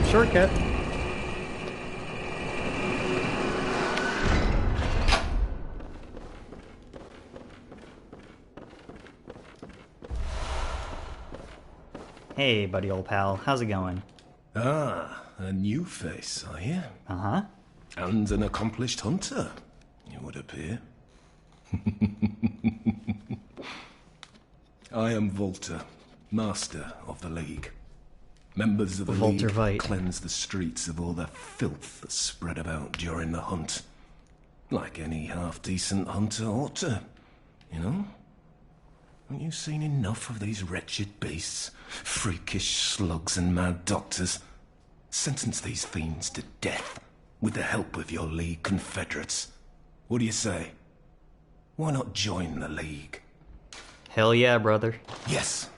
Shortcut. Hey, buddy old pal. How's it going? Ah, a new face, are you? Uh-huh. And an accomplished hunter, it would appear. I am Valtr, Master of the League. Members of the League cleanse the streets of all the filth that's spread about during the hunt. Like any half-decent hunter ought to, you know? Haven't you seen enough of these wretched beasts? Freakish slugs and mad doctors. Sentence these fiends to death with the help of your League confederates. What do you say? Why not join the League? Hell yeah, brother. Yes,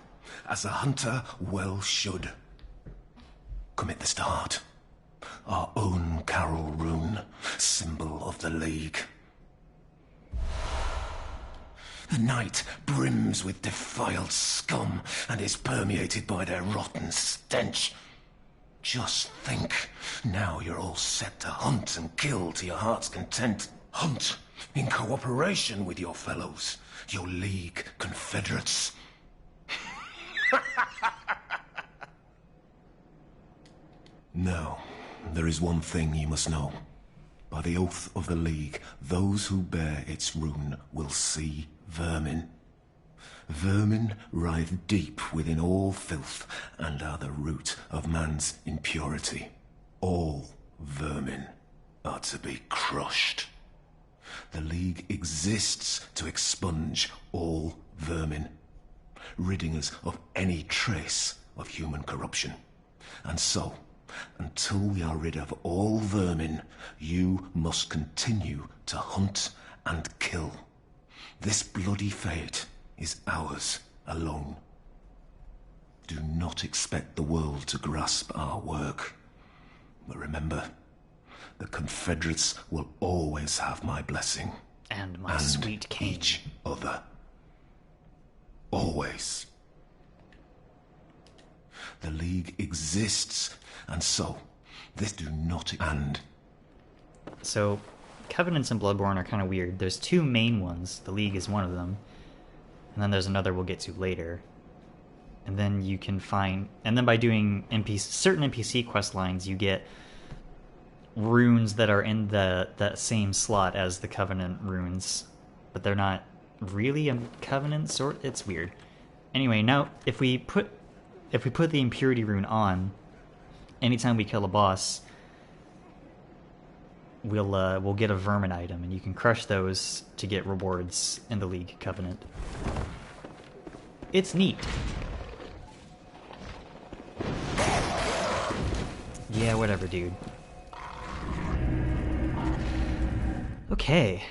as a hunter well should. Commit this to heart. Our own Carol rune, symbol of the League. The night brims with defiled scum and is permeated by their rotten stench. Just think, now you're all set to hunt and kill to your heart's content. Hunt in cooperation with your fellows, your League confederates. Now, there is one thing you must know. By the oath of the League, those who bear its rune will see vermin. Vermin writhe deep within all filth and are the root of man's impurity. All vermin are to be crushed. The League exists to expunge all vermin, ridding us of any trace of human corruption. And so, until we are rid of all vermin, you must continue to hunt and kill. This bloody fate is ours alone. Do not expect the world to grasp our work. But remember, the Confederates will always have my blessing. And my sweet cane. Each other. Always. The League exists, and so, this do not end. So, Covenants and Bloodborne are kind of weird. There's two main ones. The League is one of them. And then there's another we'll get to later. And then you can find... And then by doing certain NPC quest lines, you get runes that are in that same slot as the Covenant runes, but they're not really a Covenant sort. It's weird. Anyway, now if we put the Impurity rune on, anytime we kill a boss, we'll get a vermin item, and you can crush those to get rewards in the League Covenant. It's neat. Yeah, whatever, dude. Okay.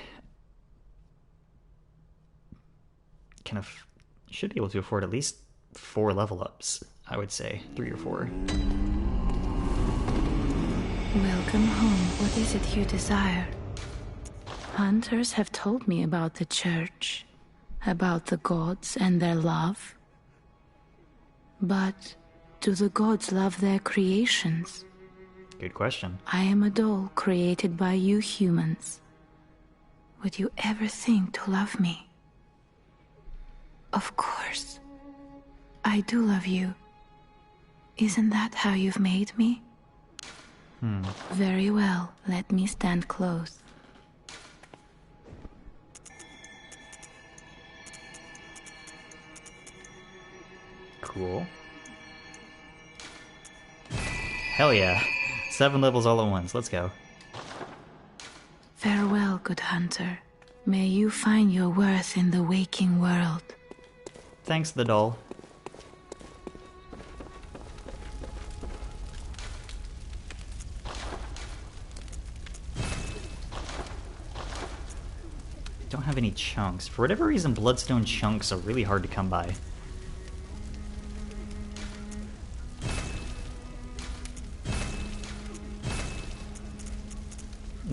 Should be able to afford at least 4 level ups, I would say. 3 or 4. Welcome home. What is it you desire? Hunters have told me about the church, about the gods and their love. But do the gods love their creations? Good question. I am a doll created by you humans. Would you ever think to love me? Of course. I do love you. Isn't that how you've made me? Very well. Let me stand close. Cool. Hell yeah. 7 levels all at once. Let's go. Farewell, good hunter. May you find your worth in the waking world. Thanks, the doll. Don't have any chunks. For whatever reason, bloodstone chunks are really hard to come by.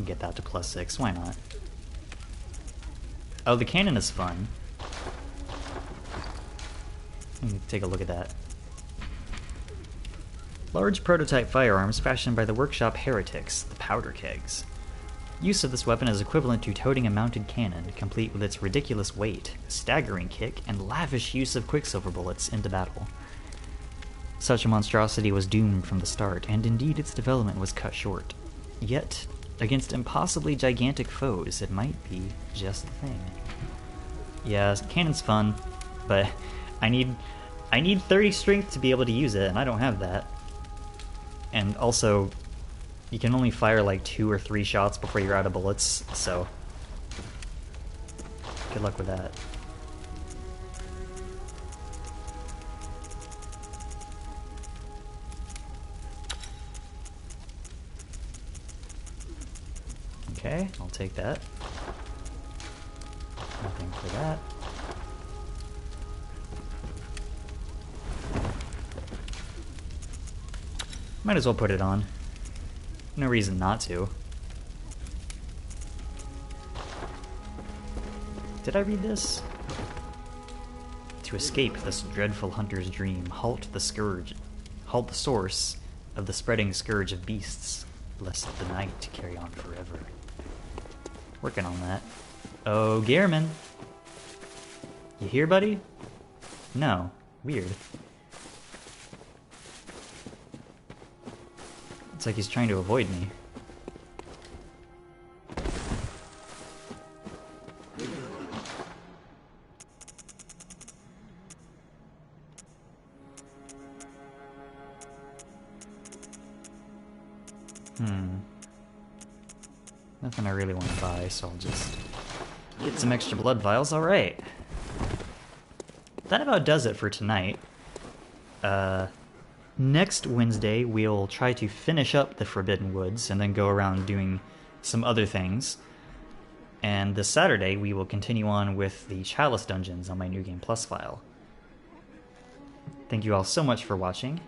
Get that to +6, why not? Oh, the cannon is fun. Let me take a look at that. Large prototype firearms fashioned by the workshop heretics, the powder kegs. Use of this weapon is equivalent to toting a mounted cannon, complete with its ridiculous weight, staggering kick, and lavish use of quicksilver bullets into battle. Such a monstrosity was doomed from the start, and indeed its development was cut short. Yet, against impossibly gigantic foes, it might be just the thing. Yeah, cannon's fun, but I need 30 strength to be able to use it, and I don't have that. And also, you can only fire like 2 or 3 shots before you're out of bullets, so good luck with that. Okay, I'll take that. Nothing for that. Might as well put it on. No reason not to. Did I read this? To escape this dreadful hunter's dream, halt the source of the spreading scourge of beasts, lest the night carry on forever. Working on that. Oh, Gehrman! You here, buddy? No. Weird. It's like he's trying to avoid me. Nothing I really want to buy, so I'll just get some extra blood vials. Alright. That about does it for tonight. Next Wednesday, we'll try to finish up the Forbidden Woods and then go around doing some other things. And this Saturday, we will continue on with the Chalice Dungeons on my New Game Plus file. Thank you all so much for watching,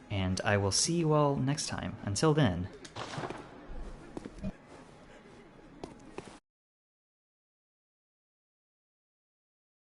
and I will see you all next time. Until then,